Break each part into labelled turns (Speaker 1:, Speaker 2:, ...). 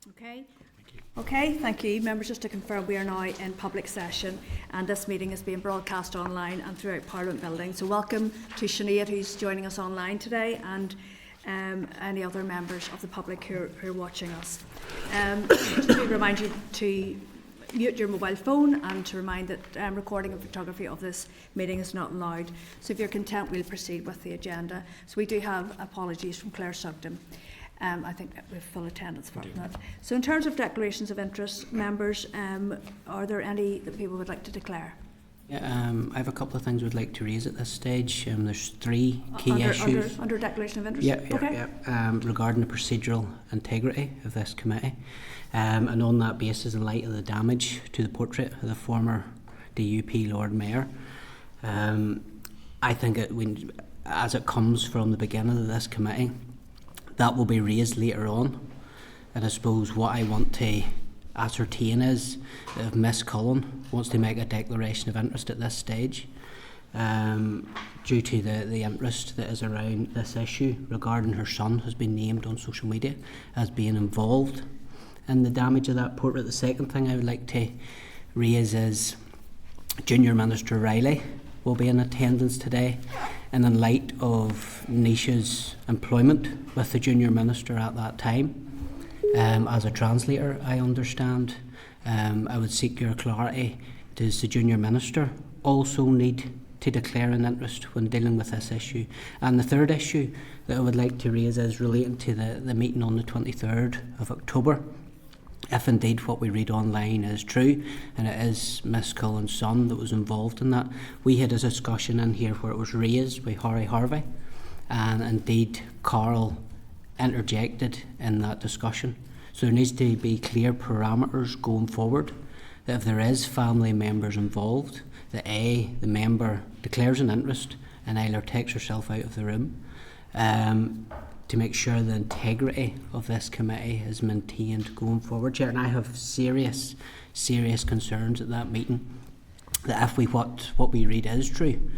Speaker 1: Okay. Okay, thank you. Members, just to confirm, we are now in public session and this meeting is being broadcast online and throughout Parliament Building. So welcome to Sinead, who's joining us online today, and any other members of the public who are watching us. Just to remind you to mute your mobile phone and to remind that recording and photography of this meeting is not allowed. So if you're content, we'll proceed with the agenda. So we do have apologies from Claire Sugden. I think we have full attendance for that. So in terms of declarations of interest, members, are there any that people would like to declare?
Speaker 2: Yeah, I have a couple of things we'd like to raise at this stage. There's three key issues.
Speaker 1: Under declaration of interest?
Speaker 2: Regarding the procedural integrity of this committee. And on that basis, in light of the damage to the portrait of the former DUP Lord Mayor, I think as it comes from the beginning of this committee, that will be raised later on. And I suppose what I want to ascertain is that if Miss Cullen wants to make a declaration of interest at this stage, due to the interest that is around this issue regarding her son has been named on social media as being involved in the damage of that portrait. The second thing I would like to raise is Junior Minister Reilly will be in attendance today, and in light of Nisha's employment with the Junior Minister at that time, as a translator, I understand, I would seek your clarity. Does the Junior Minister also need to declare an interest when dealing with this issue? And the third issue that I would like to raise is relating to the meeting on the 23rd of October. If indeed what we read online is true, and it is Miss Cullen's son that was involved in that, we had a discussion in here where it was raised by Harry Harvey, and indeed Carl interjected in that discussion. So there needs to be clear parameters going forward, that if there is family members involved, that the member declares an interest and either takes herself out of the room, to make sure the integrity of this committee is maintained going forward, Chair. And I have serious concerns at that meeting that if what we read is true,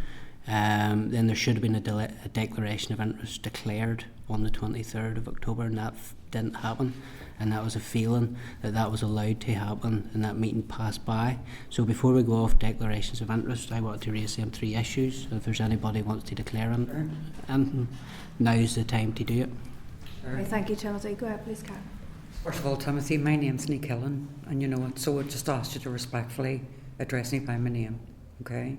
Speaker 2: then there should have been a declaration of interest declared on the 23rd of October, and that didn't happen. And that was a feeling that was allowed to happen, and that meeting passed by. So before we go off declarations of interest, I want to raise them three issues. If there's anybody who wants to declare them, and now's the time to do it.
Speaker 1: Okay, thank you, Timothy. Go ahead, please, Karen.
Speaker 3: First of all, Timothy, my name's Nick Killen, and you know it, so I just asked you to respectfully address me by my name, okay?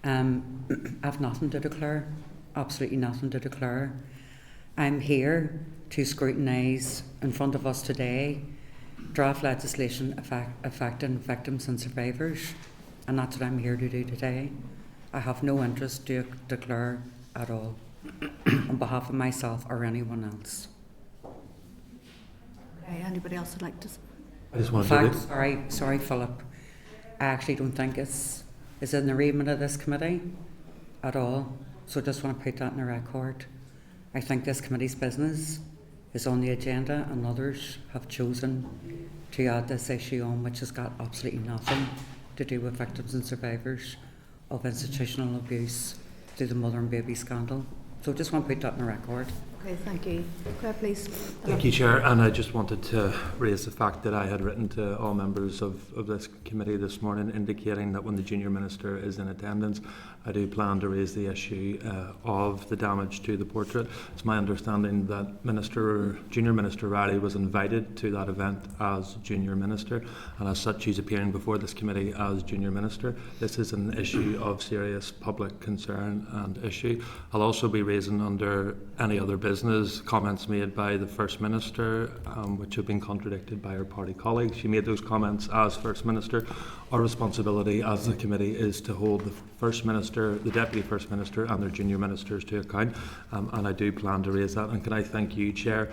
Speaker 3: I've nothing to declare, absolutely nothing to declare. I'm here to scrutinise in front of us today draft legislation affecting victims and survivors, and that's what I'm here to do today. I have no interest to declare at all on behalf of myself or anyone else.
Speaker 1: Okay, anybody else would like to?
Speaker 4: I just want to
Speaker 3: sorry, Philip. I actually don't think it's in the remit of this committee at all. So I just want to put that in the record. I think this committee's business is on the agenda, and others have chosen to add this issue on, which has got absolutely nothing to do with victims and survivors of institutional abuse through the mother and baby scandal. So I just want to put that in the record.
Speaker 1: Okay, thank you. Go ahead, please.
Speaker 4: Thank you, Chair. And I just wanted to raise the fact that I had written to all members of this committee this morning indicating that when the Junior Minister is in attendance, I do plan to raise the issue of the damage to the portrait. It's my understanding that Junior Minister Reilly was invited to that event as Junior Minister, and as such he's appearing before this committee as Junior Minister. This is an issue of serious public concern and issue. I'll also be raising under any other business comments made by the First Minister, which have been contradicted by her party colleagues. She made those comments as First Minister. Our responsibility as the committee is to hold the First Minister, the Deputy First Minister and their junior ministers to account, and I do plan to raise that. And can I thank you, Chair,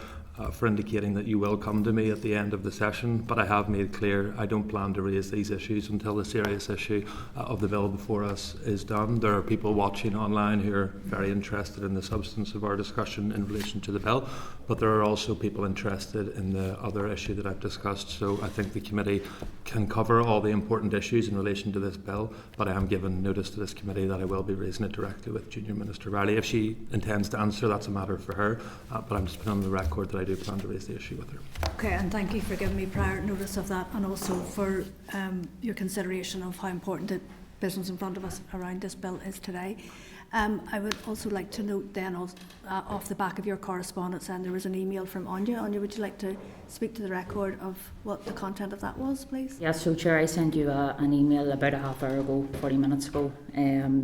Speaker 4: for indicating that you will come to me at the end of the session, but I have made clear I don't plan to raise these issues until the serious issue of the bill before us is done. There are people watching online who are very interested in the substance of our discussion in relation to the bill, but there are also people interested in the other issue that I've discussed. So I think the committee can cover all the important issues in relation to this bill, but I am given notice to this committee that I will be raising it directly with Junior Minister Reilly. If she intends to answer, that's a matter for her, but I'm just putting on the record that I do plan to raise the issue with her.
Speaker 1: Okay, and thank you for giving me prior notice of that, and also for your consideration of how important the business in front of us around this bill is today. I would also like to note then off the back of your correspondence, and there was an email from Anya. Anya, would you like to speak to the record of what the content of that was, please?
Speaker 5: Yes, so Chair, I sent you an email about a half hour ago, 40 minutes ago,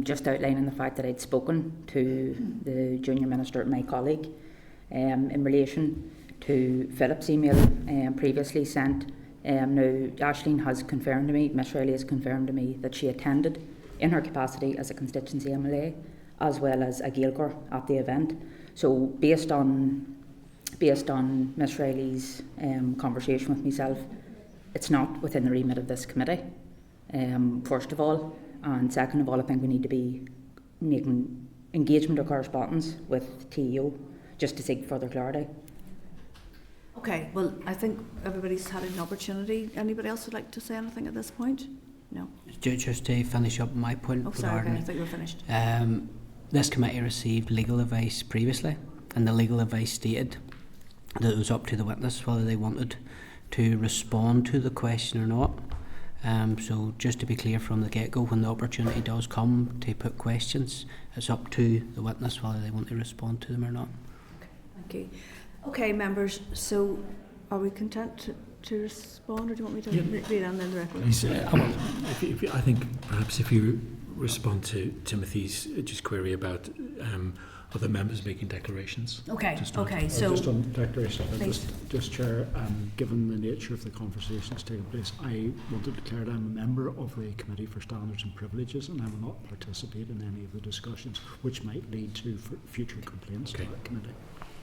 Speaker 5: just outlining the fact that I'd spoken to the Junior Minister, my colleague, in relation to Philip's email previously sent. Now, Aisling has confirmed to me, Ms Reilly has confirmed to me that she attended in her capacity as a constituency MLA, as well as a Gaeilgeoir at the event. So based on Ms Reilly's conversation with myself, it's not within the remit of this committee, first of all, and second of all, I think we need to be making engagement or correspondence with TEO just to seek further clarity.
Speaker 1: Okay, well, I think everybody's had an opportunity. Anybody else would like to say anything at this point? No.
Speaker 2: Just to finish up my point.
Speaker 1: Oh, sorry, okay, I thought you were finished.
Speaker 2: This committee received legal advice previously, and the legal advice stated that it was up to the witness whether they wanted to respond to the question or not. So just to be clear from the get-go, when the opportunity does come to put questions, it's up to the witness whether they want to respond to them or not.
Speaker 1: Okay, thank you. Okay, members, so are we content to respond, or do you want me to read on the record?
Speaker 6: Please, I think perhaps if you respond to Timothy's just query about other members making declarations.
Speaker 1: Okay,
Speaker 6: just on declaration, just Chair, given the nature of the conversations taking place, I want to declare that I'm a member of the Committee for Standards and Privileges, and I will not participate in any of the discussions which might lead to future complaints to that committee.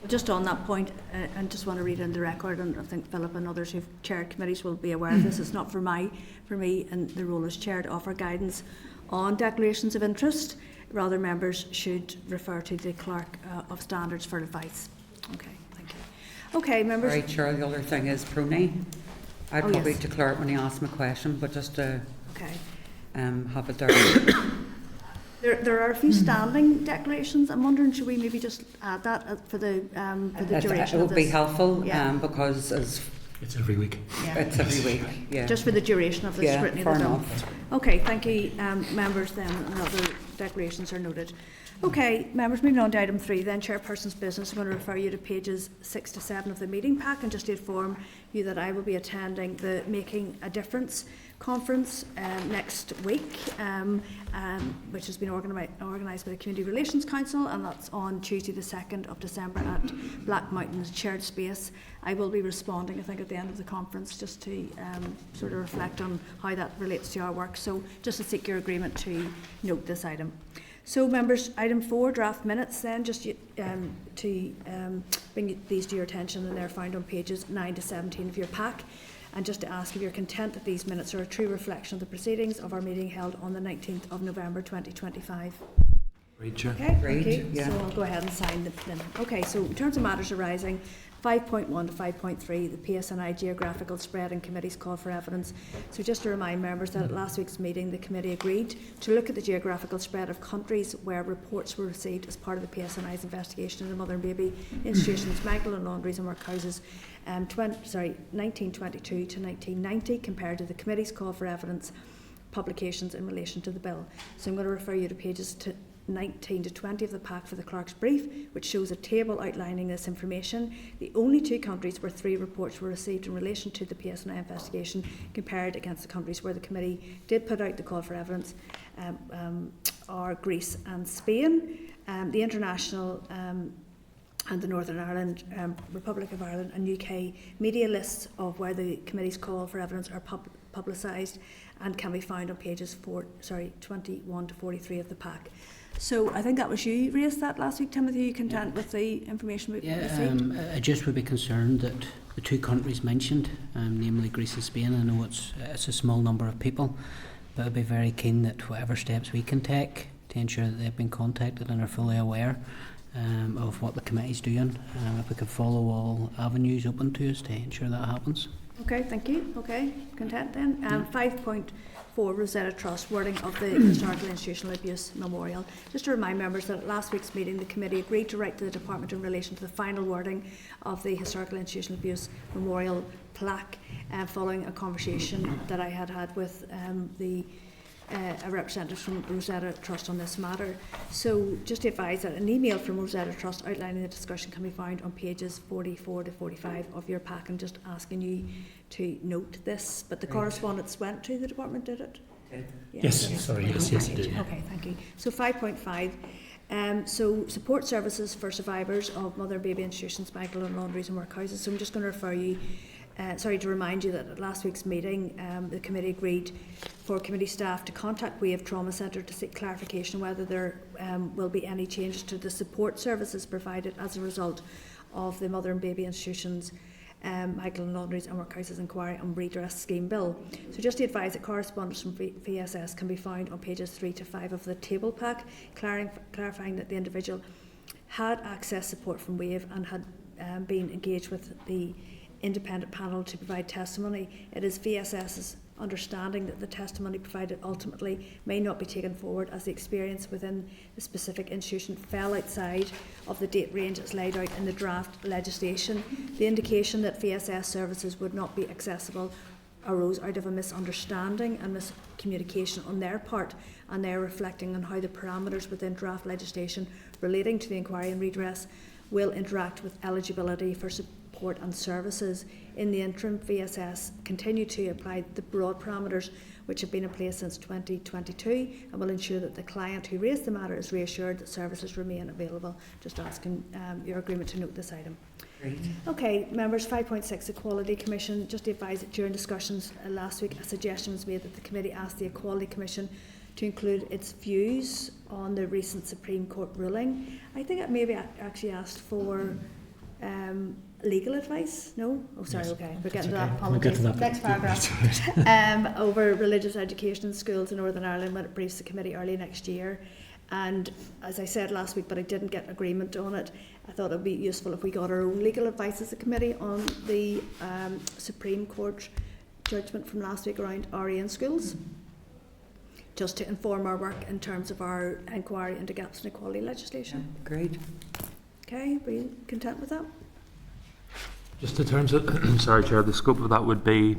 Speaker 1: Just on that point, I just want to read in the record, and I think Philip and others who've chaired committees will be aware of this. It's not for me and the role as chair to offer guidance on declarations of interest. Rather, members should refer to the Clerk of Standards for advice. Okay, thank you. Okay, members.
Speaker 3: Right, Chair, the other thing is Pruney. I'd probably declare it when he asks me a question, but just to have it there.
Speaker 1: There are a few standing declarations. I'm wondering, should we maybe just add that for the duration
Speaker 3: it
Speaker 1: of
Speaker 3: would be
Speaker 1: this?
Speaker 3: helpful, because
Speaker 6: it's every week.
Speaker 1: Yeah.
Speaker 3: It's every week. Yeah.
Speaker 1: Just for the duration of the scrutiny.
Speaker 3: Fair enough.
Speaker 1: Okay, thank you, members. Then and other declarations are noted. Okay, members, moving on to item 3 then, Chairperson's business. I'm going to refer you to pages 6 to 7 of the meeting pack, and just to inform you that I will be attending the Making a Difference conference next week, which has been organised by the Community Relations Council, and that's on Tuesday the 2nd of December at Black Mountain's shared space. I will be responding, I think, at the end of the conference, just to sort of reflect on how that relates to our work. So just to seek your agreement to note this item. So, members, item 4, draft minutes then, just to bring these to your attention, and they're found on pages 9 to 17 of your pack. And just to ask if you're content that these minutes are a true reflection of the proceedings of our meeting held on the 19th of November 2025.
Speaker 4: Great, Chair.
Speaker 1: Okay,
Speaker 3: Great,
Speaker 1: thank you.
Speaker 3: yeah.
Speaker 1: So I'll go ahead and sign them. Okay, so in terms of matters arising, 5.1 to 5.3, the PSNI geographical spread and committee's call for evidence. So just to remind members that at last week's meeting, the committee agreed to look at the geographical spread of countries where reports were received as part of the PSNI's investigation into mother and baby institutions, Magdalene, Laundries and Workhouses, 1922 to 1990, compared to the committee's call for evidence publications in relation to the bill. So I'm going to refer you to pages 19 to 20 of the pack for the clerk's brief, which shows a table outlining this information. The only 2 countries where 3 reports were received in relation to the PSNI investigation, compared against the countries where the committee did put out the call for evidence, are Greece and Spain. The international and the Northern Ireland, Republic of Ireland and UK media lists of where the committee's call for evidence are publicised and can be found on pages 21 to 43 of the pack. So I think that was you raised that last week, Timothy. Are you content with the information we received?
Speaker 2: I just would be concerned that the 2 countries mentioned, namely Greece and Spain, I know it's a small number of people, but I'd be very keen that whatever steps we can take to ensure that they've been contacted and are fully aware of what the committee's doing, if we could follow all avenues open to us to ensure that happens.
Speaker 1: Okay, thank you. Okay, content then. 5.4 Rosetta Trust, wording of the Historical Institutional Abuse Memorial. Just to remind members that at last week's meeting the committee agreed to write to the Department in relation to the final wording of the Historical Institutional Abuse Memorial plaque following a conversation that I had with a representative from Rosetta Trust on this matter. So just to advise that an email from Rosetta Trust outlining the discussion can be found on pages 44 to 45 of your pack, and just asking you to note this. But the correspondence went to the department, did it?
Speaker 7: Yes, it did.
Speaker 1: Okay, thank you. So 5.5. So support services for survivors of mother and baby institutions, Magdalene, Laundries and Workhouses. So I'm just going to refer you, to remind you that at last week's meeting the committee agreed for committee staff to contact Wave Trauma Centre to seek clarification whether there will be any changes to the support services provided as a result of the mother and baby institutions, Magdalene, Laundries and Workhouses inquiry on Redress scheme bill. So just to advise that correspondence from VSS can be found on pages 3 to 5 of the table pack, clarifying that the individual had accessed support from Wave and had been engaged with the independent panel to provide testimony. It is VSS's understanding that the testimony provided ultimately may not be taken forward, as the experience within the specific institution fell outside of the date range as laid out in the draft legislation. The indication that VSS services would not be accessible arose out of a misunderstanding and miscommunication on their part, and they are reflecting on how the parameters within draft legislation relating to the inquiry and redress will interact with eligibility for support and services. In the interim, VSS continue to apply the broad parameters which have been in place since 2022 and will ensure that the client who raised the matter is reassured that services remain available. Just asking your agreement to note this item.
Speaker 3: Great.
Speaker 1: Okay, members, 5.6 Equality Commission. Just to advise that during discussions last week a suggestion was made that the committee asked the Equality Commission to include its views on the recent Supreme Court ruling. I think it maybe actually asked for legal advice. No? Oh, sorry,
Speaker 7: Yes.
Speaker 1: okay. We're getting to
Speaker 7: Okay.
Speaker 1: that.
Speaker 7: We'll get to
Speaker 1: Apologies.
Speaker 7: that.
Speaker 1: Next paragraph. Over religious education in schools in Northern Ireland when it briefs the committee early next year. And as I said last week, but I didn't get agreement on it, I thought it would be useful if we got our own legal advice as a committee on the Supreme Court judgment from last week around RE in schools, just to inform our work in terms of our inquiry into gaps in equality legislation.
Speaker 3: Great.
Speaker 1: Okay, are you content with that?
Speaker 4: Just in terms of, sorry Chair, the scope of that would be,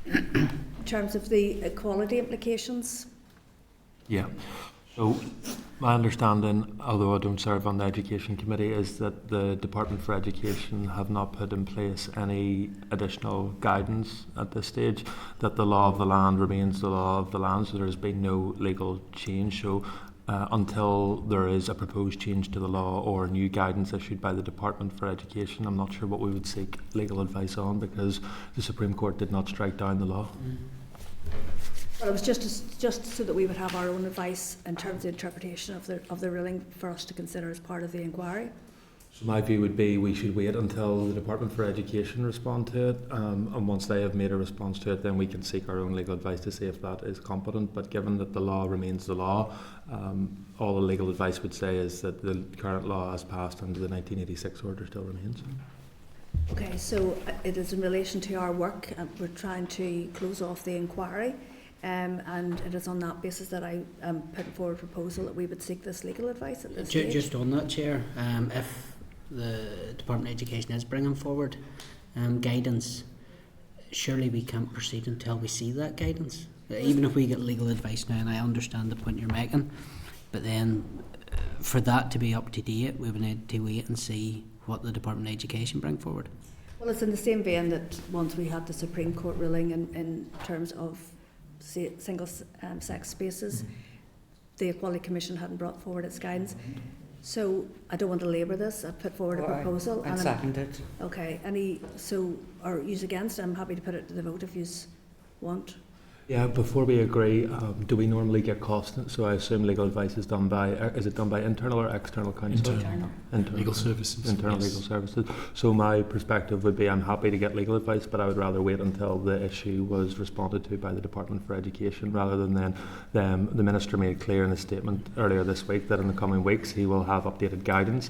Speaker 1: In terms of the equality implications?
Speaker 4: yeah. So my understanding, although I don't serve on the Education Committee, is that the Department for Education have not put in place any additional guidance at this stage, that the law of the land remains the law of the land, so there has been no legal change. So until there is a proposed change to the law or new guidance issued by the Department for Education, I'm not sure what we would seek legal advice on, because the Supreme Court did not strike down the law.
Speaker 1: Well, it was just so that we would have our own advice in terms of the interpretation of the ruling for us to consider as part of the inquiry.
Speaker 4: So my view would be we should wait until the Department for Education respond to it, and once they have made a response to it, then we can seek our own legal advice to see if that is competent. But given that the law remains the law, all the legal advice would say is that the current law as passed under the 1986 order still remains.
Speaker 1: Okay, so it is in relation to our work, and we're trying to close off the inquiry, and it is on that basis that I am putting forward a proposal that we would seek this legal advice at this stage.
Speaker 2: Just on that, Chair, if the Department of Education is bringing forward guidance, surely we can't proceed until we see that guidance. Even if we get legal advice now, and I understand the point you're making, but then for that to be up to date, we would need to wait and see what the Department of Education bring forward.
Speaker 1: Well, it's in the same vein that once we had the Supreme Court ruling in terms of single sex spaces, the Equality Commission hadn't brought forward its guidance. So I don't want to labour this. I put forward a proposal.
Speaker 3: And seconded.
Speaker 1: Okay, or use against, I'm happy to put it to the vote if you want.
Speaker 4: Yeah, before we agree, do we normally get cost? So I assume legal advice is done by, is it done by internal or external counsel?
Speaker 1: Internal.
Speaker 7: Legal services.
Speaker 4: Internal
Speaker 7: Yes.
Speaker 4: legal services. So my perspective would be I'm happy to get legal advice, but I would rather wait until the issue was responded to by the Department for Education, rather than then the Minister made clear in a statement earlier this week that in the coming weeks he will have updated guidance,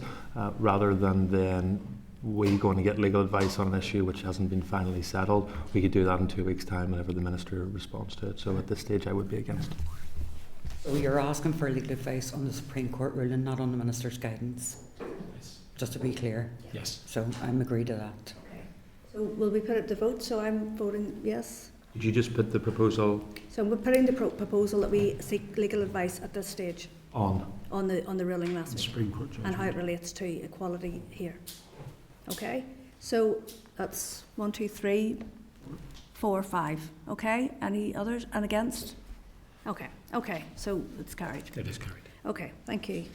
Speaker 4: rather than then we going to get legal advice on an issue which hasn't been finally settled, we could do that in 2 weeks' time whenever the Minister responds to it. So at this stage I would be against.
Speaker 3: So you're asking for legal advice on the Supreme Court ruling, not on the Minister's guidance?
Speaker 7: Yes.
Speaker 3: Just to be clear.
Speaker 7: Yes.
Speaker 3: So I'm agreed to that.
Speaker 1: So will we put it to vote? So I'm voting yes.
Speaker 4: Did you just put the proposal
Speaker 1: So we're putting the proposal that we seek legal advice at this stage
Speaker 4: on?
Speaker 1: on the ruling last
Speaker 6: The
Speaker 1: week
Speaker 6: Supreme Court judgment.
Speaker 1: and how it relates to equality here. Okay, so that's 1, 2, 3, 4, 5. Okay, any others and against? Okay, so it's carried.
Speaker 7: That is carried.
Speaker 1: Okay, thank you.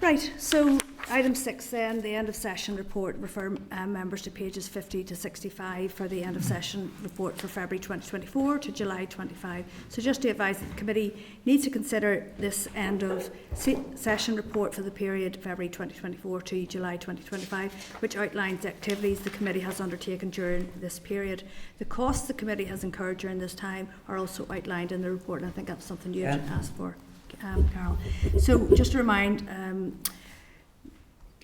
Speaker 1: Right, so item 6 then, the end of session report, refer members to pages 50 to 65 for the end of session report for February 2024 to July 25. So just to advise that the committee needs to consider this end of session report for the period February 2024 to July 2025, which outlines the activities the committee has undertaken during this period. The costs the committee has incurred during this time are also outlined in the report, and I think that's something you had asked for, Carol. So just to remind,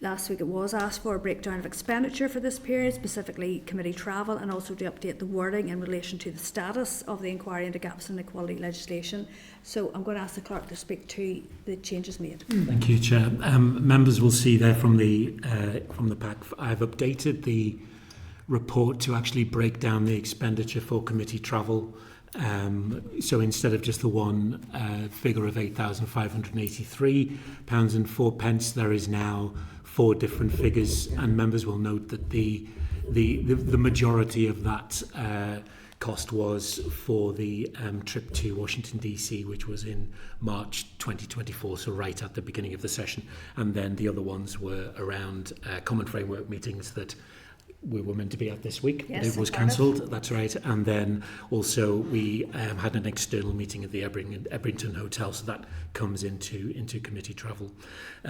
Speaker 1: last week it was asked for a breakdown of expenditure for this period, specifically committee travel, and also to update the wording in relation to the status of the inquiry into gaps in equality legislation. So I'm going to ask the clerk to speak to the changes made.
Speaker 7: Thank you, Chair. Members will see there from the pack, I've updated the report to actually break down the expenditure for committee travel. So instead of just the one figure of £8,583.04, there is now 4 different figures, and members will note that the majority of that cost was for the trip to Washington DC, which was in March 2024, so right at the beginning of the session, and then the other ones were around common framework meetings that we were meant to be at this week,
Speaker 1: yes,
Speaker 7: but it was cancelled. That's right. And then also we had an external meeting at the Ebrington Hotel, so that comes into committee travel.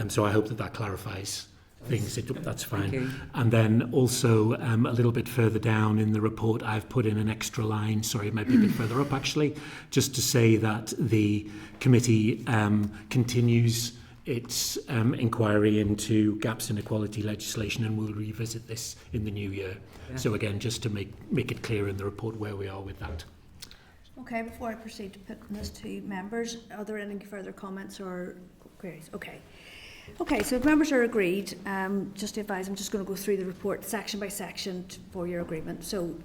Speaker 7: So I hope that clarifies things. That's fine. And then also a little bit further down in the report, I've put in an extra line. Sorry, maybe a bit further up actually, just to say that the committee continues its inquiry into gaps in equality legislation, and we'll revisit this in the new year. Yeah. So again, just to make it clear in the report where we are with that.
Speaker 1: Okay, before I proceed to put this to members, are there any further comments or queries? Okay, so if members are agreed, just to advise, I'm just going to go through the report section by section for your agreement. So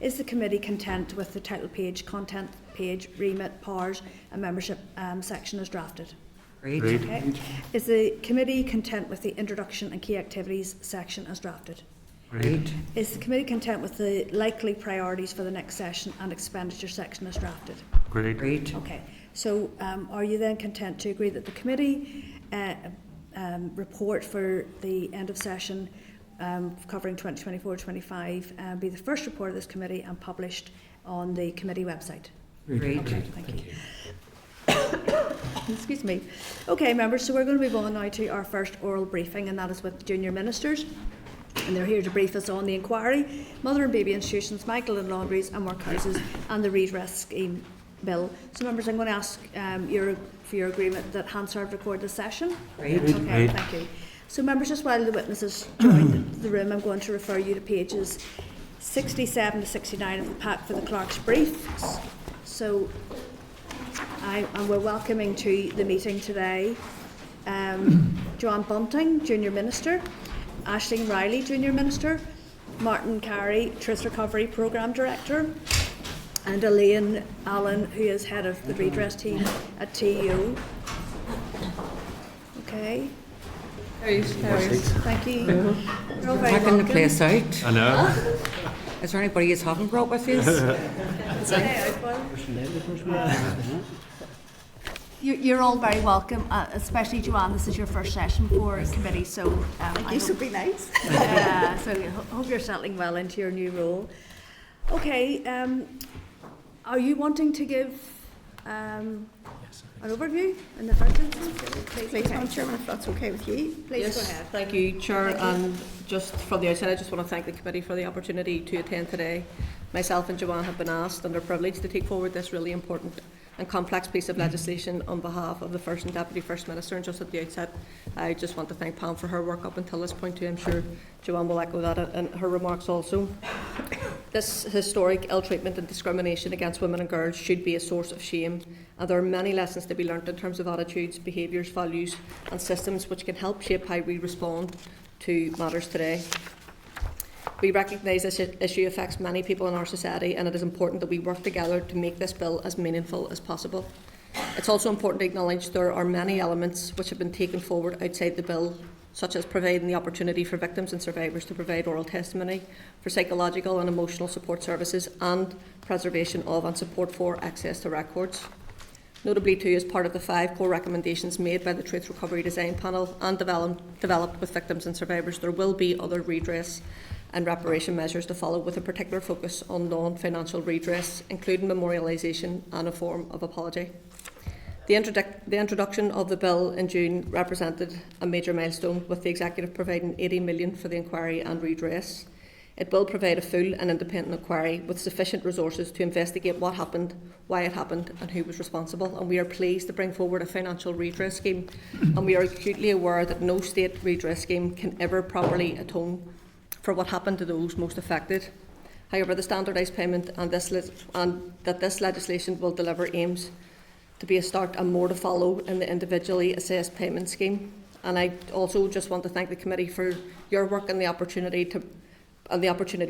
Speaker 1: is the committee content with the title page, content page, remit, powers and membership section as drafted?
Speaker 3: Agreed.
Speaker 1: Okay. Is the committee content with the introduction and key activities section as drafted?
Speaker 3: Agreed.
Speaker 1: Is the committee content with the likely priorities for the next session and expenditure section as drafted?
Speaker 3: Agreed.
Speaker 1: Okay. So are you then content to agree that the committee report for the end of session covering 2024-25 be the first report of this committee and published on the committee website?
Speaker 3: Agreed.
Speaker 1: Okay, thank you. Excuse me. Okay, members, so we're going to move on now to our first oral briefing, and that is with junior ministers. And they're here to brief us on the inquiry, mother and baby institutions, Magdalene, Laundries and Workhouses, and the Redress scheme bill. So members, I'm going to ask for your agreement that Hansard record this session.
Speaker 3: Agreed.
Speaker 1: Okay, thank you. So members, just while the witnesses join the room, I'm going to refer you to pages 67 to 69 of the pack for the clerk's brief. So and we're welcoming to the meeting today Joanne Bunting, Junior Minister, Aisling Reilly, Junior Minister, Martin Carey, Truth Recovery Programme Director, and Elaine Allen, who is head of the Redress team at TEO. Okay. Thank you. You're all very
Speaker 3: Taking
Speaker 1: welcome.
Speaker 3: the place out.
Speaker 4: I know.
Speaker 3: Is there anybody you haven't brought with you?
Speaker 1: You're all very welcome, especially Joanne. This is your first session for committee, so thank you. So be nice. So I hope you're settling well into your new role. Okay, are you wanting to give an overview in the first instance?
Speaker 8: Please, Madam Chairman, if that's okay with you.
Speaker 1: Please go ahead.
Speaker 8: Thank you, Chair. And just from the outset, I just want to thank the committee for the opportunity to attend today. Myself and Joanne have been asked and are privileged to take forward this really important and complex piece of legislation on behalf of the First and Deputy First Minister. And just at the outset, I just want to thank Pam for her work up until this point too. I'm sure Joanne will echo that in her remarks also. This historic ill treatment and discrimination against women and girls should be a source of shame, and there are many lessons to be learnt in terms of attitudes, behaviours, values and systems which can help shape how we respond to matters today. We recognise this issue affects many people in our society, and it is important that we work together to make this bill as meaningful as possible. It's also important to acknowledge there are many elements which have been taken forward outside the bill, such as providing the opportunity for victims and survivors to provide oral testimony, for psychological and emotional support services, and preservation of and support for access to records. Notably too, as part of the 5 core recommendations made by the Truth Recovery Design Panel and developed with victims and survivors, there will be other redress and reparation measures to follow, with a particular focus on non-financial redress, including memorialisation and a form of apology. The introduction of the bill in June represented a major milestone, with the Executive providing $80 million for the inquiry and redress. It will provide a full and independent inquiry with sufficient resources to investigate what happened, why it happened and who was responsible, and we are pleased to bring forward a financial redress scheme, and we are acutely aware that no state redress scheme can ever properly atone for what happened to those most affected. However, the standardised payment and that this legislation will deliver aims to be a start and more to follow in the individually assessed payment scheme. And I also just want to thank the committee for your work and the opportunity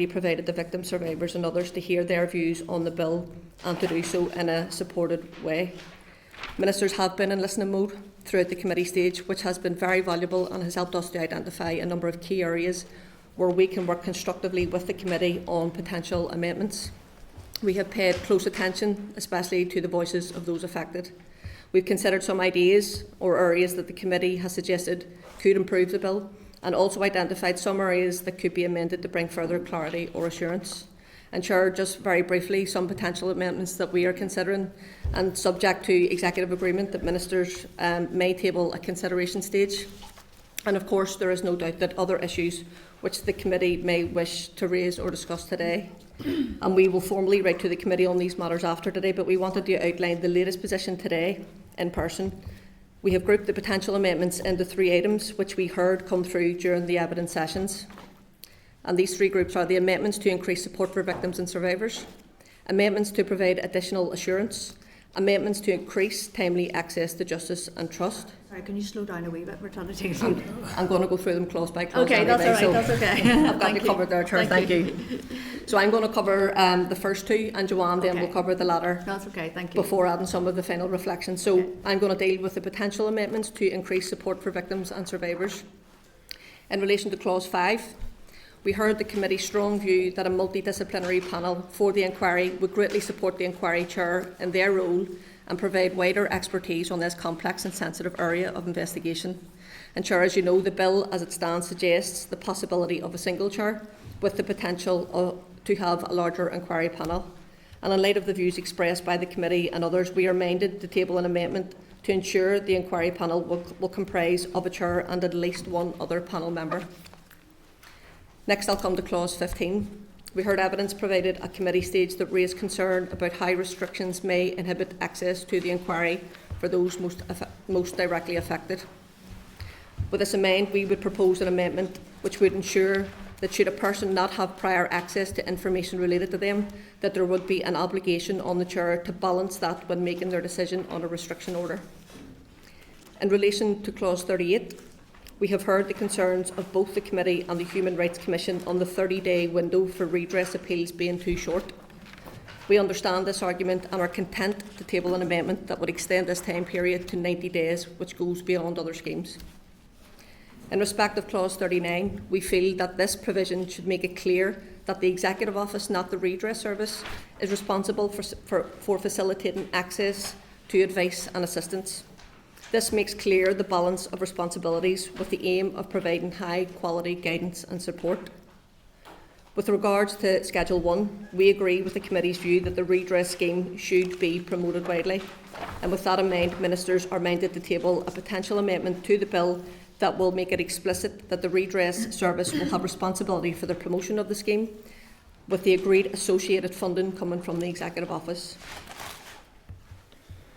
Speaker 8: provided to victims, survivors and others to hear their views on the bill and to do so in a supported way. Ministers have been in listening mode throughout the committee stage, which has been very valuable and has helped us to identify a number of key areas where we can work constructively with the committee on potential amendments. We have paid close attention, especially to the voices of those affected. We've considered some ideas or areas that the committee has suggested could improve the bill, and also identified some areas that could be amended to bring further clarity or assurance. And Chair, just very briefly, some potential amendments that we are considering, and subject to executive agreement, that ministers may table at consideration stage. And of course, there is no doubt that other issues which the committee may wish to raise or discuss today. And we will formally write to the committee on these matters after today, but we wanted to outline the latest position today in person. We have grouped the potential amendments into 3 items, which we heard come through during the evidence sessions. And these 3 groups are the amendments to increase support for victims and survivors, amendments to provide additional assurance, amendments to increase timely access to justice and trust.
Speaker 1: Sorry, can you slow down a wee bit? We're trying to take it.
Speaker 8: I'm going to go through them clause by clause.
Speaker 1: Okay,
Speaker 8: anyway,
Speaker 1: that's all right. That's okay.
Speaker 8: I've got you covered there, Chair. Thank you. So I'm going to cover the first 2, and Joanne then will cover the latter.
Speaker 1: That's okay. Thank you.
Speaker 8: Before adding some of the final reflections. So I'm going to deal with the potential amendments to increase support for victims and survivors. In relation to clause 5, we heard the committee's strong view that a multidisciplinary panel for the inquiry would greatly support the inquiry chair in their role and provide wider expertise on this complex and sensitive area of investigation. And Chair, as you know, the bill as it stands suggests the possibility of a single chair with the potential to have a larger inquiry panel. And in light of the views expressed by the committee and others, we are minded to table an amendment to ensure the inquiry panel will comprise of a chair and at least 1 other panel member. Next, I'll come to clause 15. We heard evidence provided at committee stage that raised concern about how restrictions may inhibit access to the inquiry for those most directly affected. With this in mind, we would propose an amendment which would ensure that should a person not have prior access to information related to them, that there would be an obligation on the chair to balance that when making their decision on a restriction order. In relation to clause 38, we have heard the concerns of both the committee and the Human Rights Commission on the 30-day window for redress appeals being too short. We understand this argument and are content to table an amendment that would extend this time period to 90 days, which goes beyond other schemes. In respect of clause 39, we feel that this provision should make it clear that the Executive Office, not the Redress Service, is responsible for facilitating access to advice and assistance. This makes clear the balance of responsibilities with the aim of providing high quality guidance and support. With regards to Schedule 1, we agree with the committee's view that the redress scheme should be promoted widely. And with that in mind, ministers are minded to table a potential amendment to the bill that will make it explicit that the Redress Service will have responsibility for the promotion of the scheme, with the agreed associated funding coming from the Executive Office.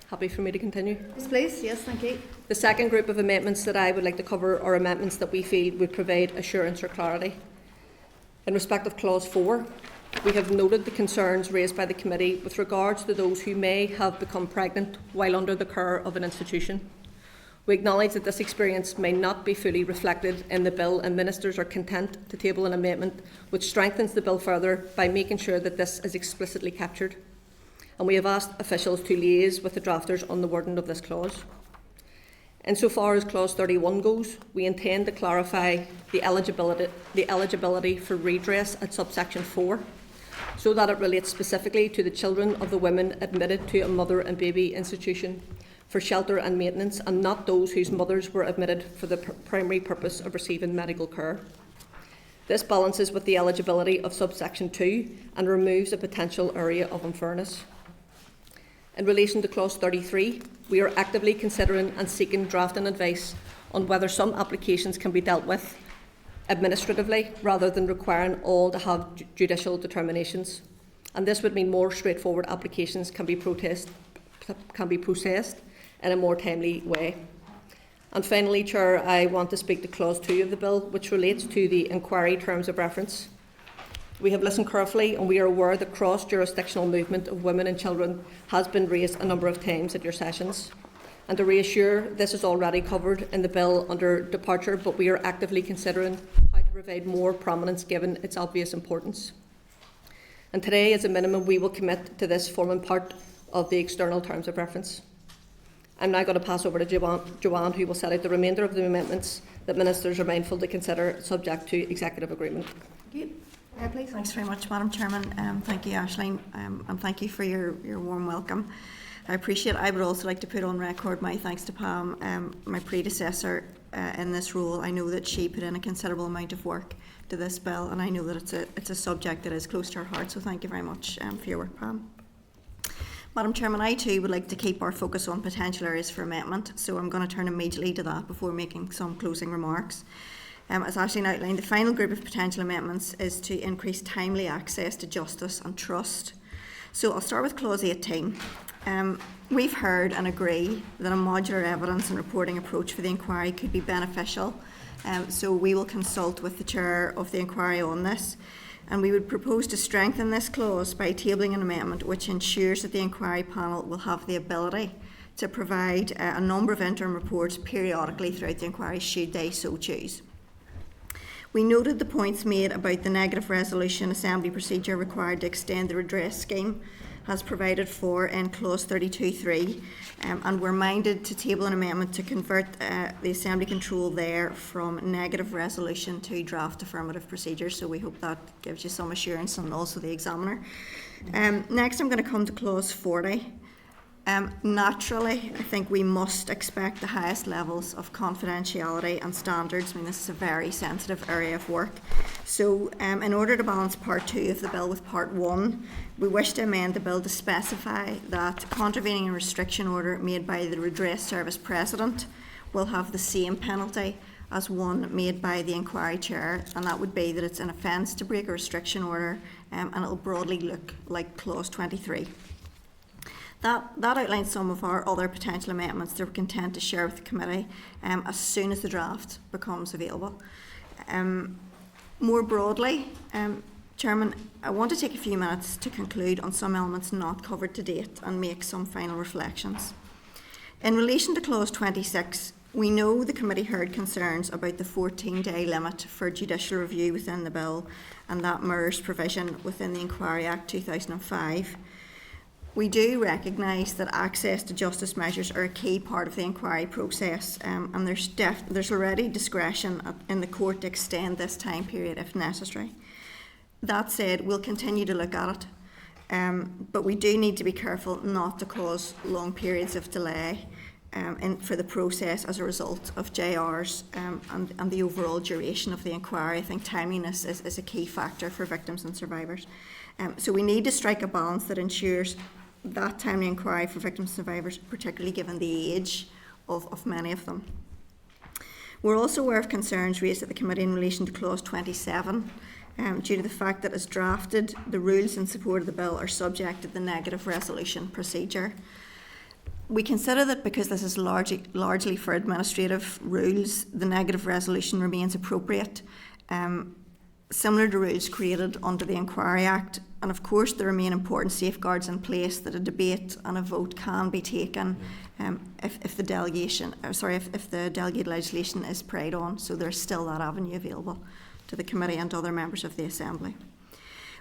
Speaker 8: Happy for me to continue?
Speaker 1: Yes, please. Yes, thank you.
Speaker 8: The second group of amendments that I would like to cover are amendments that we feel would provide assurance or clarity. In respect of Clause 4, we have noted the concerns raised by the committee with regards to those who may have become pregnant while under the care of an institution. We acknowledge that this experience may not be fully reflected in the bill, and ministers are content to table an amendment which strengthens the bill further by making sure that this is explicitly captured. And we have asked officials to liaise with the drafters on the wording of this clause. Insofar as Clause 31 goes, we intend to clarify the eligibility for redress at subsection 4, so that it relates specifically to the children of the women admitted to a mother and baby institution for shelter and maintenance, and not those whose mothers were admitted for the primary purpose of receiving medical care. This balances with the eligibility of subsection 2 and removes a potential area of unfairness. In relation to Clause 33, we are actively considering and seeking drafting advice on whether some applications can be dealt with administratively rather than requiring all to have judicial determinations. And this would mean more straightforward applications can be processed in a more timely way. And finally, Chair, I want to speak to Clause 2 of the bill, which relates to the inquiry terms of reference. We have listened carefully, and we are aware that cross-jurisdictional movement of women and children has been raised a number of times at your sessions. And to reassure, this is already covered in the bill under departure, but we are actively considering how to provide more prominence given its obvious importance. And today, as a minimum, we will commit to this forming part of the external terms of reference. I'm now going to pass over to Joanne, who will set out the remainder of the amendments that ministers are mindful to consider subject to executive agreement.
Speaker 1: Thank you. Please.
Speaker 9: Thanks very much, Madam Chairman. Thank you, Aisling, and thank you for your warm welcome. I appreciate it. I would also like to put on record my thanks to Pam, my predecessor in this role. I know that she put in a considerable amount of work to this bill, and I know that it's a subject that is close to her heart, so thank you very much for your work, Pam. Madam Chairman, I too would like to keep our focus on potential areas for amendment, so I'm going to turn immediately to that before making some closing remarks. As Aisling outlined, the final group of potential amendments is to increase timely access to justice and trust. So I'll start with Clause 18. We've heard and agree that a modular evidence and reporting approach for the inquiry could be beneficial, so we will consult with the Chair of the inquiry on this. And we would propose to strengthen this clause by tabling an amendment which ensures that the inquiry panel will have the ability to provide a number of interim reports periodically throughout the inquiry should they so choose. We noted the points made about the negative resolution assembly procedure required to extend the redress scheme as provided for in Clause 32.3, and we're minded to table an amendment to convert the Assembly control there from negative resolution to draft affirmative procedure, so we hope that gives you some assurance, and also the examiner. Next I'm going to come to Clause 40. Naturally, I think we must expect the highest levels of confidentiality and standards. I mean, this is a very sensitive area of work. So, in order to balance Part 2 of the bill with Part 1, we wish to amend the bill to specify that contravening a restriction order made by the Redress Service President will have the same penalty as one made by the inquiry chair, and that would be that it's an offence to break a restriction order, and it'll broadly look like Clause 23. That outlines some of our other potential amendments that we're content to share with the committee as soon as the draft becomes available. More broadly, Chairman, I want to take a few minutes to conclude on some elements not covered to date and make some final reflections. In relation to Clause 26, we know the committee heard concerns about the 14-day limit for judicial review within the bill, and that mirrors provision within the Inquiry Act 2005. We do recognise that access to justice measures are a key part of the inquiry process, and there's already discretion in the court to extend this time period if necessary. That said, we'll continue to look at it, but we do need to be careful not to cause long periods of delay for the process as a result of JRs and the overall duration of the inquiry. I think timeliness is a key factor for victims and survivors. So we need to strike a balance that ensures that timely inquiry for victims and survivors, particularly given the age of many of them. We're also aware of concerns raised at the committee in relation to Clause 27, due to the fact that as drafted, the rules in support of the bill are subject to the negative resolution procedure. We consider that because this is largely for administrative rules, the negative resolution remains appropriate, similar to rules created under the Inquiry Act. And of course, there remain important safeguards in place that a debate and a vote can be taken if the delegated legislation is prayed on. So there's still that avenue available to the committee and other members of the Assembly.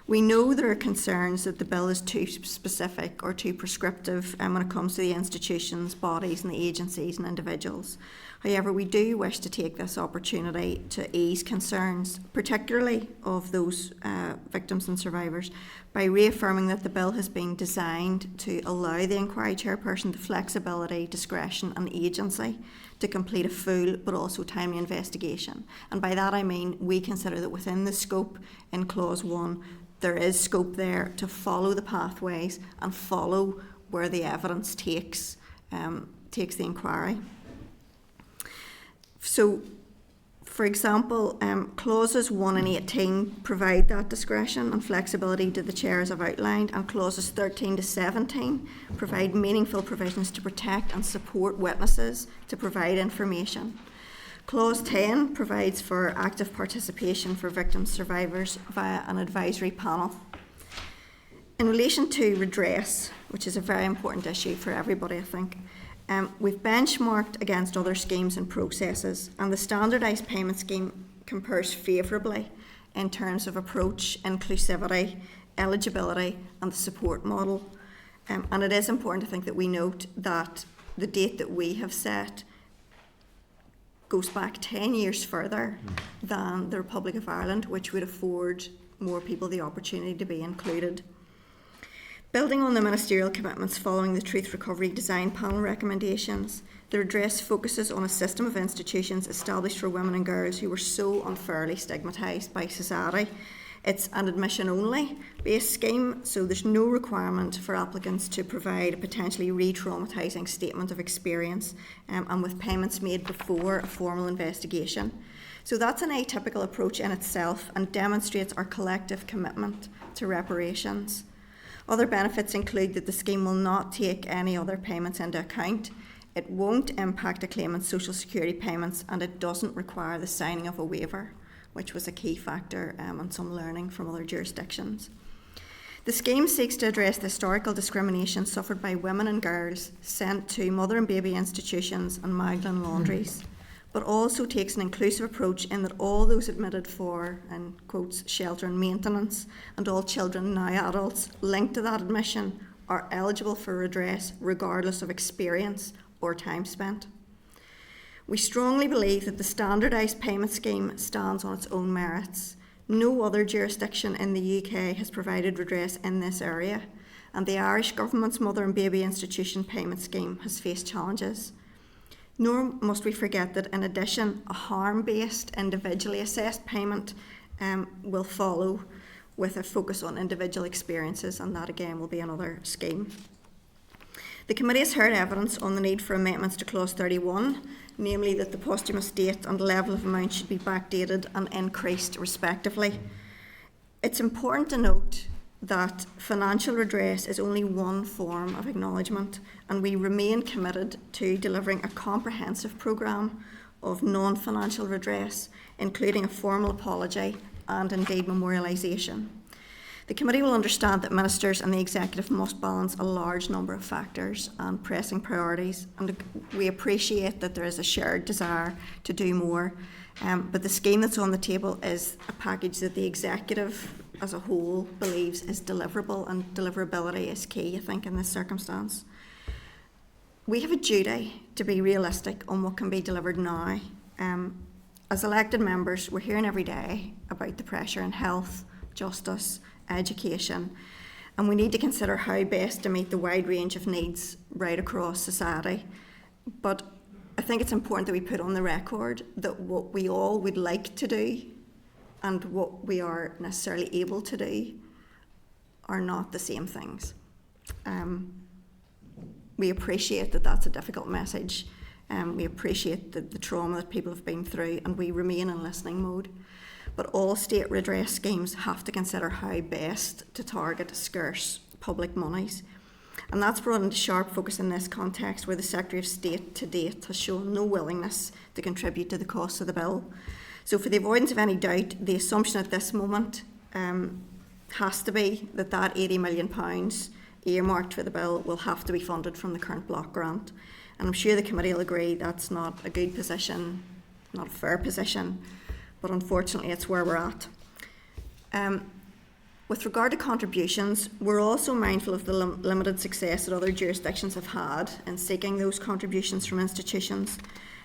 Speaker 9: We know there are concerns that the bill is too specific or too prescriptive when it comes to the institutions, bodies and the agencies and individuals. However, we do wish to take this opportunity to ease concerns, particularly of those victims and survivors, by reaffirming that the bill has been designed to allow the inquiry chairperson the flexibility, discretion and agency to complete a full but also timely investigation. And by that I mean we consider that within the scope in Clause 1, there is scope there to follow the pathways and follow where the evidence takes the inquiry. So, for example, clauses 1 and 18 provide that discretion and flexibility to the chair as I've outlined, and clauses 13 to 17 provide meaningful provisions to protect and support witnesses to provide information. Clause 10 provides for active participation for victims survivors via an advisory panel. In relation to redress, which is a very important issue for everybody, I think, we've benchmarked against other schemes and processes, and the standardised payment scheme compares favourably in terms of approach, inclusivity, eligibility and the support model. And it is important, I think, that we note that the date that we have set goes back 10 years further than the Republic of Ireland, which would afford more people the opportunity to be included. Building on the ministerial commitments following the Truth Recovery Design Panel recommendations, the redress focuses on a system of institutions established for women and girls who were so unfairly stigmatised by society. It's an admission-only based scheme, so there's no requirement for applicants to provide a potentially re-traumatising statement of experience, and with payments made before a formal investigation. So that's an atypical approach in itself and demonstrates our collective commitment to reparations. Other benefits include that the scheme will not take any other payments into account, it won't impact a claimant's social security payments, and it doesn't require the signing of a waiver, which was a key factor and some learning from other jurisdictions. The scheme seeks to address the historical discrimination suffered by women and girls sent to mother and baby institutions and Magdalene Laundries, but also takes an inclusive approach in that all those admitted for, in quotes, shelter and maintenance, and all children, now adults, linked to that admission are eligible for redress regardless of experience or time spent. We strongly believe that the standardised payment scheme stands on its own merits. No other jurisdiction in the UK has provided redress in this area, and the Irish Government's Mother and Baby Institution Payment Scheme has faced challenges. Nor must we forget that in addition, a harm-based, individually assessed payment will follow with a focus on individual experiences, and that again will be another scheme. The committee has heard evidence on the need for amendments to Clause 31, namely that the posthumous date and level of amount should be backdated and increased respectively. It's important to note that financial redress is only one form of acknowledgement, and we remain committed to delivering a comprehensive programme of non-financial redress, including a formal apology and indeed memorialisation. The committee will understand that ministers and the executive must balance a large number of factors and pressing priorities, and we appreciate that there is a shared desire to do more, but the scheme that's on the table is a package that the executive as a whole believes is deliverable, and deliverability is key, I think, in this circumstance. We have a duty to be realistic on what can be delivered now. As elected members, we're hearing every day about the pressure in health, justice, education, and we need to consider how best to meet the wide range of needs right across society. But I think it's important that we put on the record that what we all would like to do and what we are necessarily able to do are not the same things. We appreciate that that's a difficult message. We appreciate the trauma that people have been through, and we remain in listening mode. But all state redress schemes have to consider how best to target scarce public monies. And that's brought into sharp focus in this context where the Secretary of State to date has shown no willingness to contribute to the cost of the bill. So for the avoidance of any doubt, the assumption at this moment has to be that that £80 million earmarked for the bill will have to be funded from the current block grant. And I'm sure the committee will agree that's not a good position, not a fair position, but unfortunately it's where we're at. With regard to contributions, we're also mindful of the limited success that other jurisdictions have had in seeking those contributions from institutions.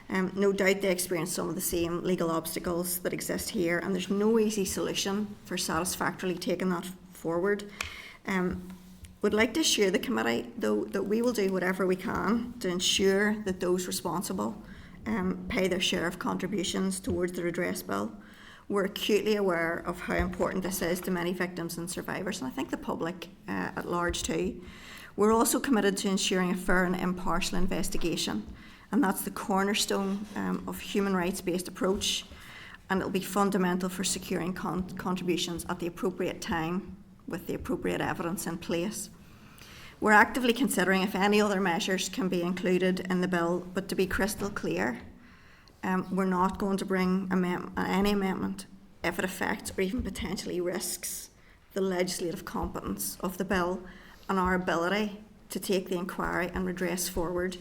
Speaker 9: No doubt they experience some of the same legal obstacles that exist here, and there's no easy solution for satisfactorily taking that forward. Would like to assure the committee, though, that we will do whatever we can to ensure that those responsible pay their share of contributions towards the redress bill. We're acutely aware of how important this is to many victims and survivors, and I think the public at large too. We're also committed to ensuring a fair and impartial investigation, and that's the cornerstone of human rights-based approach, and it'll be fundamental for securing contributions at the appropriate time with the appropriate evidence in place. We're actively considering if any other measures can be included in the bill, but to be crystal clear, we're not going to bring any amendment if it affects or even potentially risks the legislative competence of the bill and our ability to take the inquiry and redress forward.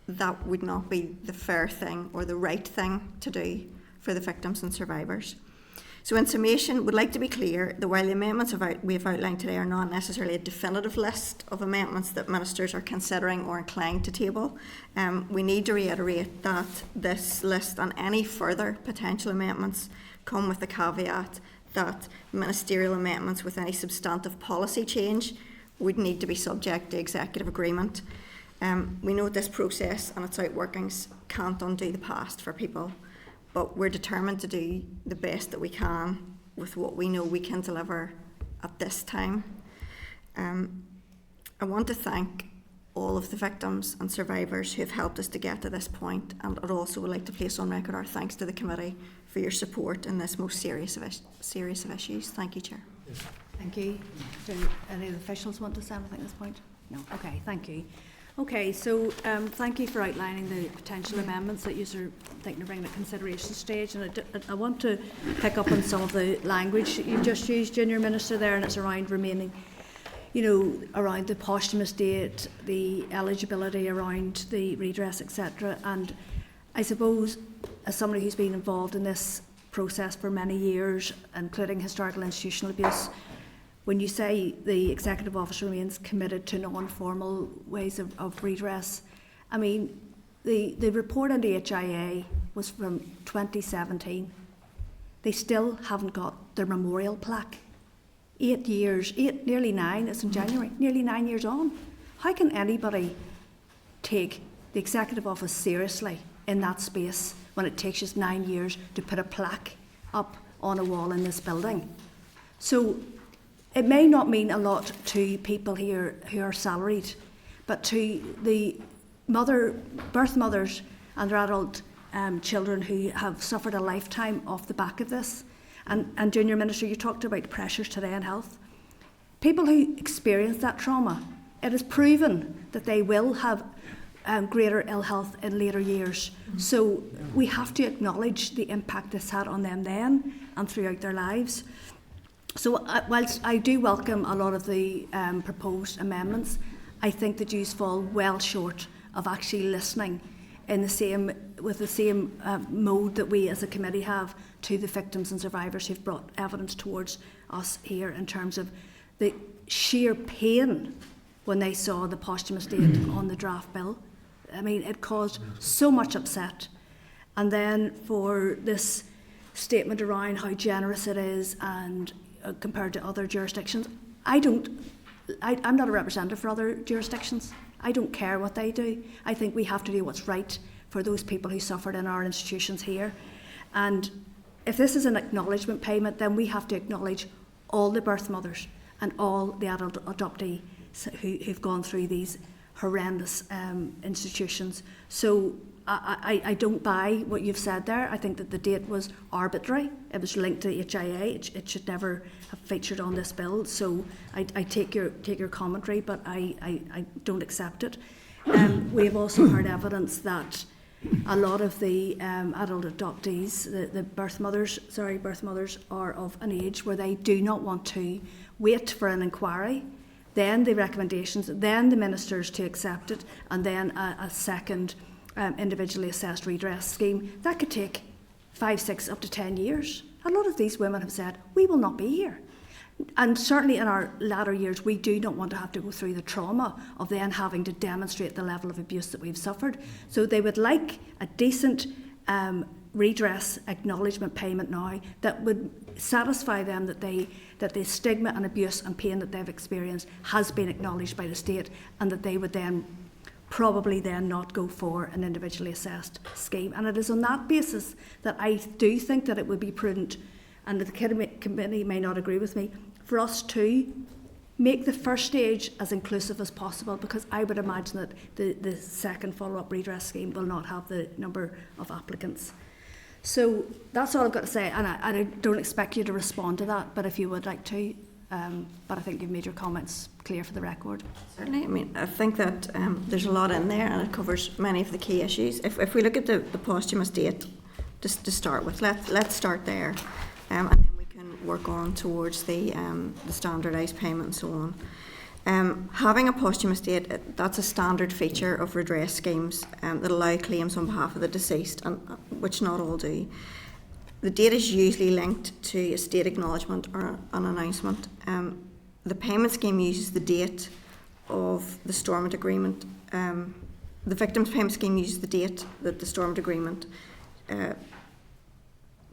Speaker 9: That would not be the fair thing or the right thing to do for the victims and survivors. So in summation, we'd like to be clear that while the amendments we have outlined today are not necessarily a definitive list of amendments that ministers are considering or inclined to table, we need to reiterate that this list and any further potential amendments come with the caveat that ministerial amendments with any substantive policy change would need to be subject to executive agreement. We know this process and its outworkings can't undo the past for people, but we're determined to do the best that we can with what we know we can deliver at this time. I want to thank all of the victims and survivors who have helped us to get to this point, and I'd also would like to place on record our thanks to the committee for your support in this most serious of issues. Thank you, Chair.
Speaker 6: Yes.
Speaker 1: Thank you. Do any of the officials want to say anything at this point? No. Okay, thank you. Okay, so thank you for outlining the potential amendments that you are thinking of bringing at consideration stage, and I want to pick up on some of the language that you just used, Junior Minister, there, and it's around remaining, around the posthumous date, the eligibility around the redress, etc. And I suppose, as somebody who's been involved in this process for many years, including historical institutional abuse, when you say the Executive Office remains committed to non-formal ways of redress, I mean, the report on the HIA was from 2017. They still haven't got their memorial plaque. 8 years, nearly 9, it's in January, nearly 9 years on. How can anybody take the Executive Office seriously in that space when it takes us 9 years to put a plaque up on a wall in this building? So it may not mean a lot to people here who are salaried, but to the birth mothers and their adult children who have suffered a lifetime off the back of this. And Junior Minister, you talked about the pressures today in health. People who experience that trauma, it is proven that they will have greater ill health in later years. So we have to acknowledge the impact this had on them then and throughout their lives. So whilst I do welcome a lot of the proposed amendments, I think the Jews fall well short of actually listening with the same mode that we as a committee have to the victims and survivors who've brought evidence towards us here in terms of the sheer pain when they saw the posthumous date on the draft bill. I mean, it caused so much upset. And then for this statement around how generous it is and compared to other jurisdictions, I'm not a representative for other jurisdictions. I don't care what they do. I think we have to do what's right for those people who suffered in our institutions here. And if this is an acknowledgement payment, then we have to acknowledge all the birth mothers and all the adult adoptees who've gone through these horrendous institutions. So I don't buy what you've said there. I think that the date was arbitrary. It was linked to HIA. It should never have featured on this bill. So I take your commentary, but I don't accept it. We have also heard evidence that a lot of the adult adoptees, the birth mothers are of an age where they do not want to wait for an inquiry, then the recommendations, then the ministers to accept it, and then a second individually assessed redress scheme. That could take 5, 6, up to 10 years. A lot of these women have said, we will not be here. And certainly in our latter years, we do not want to have to go through the trauma of then having to demonstrate the level of abuse that we've suffered. So they would like a decent redress acknowledgement payment now that would satisfy them that the stigma and abuse and pain that they've experienced has been acknowledged by the state, and that they would then probably then not go for an individually assessed scheme. And it is on that basis that I do think that it would be prudent, and the committee may not agree with me, for us to make the first stage as inclusive as possible, because I would imagine that the second follow-up redress scheme will not have the number of applicants. So that's all I've got to say, and I don't expect you to respond to that, but if you would like to, but I think you've made your comments clear for the record.
Speaker 9: Certainly, I mean, I think that there's a lot in there, and it covers many of the key issues. If we look at the posthumous date, just to start with, let's start there, and then we can work on towards the standardised payment and so on. Having a posthumous date, that's a standard feature of redress schemes that allow claims on behalf of the deceased, and which not all do. The date is usually linked to a state acknowledgement or an announcement. The payment scheme uses the date of the Stormont Agreement. The victims' payment scheme uses the date that the Stormont Agreement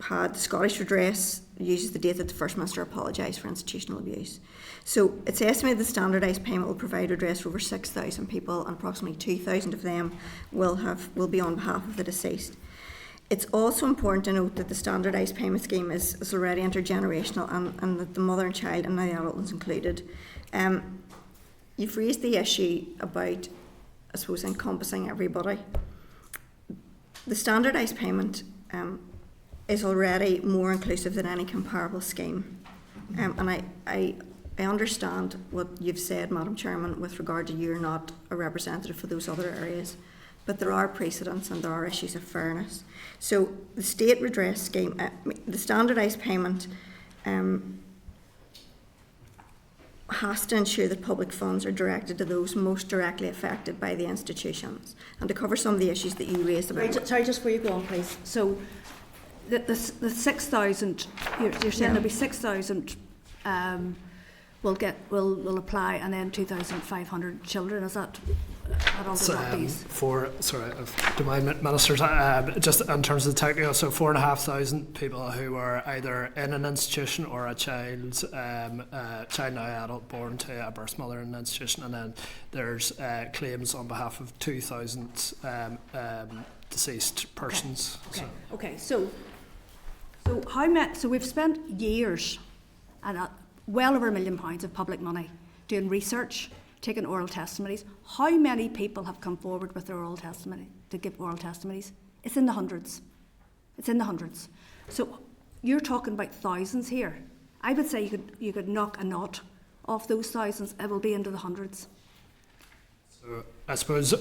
Speaker 9: had. The Scottish Redress uses the date that the First Minister apologised for institutional abuse. So it's estimated the standardised payment will provide redress for over 6,000 people, and approximately 2,000 of them will be on behalf of the deceased. It's also important to note that the standardised payment scheme is already intergenerational, and that the mother and child, and now the adult is included. You've raised the issue about, I suppose, encompassing everybody. The standardised payment is already more inclusive than any comparable scheme. And I understand what you've said, Madam Chairman, with regard to you're not a representative for those other areas, but there are precedents and there are issues of fairness. So the state redress scheme, the standardised payment has to ensure that public funds are directed to those most directly affected by the institutions. And to cover some of the issues that you raised about...
Speaker 1: Sorry, just before you go on, please. So the 6,000, you're saying there'll be 6,000 will apply, and then 2,500 children. Is that all the
Speaker 10: to my ministers, just in terms of the technical, so 4,500 people who are either in an institution or a child now adult born to a birth mother in an institution, and then there's claims on behalf of 2,000 deceased persons.
Speaker 1: Okay. So how much? So we've spent years and well over £1 million of public money doing research, taking oral testimonies. How many people have come forward with their oral testimony to give oral testimonies? It's in the hundreds. So you're talking about thousands here. I would say you could knock a knot off those thousands. It will be into the hundreds.
Speaker 10: So I suppose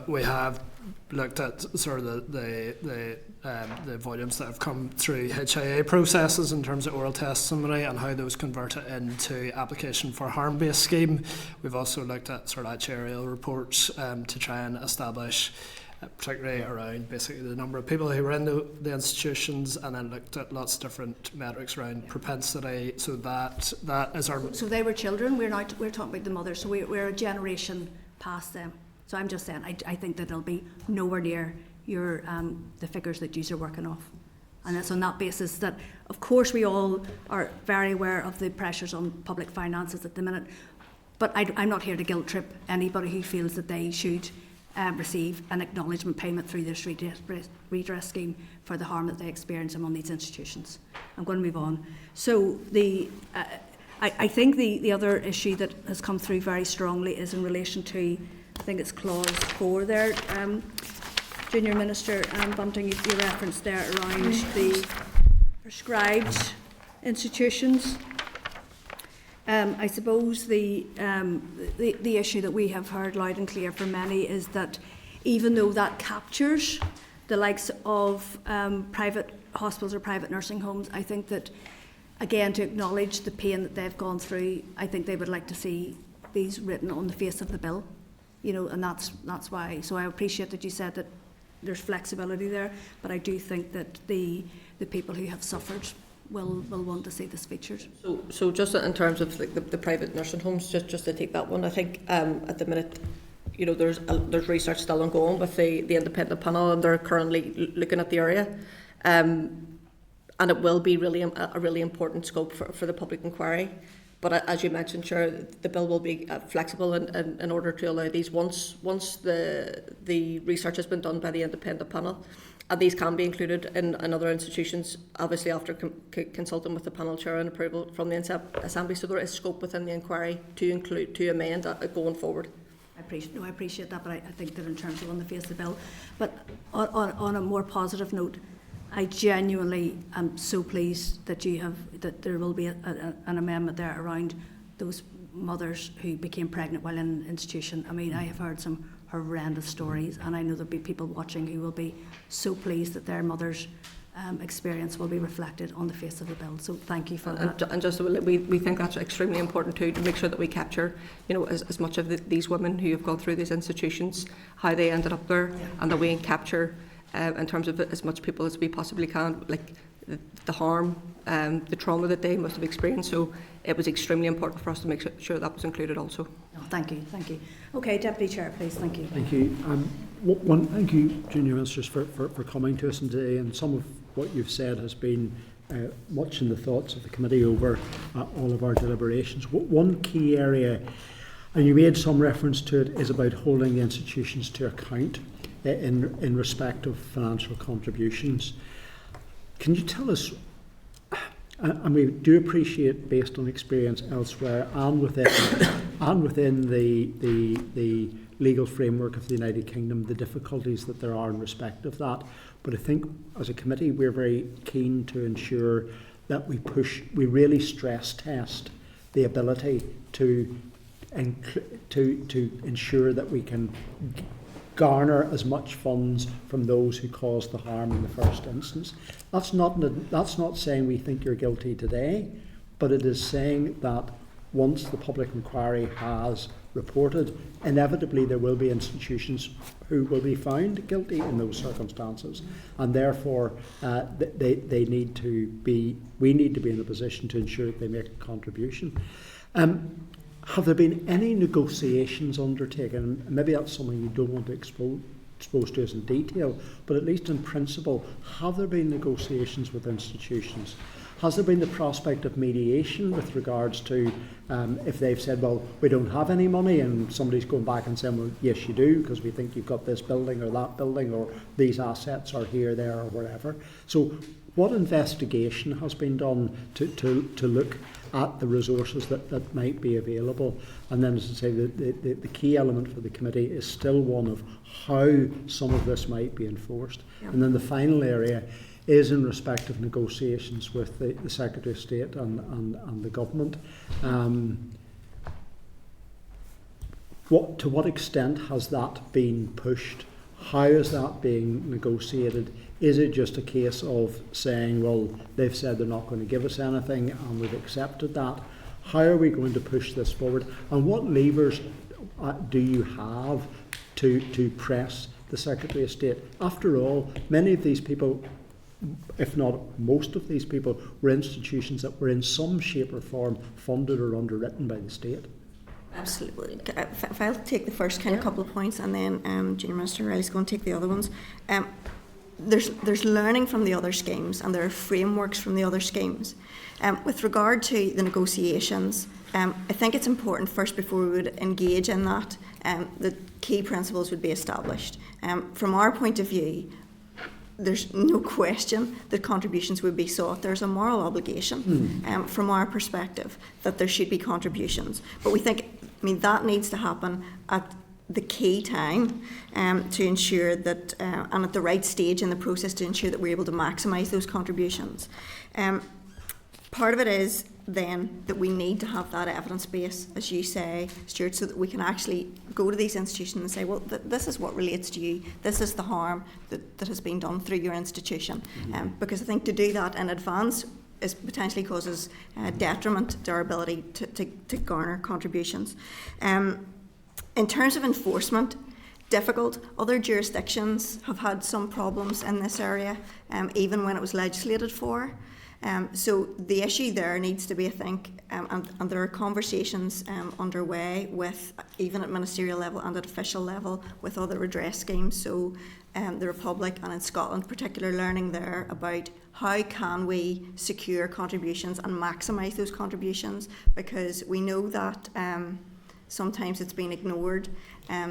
Speaker 10: we have looked at sort of the volumes that have come through HIA processes in terms of oral testimony and how those convert it into application for harm-based scheme. We've also looked at sort of actuarial reports to try and establish, particularly around basically the number of people who were in the institutions, and then looked at lots of different metrics around propensity. So that is our... So
Speaker 1: they were children. We're talking about the mothers. So we're a generation past them. So I'm just saying, I think that it'll be nowhere near your the figures that you are working off. And it's on that basis that, of course, we all are very aware of the pressures on public finances at the minute, but I'm not here to guilt trip anybody who feels that they should receive an acknowledgement payment through this redress scheme for the harm that they experience among these institutions. I'm going to move on. So I think the other issue that has come through very strongly is in relation to, I think it's clause 4 there, Junior Minister Bunting, you referenced there around the prescribed institutions. I suppose the issue that we have heard loud and clear from many is that even though that captures the likes of private hospitals or private nursing homes, I think that, again, to acknowledge the pain that they've gone through, I think they would like to see these written on the face of the bill, you know, and that's why. So I appreciate that you said that there's flexibility there, but I do think that the people who have suffered will want to see this featured.
Speaker 8: So just in terms of the private nursing homes, just to take that one, I think at the minute, you know, there's research still ongoing with the independent panel, and they're currently looking at the area, and it will be really a really important scope for the public inquiry. But as you mentioned, sure, the bill will be flexible in order to allow these once the research has been done by the independent panel. And these can be included in other institutions, obviously after consulting with the panel chair and approval from the Assembly. So there is scope within the inquiry to amend going forward.
Speaker 1: I appreciate that, but I think that in terms of on the face of the bill. But on a more positive note, I genuinely am so pleased that there will be an amendment there around those mothers who became pregnant while in an institution. I mean, I have heard some horrendous stories, and I know there'll be people watching who will be so pleased that their mother's experience will be reflected on the face of the bill. So thank you for that.
Speaker 8: And just we think that's extremely important too, to make sure that we capture, you know, as much of these women who have gone through these institutions, how they ended up there, and that we capture in terms of as much people as we possibly can, like the harm, the trauma that they must have experienced. So it was extremely important for us to make sure that was included also.
Speaker 1: Oh, thank you. Okay, Deputy Chair, please. Thank you.
Speaker 6: Thank you. Thank you, Junior Ministers, for coming to us today. And some of what you've said has been much in the thoughts of the committee over all of our deliberations. One key area, and you made some reference to it, is about holding the institutions to account in respect of financial contributions. Can you tell us, and we do appreciate, based on experience elsewhere and within the legal framework of the United Kingdom, the difficulties that there are in respect of that. But I think as a committee we're very keen to ensure that we really stress test the ability to ensure that we can garner as much funds from those who caused the harm in the first instance. That's not saying we think you're guilty today, but it is saying that once the public inquiry has reported, inevitably there will be institutions who will be found guilty in those circumstances, and therefore we need to be in a position to ensure that they make a contribution. Have there been any negotiations undertaken? Maybe that's something you don't want to expose to us in detail, but at least in principle, have there been negotiations with institutions? Has there been the prospect of mediation with regards to if they've said, well, we don't have any money, and somebody's going back and saying, well, yes, you do, because we think you've got this building or that building, or these assets are here, there, or wherever. So what investigation has been done to look at the resources that might be available? And then, as I say, the key element for the committee is still one of how some of this might be enforced. Yeah. And then the final area is in respect of negotiations with the Secretary of State and the government. To what extent has that been pushed? How is that being negotiated? Is it just a case of saying, well, they've said they're not going to give us anything and we've accepted that? How are we going to push this forward? And what levers do you have to press the Secretary of State? After all, many of these people, if not most of these people, were institutions that were in some shape or form funded or underwritten by the state.
Speaker 9: Absolutely. If I'll take the first kind of couple of points, and then Junior Minister Reilly's going to take the other ones. There's learning from the other schemes, and there are frameworks from the other schemes. With regard to the negotiations, I think it's important first, before we would engage in that, the key principles would be established. From our point of view, there's no question that contributions would be sought. There's a moral obligation from our perspective that there should be contributions. But we think, that needs to happen at the key time to ensure that, and at the right stage in the process to ensure that we're able to maximise those contributions. Part of it is then that we need to have that evidence base, as you say, Stuart, so that we can actually go to these institutions and say, well, this is what relates to you, this is the harm that has been done through your institution. Because I think to do that in advance is potentially causes detriment to our ability to garner contributions. In terms of enforcement, difficult. Other jurisdictions have had some problems in this area, even when it was legislated for. So the issue there needs to be, I think, and there are conversations underway with, even at ministerial level and at official level, with other redress schemes. So the Republic and in Scotland, particularly learning there about how can we secure contributions and maximise those contributions, because we know that sometimes it's been ignored.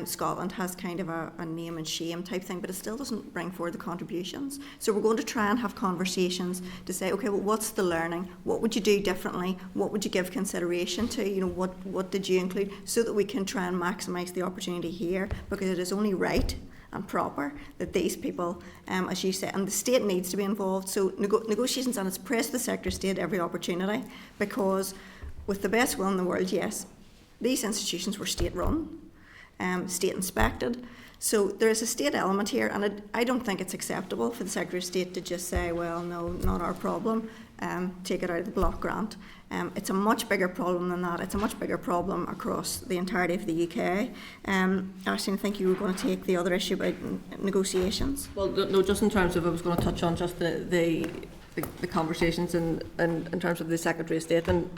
Speaker 9: Scotland has kind of a name and shame type thing, but it still doesn't bring forward the contributions. So we're going to try and have conversations to say, okay, well, what's the learning? What would you do differently? What would you give consideration to? You know, what did you include? So that we can try and maximise the opportunity here, because it is only right and proper that these people, as you say, and the state needs to be involved. So negotiations, and it's pressed the sector state every opportunity, because with the best will in the world, yes, these institutions were state-run, state-inspected. So there is a state element here, and I don't think it's acceptable for the Secretary of State to just say, well, no, not our problem, take it out of the block grant. It's a much bigger problem than that. It's a much bigger problem across the entirety of the UK. Aisling, I think you were going to take the other issue about negotiations.
Speaker 8: Well, no, just in terms of, I was going to touch on just the conversations in terms of the Secretary of State, and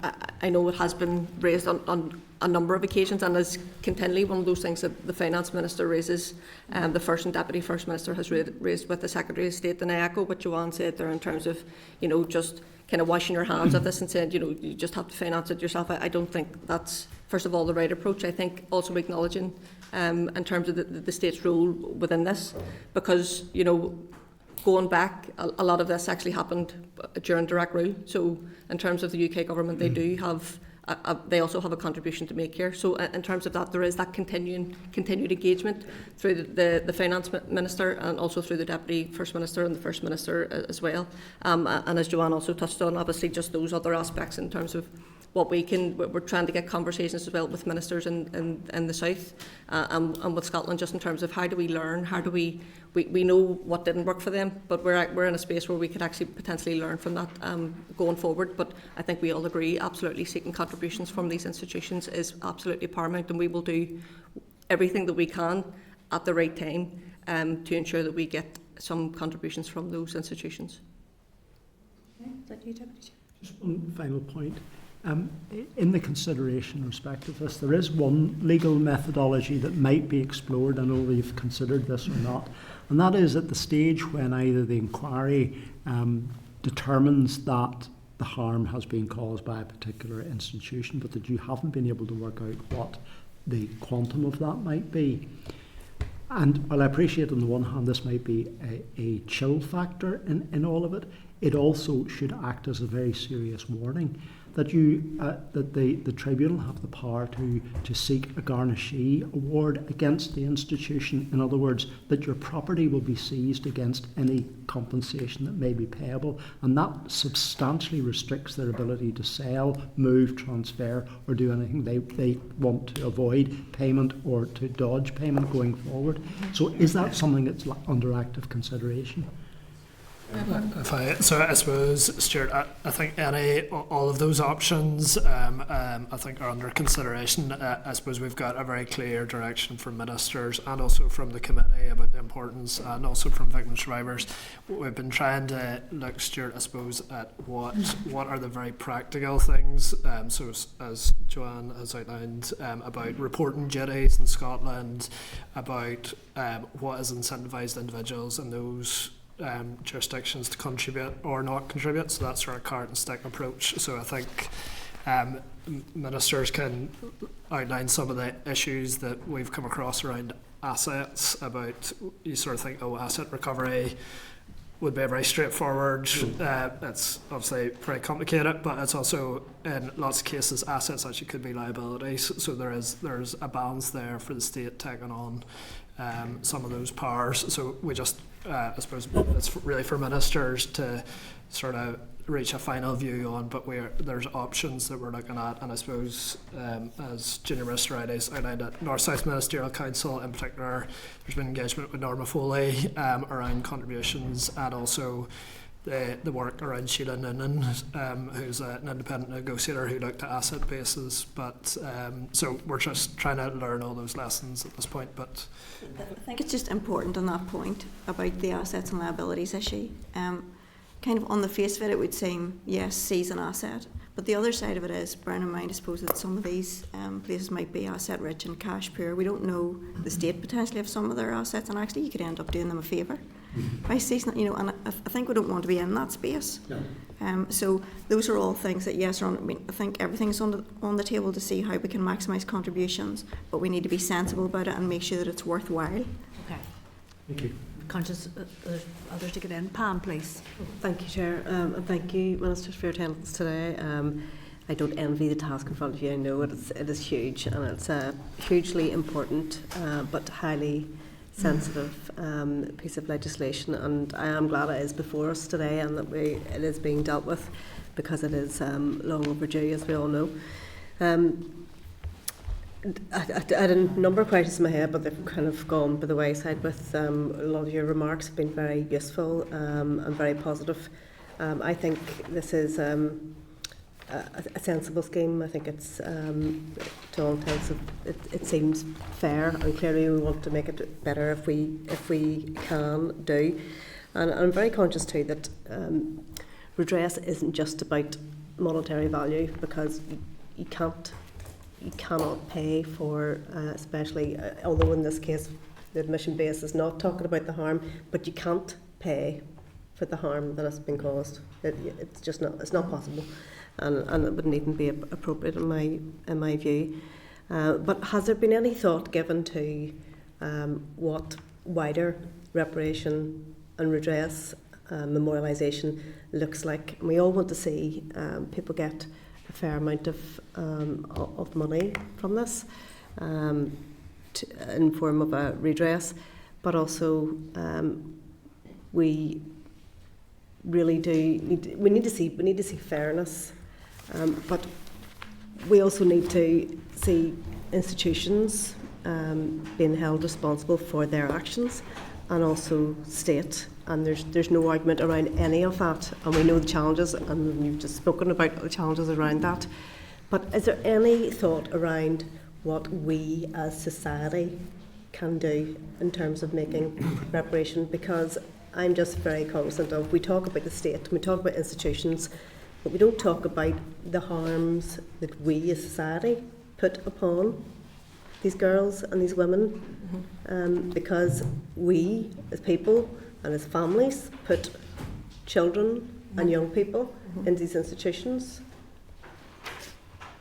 Speaker 8: I know it has been raised on a number of occasions, and is continually one of those things that the Finance Minister raises, the First and Deputy First Minister has raised with the Secretary of State, and I echo what Joanne said there in terms of, you know, just kind of washing your hands of this and saying, you know, you just have to finance it yourself. I don't think that's, first of all, the right approach. I think also acknowledging in terms of the state's role within this, because, you know, going back, a lot of this actually happened during direct rule. So in terms of the UK government, they do have, they also have a contribution to make here. So in terms of that, there is that continued engagement through the Finance Minister, and also through the Deputy First Minister and the First Minister as well. And as Joanne also touched on, obviously just those other aspects in terms of what we're trying to get conversations as well with ministers in the south and with Scotland, just in terms of how do we learn, how do we know what didn't work for them, but we're in a space where we could actually potentially learn from that going forward. But I think we all agree, absolutely seeking contributions from these institutions is absolutely paramount, and we will do everything that we can at the right time to ensure that we get some contributions from those institutions.
Speaker 1: Okay. Is that you, Deputy?
Speaker 6: Just one final point. In the consideration in respect of this, there is one legal methodology that might be explored. I know we've considered this or not, and that is at the stage when either the inquiry determines that the harm has been caused by a particular institution, but that you haven't been able to work out what the quantum of that might be. And while I appreciate on the one hand this might be a chill factor in all of it, it also should act as a very serious warning that the tribunal have the power to seek a garnishee award against the institution. In other words, that your property will be seized against any compensation that may be payable, and that substantially restricts their ability to sell, move, transfer, or do anything they want to avoid payment or to dodge payment going forward. So is that something that's under active consideration?
Speaker 10: I suppose, Stuart, I think all of those options I think are under consideration. I suppose we've got a very clear direction from ministers and also from the committee about the importance, and also from victim survivors. We've been trying to look, Stuart, I suppose, at what are the very practical things. So as Joanne has outlined about reporting duties in Scotland, about what has incentivised individuals in those jurisdictions to contribute or not contribute. So that's our carrot and stick approach. So I think ministers can outline some of the issues that we've come across around assets, about you sort of think, asset recovery, would be very straightforward. It's obviously pretty complicated, but it's also in lots of cases assets actually could be liabilities. So there's a balance there for the state taking on some of those powers. So we just I suppose it's really for ministers to sort of reach a final view on, but there's options that we're looking at, and I suppose as Junior Minister Reilly's outlined at North South Ministerial Council in particular, there's been engagement with Norma Foley around contributions, and also the work around Sheila Noonan, who's an independent negotiator who looked at asset bases. But so we're just trying to learn all those lessons at this point. But
Speaker 9: I think it's just important on that point about the assets and liabilities issue. Kind of on the face of it, it would seem, yes, seize an asset. But the other side of it is, bearing in mind, I suppose, that some of these places might be asset rich and cash poor. We don't know the state potentially of some of their assets, and actually you could end up doing them a favour by seizing, and I think we don't want to be in that space. No. So those are all things that, yes, I think everything's on the table to see how we can maximise contributions, but we need to be sensible about it and make sure that it's worthwhile.
Speaker 1: Okay.
Speaker 6: Thank you.
Speaker 1: Conscious others to get in. Pam, please.
Speaker 11: Thank you, Chair, and thank you, Ministers, for your attendance today. I don't envy the task in front of you. I know it is huge, and it's a hugely important but highly sensitive piece of legislation, and I am glad it is before us today and that it is being dealt with, because it is long overdue, as we all know. I had a number of questions in my head, but they've kind of gone by the wayside with a lot of your remarks have been very useful and very positive. I think this is a sensible scheme. I think it's, to all intents, it seems fair, and clearly we want to make it better if we can do. And I'm very conscious too that redress isn't just about monetary value, because you cannot pay for, especially, although in this case the admission base is not talking about the harm, but you can't pay for the harm that has been caused. It's just not. It's not possible, and it wouldn't even be appropriate in my view. But has there been any thought given to what wider reparation and redress, memorialisation looks like? And we all want to see people get a fair amount of money from this in form of a redress, but also we really do need to see fairness, but we also need to see institutions being held responsible for their actions, and also state. And there's no argument around any of that, and we know the challenges, and you've just spoken about the challenges around that. But is there any thought around what we as society can do in terms of making reparation? Because I'm just very cognizant of, we talk about the state, we talk about institutions, but we don't talk about the harms that we as society put upon these girls and these women, because we as people and as families put children and young people in these institutions,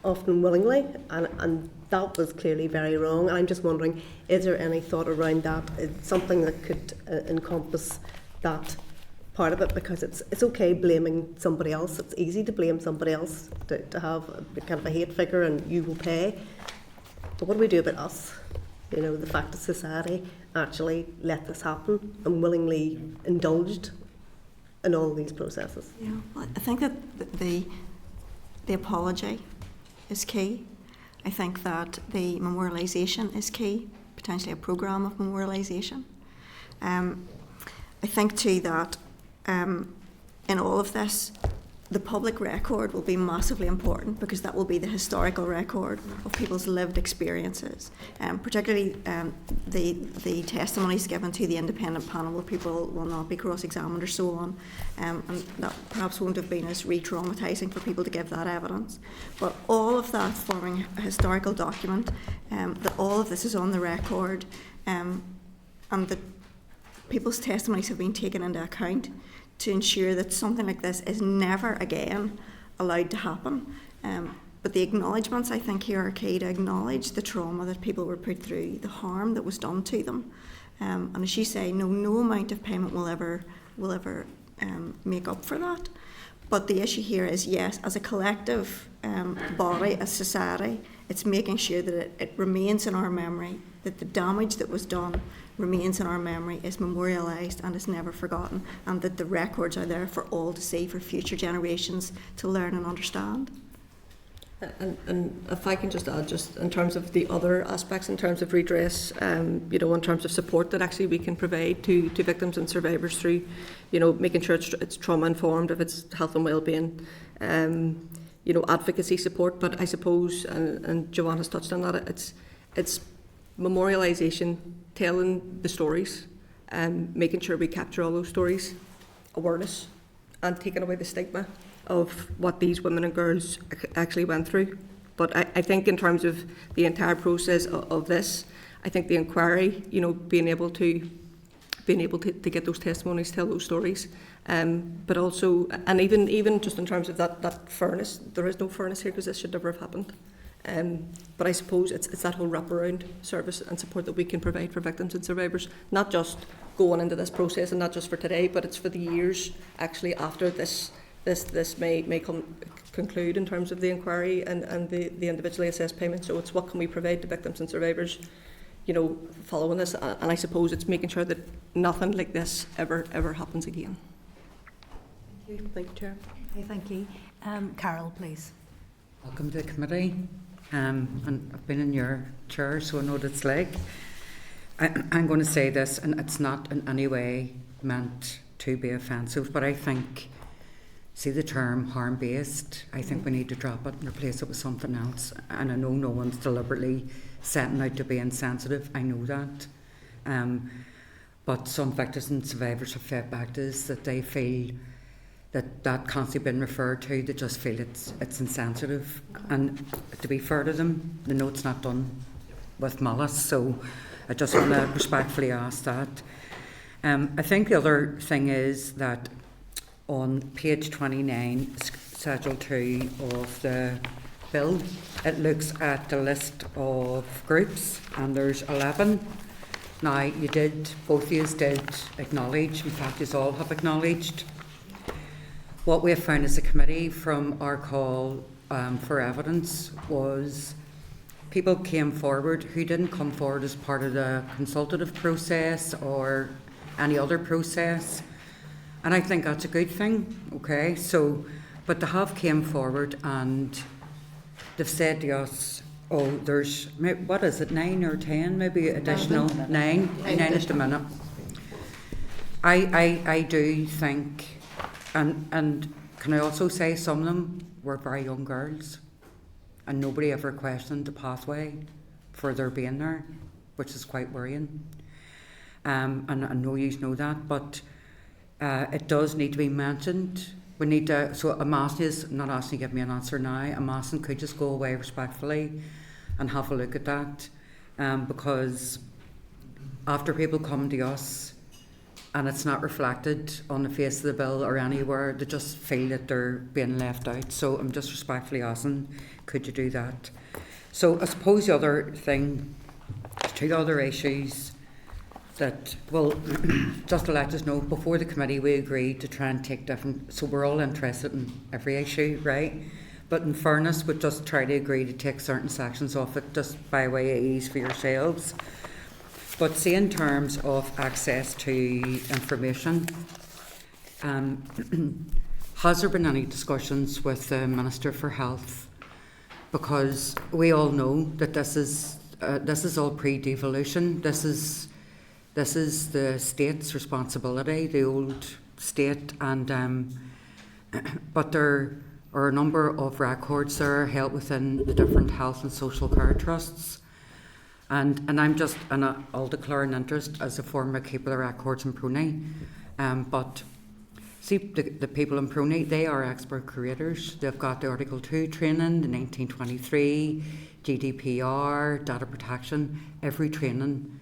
Speaker 11: often willingly, and that was clearly very wrong. I'm just wondering, is there any thought around that? It's something that could encompass that part of it, because it's okay blaming somebody else. It's easy to blame somebody else, to have a kind of a hate figure and you will pay. But what do we do about us? You know, the fact that society actually let this happen and willingly indulged in all these processes.
Speaker 9: Yeah, well, I think that the apology is key. I think that the memorialisation is key, potentially a programme of memorialisation. I think too that in all of this, the public record will be massively important, because that will be the historical record of people's lived experiences, particularly the testimonies given to the independent panel, where people will not be cross-examined or so on, and that perhaps won't have been as re-traumatising for people to give that evidence. But all of that forming a historical document, that all of this is on the record, and that people's testimonies have been taken into account, to ensure that something like this is never again allowed to happen. But the acknowledgements, I think, here are key, to acknowledge the trauma that people were put through, the harm that was done to them. And as you say, no amount of payment will ever will ever make up for that. But the issue here is, yes, as a collective body, as society, it's making sure that it remains in our memory, that the damage that was done remains in our memory, is memorialised and is never forgotten, and that the records are there for all to see, for future generations to learn and understand.
Speaker 8: And if I can just add, just in terms of the other aspects, in terms of redress, you know, in terms of support that actually we can provide to victims and survivors through, you know, making sure it's trauma informed, if it's health and wellbeing, you know, advocacy support. But I suppose, and Joanne has touched on that, it's memorialisation, telling the stories, making sure we capture all those stories, awareness, and taking away the stigma of what these women and girls actually went through. But I think in terms of the entire process of this, I think the inquiry, you know, being able to get those testimonies, tell those stories, but also, and even just in terms of that fairness, there is no fairness here because this should never have happened. But I suppose it's that whole wraparound service and support that we can provide for victims and survivors, not just going into this process and not just for today, but it's for the years actually after this may conclude in terms of the inquiry and the individually assessed payment. So it's what can we provide to victims and survivors, you know, following this. And I suppose it's making sure that nothing like this ever happens again.
Speaker 11: Thank you. Thank you, Chair.
Speaker 1: Okay, thank you. Carol, please.
Speaker 3: Welcome to the committee. And I've been in your chair, so I know what it's like. I'm going to say this, and it's not in any way meant to be offensive, but I think, see the term harm-based, I think we need to drop it and replace it with something else. And I know no one's deliberately setting out to be insensitive, I know that. But some victims and survivors have fed back to us that they feel that constantly been referred to, they just feel it's insensitive. And to be fair to them, the note's not done with malice, so I just want to respectfully ask that. I think the other thing is that on page 29, Schedule 2 of the bill, it looks at the list of groups, and there's 11. Now, both of you did acknowledge, in fact, you all have acknowledged, what we have found as a committee from our call for evidence was people came forward who didn't come forward as part of the consultative process or any other process. And I think that's a good thing, okay? So, but they have came forward and they've said to us, oh, there's, what is it, 9 or 10, maybe additional, 9 at the minute. I do think, and can I also say some of them were very young girls and nobody ever questioned the pathway for their being there, which is quite worrying. And I know you know that, but it does need to be mentioned. We need to, so I'm asking you, not asking you to give me an answer now, I'm asking could you just go away respectfully and have a look at that, because after people come to us and it's not reflected on the face of the bill or anywhere, they just feel that they're being left out. So I'm just respectfully asking, could you do that? So I suppose the other thing, 2 other issues that, well, just to let us know, before the committee we agreed to try and take different, so we're all interested in every issue, right? But in fairness, we'd just try to agree to take certain sections off it just by way of ease for yourselves. But see, in terms of access to information, has there been any discussions with the Minister for Health? Because we all know that this is all pre-devolution. This is the state's responsibility, the old state, and but there are a number of records that are held within the different health and social care trusts. And I'll declare an interest as a former keeper of records in Prony. But see, the people in Prony, they are expert curators. They've got the Article 2 training, the 1923, GDPR, data protection, every training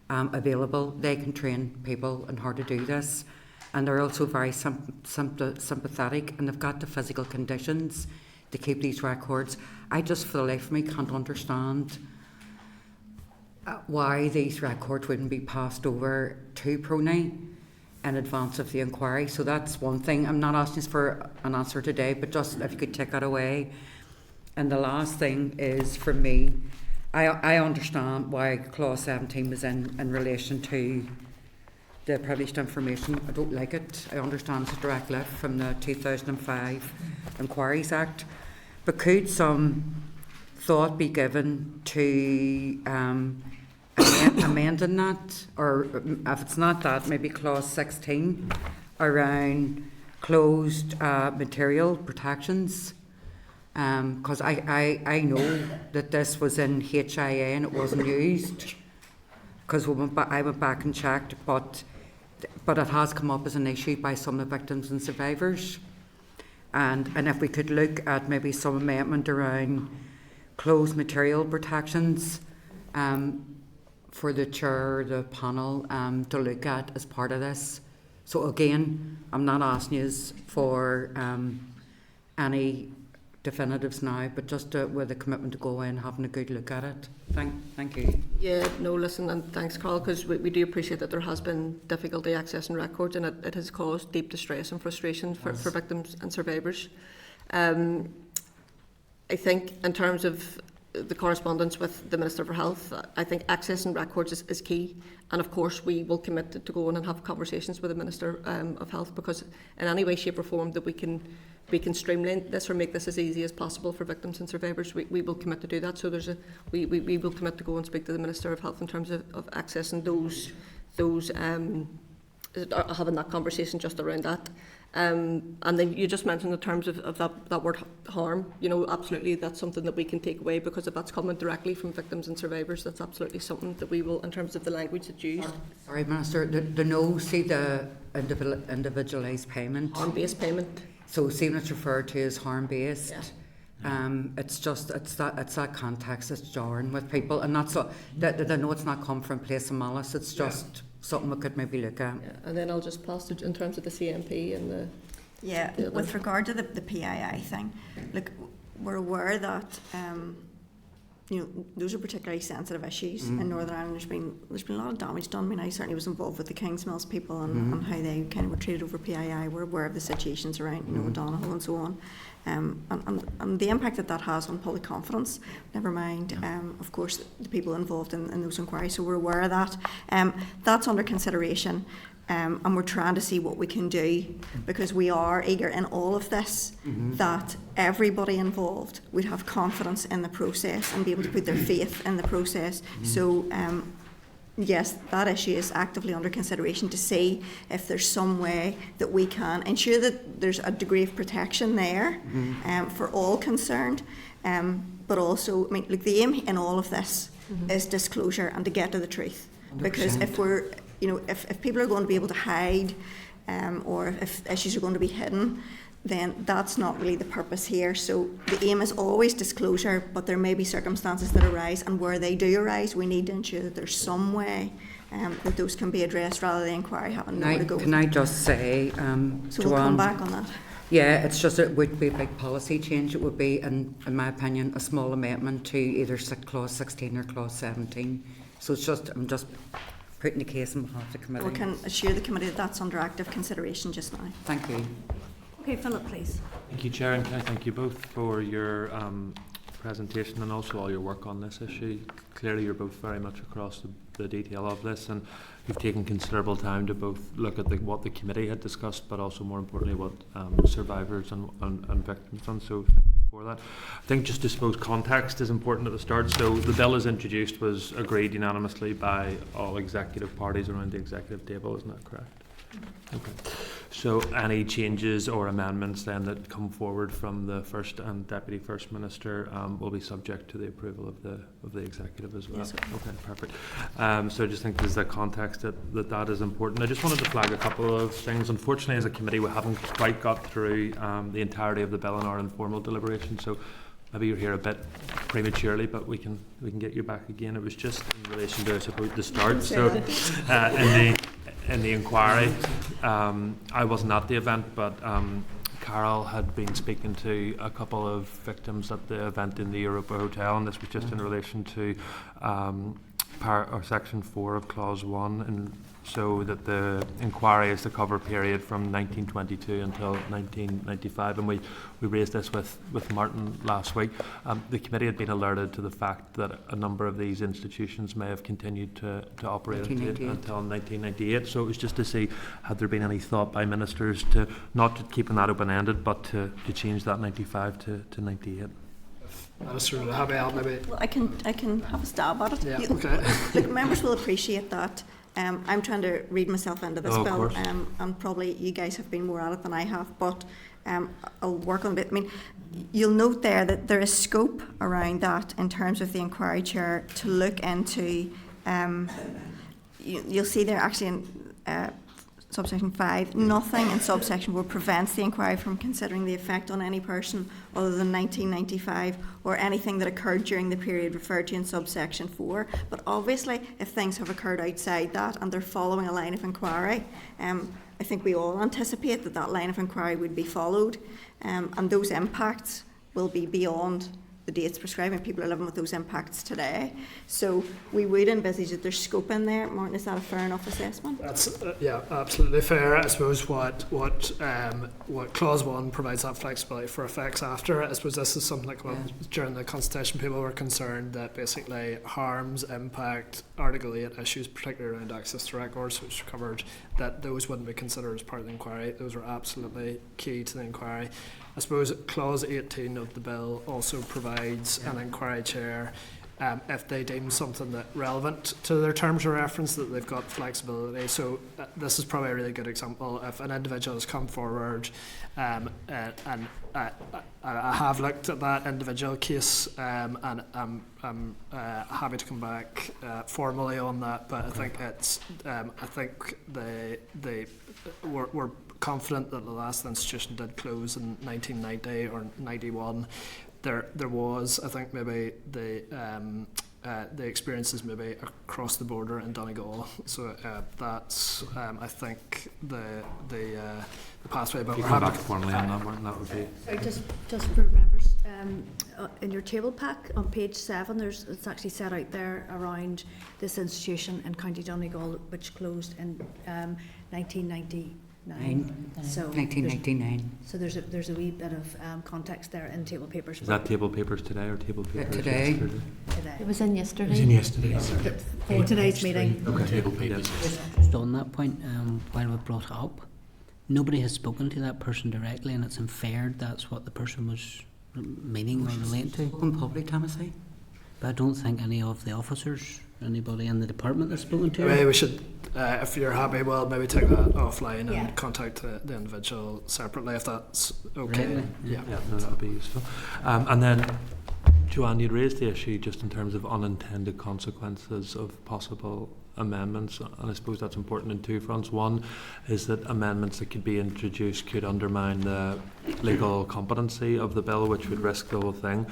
Speaker 3: available. They can train people on how to do this. And they're also very sympathetic, and they've got the physical conditions to keep these records. I just, for the life of me, can't understand why these records wouldn't be passed over to Prony. in advance of the inquiry. So that's one thing. I'm not asking for an answer today, but just if you could take that away. And the last thing is, for me, I understand why clause 17 was in relation to the privileged information. I don't like it. I understand it's a direct lift from the 2005 Inquiries Act. But could some thought be given to amending that? Or if it's not that, maybe clause 16 around closed material protections? Because I know that this was in HIA and it wasn't used. Because I went back and checked, but it has come up as an issue by some of the victims and survivors. And if we could look at maybe some amendment around closed material protections for the chair, the panel, to look at as part of this. So again, I'm not asking you for any definitives now, but just with a commitment to go in, having a good look at it. Thank you.
Speaker 8: Yeah, no, listen, and thanks, Carl, because we do appreciate that there has been difficulty accessing records, and it has caused deep distress and frustration for victims and survivors. I think in terms of the correspondence with the Minister for Health, I think accessing records is key, and of course we will commit to go on and have conversations with the Minister of Health, because in any way, shape or form that we can streamline this or make this as easy as possible for victims and survivors, we will commit to do that. So we will commit to go and speak to the Minister of Health in terms of accessing those having that conversation just around that. And then you just mentioned in terms of that word harm, absolutely that's something that we can take away, because if that's coming directly from victims and survivors, that's absolutely something that we will, in terms of the language that's used.
Speaker 3: Sorry, Minister, the individualised payment.
Speaker 8: Harm-based payment.
Speaker 3: So seeing it's referred to as harm-based, it's that context that's jarring with people, and that's that I know it's not come from a place of malice. It's just something we could maybe look at. Yeah.
Speaker 8: And then I'll just pass it in terms of the CMP and the.
Speaker 9: Yeah, with regard to the PII thing, look, we're aware that those are particularly sensitive issues in Northern Ireland. There's been a lot of damage done. I mean, I certainly was involved with the Kingsmills people and how they kind of were treated over PII. We're aware of the situations around O'Donoghue and so on, and the impact that has on public confidence. Never mind, of course, the people involved in those inquiries. So we're aware of that. That's under consideration. And we're trying to see what we can do, because we are eager in all of this that everybody involved would have confidence in the process and be able to put their faith in the process. So yes, that issue is actively under consideration to see if there's some way that we can ensure that there's a degree of protection there for all concerned. But also, I mean, look, the aim in all of this is disclosure and to get to the truth. 100%. Because if we're if people are going to be able to hide or if issues are going to be hidden, then that's not really the purpose here. So the aim is always disclosure, but there may be circumstances that arise, and where they do arise, we need to ensure that there's some way that those can be addressed rather than the inquiry having nowhere to go.
Speaker 3: Can I just say,
Speaker 9: so
Speaker 3: Joanne,
Speaker 9: we'll come back on that.
Speaker 3: Yeah, it's just it would be a big policy change. It would be, in my opinion, a small amendment to either clause 16 or clause 17. So it's just, I'm just putting the case on behalf of the committee.
Speaker 9: We can assure the committee that that's under active consideration just now.
Speaker 3: Thank you.
Speaker 1: Okay, Philip, please.
Speaker 4: Thank you, Chair, and can I thank you both for your presentation and also all your work on this issue. Clearly you're both very much across the detail of this, and you've taken considerable time to both look at what the committee had discussed, but also more importantly what survivors and victims done, so thank you for that. I think just to suppose context is important at the start. So the bill as introduced was agreed unanimously by all executive parties around the executive table, isn't that correct? Okay. So any changes or amendments then that come forward from the First and Deputy First Minister will be subject to the approval of the executive as well.
Speaker 9: Yes,
Speaker 4: okay, perfect. So I just think there's the context that is important. I just wanted to flag a couple of things. Unfortunately, as a committee, we haven't quite got through the entirety of the bill in our informal deliberation. So maybe you're here a bit prematurely, but we can get you back again. It was just in relation to, I suppose, the start. So in the inquiry, I wasn't at the event, but Carol had been speaking to a couple of victims at the event in the Europa Hotel, and this was just in relation to Section 4 of Clause 1 in so that the inquiry is the cover period from 1922 until 1995, and we raised this with Martin last week. The committee had been alerted to the fact that a number of these institutions may have continued to operate until 1998, so it was just to see, had there been any thought by ministers to not to keeping that open-ended, but to change that 95 to 98.
Speaker 10: Minister, have I maybe?
Speaker 9: Well, I can have a stab at it.
Speaker 10: Yeah, okay.
Speaker 9: Look, members will appreciate that. I'm trying to read myself into this bill, and probably you guys have been more at it than I have, but I'll work on a bit. I mean, you'll note there that there is scope around that in terms of the inquiry chair to look into. You'll see there actually in subsection 5, nothing in subsection 4 prevents the inquiry from considering the effect on any person other than 1995 or anything that occurred during the period referred to in subsection 4. But obviously, if things have occurred outside that and they're following a line of inquiry, I think we all anticipate that that line of inquiry would be followed, and those impacts will be beyond the dates prescribed, and people are living with those impacts today. So we would envisage that there's scope in there. Martin, is that a fair enough assessment?
Speaker 10: That's yeah, absolutely fair. I suppose what clause 1 provides that flexibility for effects after. I suppose this is something like during the consultation, people were concerned that basically harms, impact, Article 8 issues, particularly around access to records, which covered that those wouldn't be considered as part of the inquiry. Those are absolutely key to the inquiry. I suppose clause 18 of the bill also provides an inquiry chair if they deem something that relevant to their terms of reference, that they've got flexibility. So this is probably a really good example. If an individual has come forward and I have looked at that individual case and I'm happy to come back formally on that, but I think it's I think we're confident that the last institution did close in 1990 or 91. There was, I think, maybe the experiences maybe across the border in Donegal. So that's, I think, the pathway. But
Speaker 4: if you come back formally on that, Martin, that would be.
Speaker 1: Sorry, just for members, in your table pack on page 7, it's actually set out there around this institution in County Donegal, which closed in 1990. So
Speaker 3: 1999.
Speaker 1: So there's a wee bit of context there in table papers.
Speaker 4: Is that table papers today or table papers
Speaker 3: today?
Speaker 1: Today.
Speaker 12: It was in yesterday.
Speaker 7: It was in yesterday.
Speaker 1: For today's meeting.
Speaker 7: Okay. Table papers.
Speaker 2: Just on that point, while we brought it up, nobody has spoken to that person directly, and it's inferred that's what the person was meaning or relating to.
Speaker 3: In public, Thomasy?
Speaker 2: But I don't think any of the officers, anybody in the department has spoken to her.
Speaker 10: Maybe we should, if you're happy, well, maybe take that offline and contact the individual separately, if that's okay.
Speaker 2: Really?
Speaker 10: Yeah,
Speaker 4: no, that would be useful. And then, Joanne, you'd raised the issue just in terms of unintended consequences of possible amendments, and I suppose that's important in two fronts. One is that amendments that could be introduced could undermine the legal competency of the bill, which would risk the whole thing.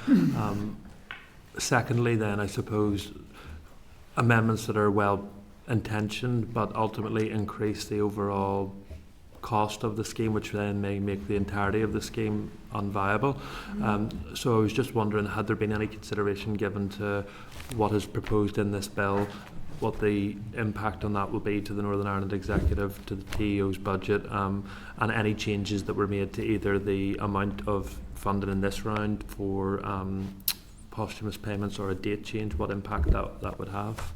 Speaker 4: Secondly, then, I suppose amendments that are well intentioned but ultimately increase the overall cost of the scheme, which then may make the entirety of the scheme unviable. So I was just wondering, had there been any consideration given to what is proposed in this bill, what the impact on that will be to the Northern Ireland Executive, to the TEO's budget, and any changes that were made to either the amount of funding in this round for posthumous payments or a date change, what impact that would have?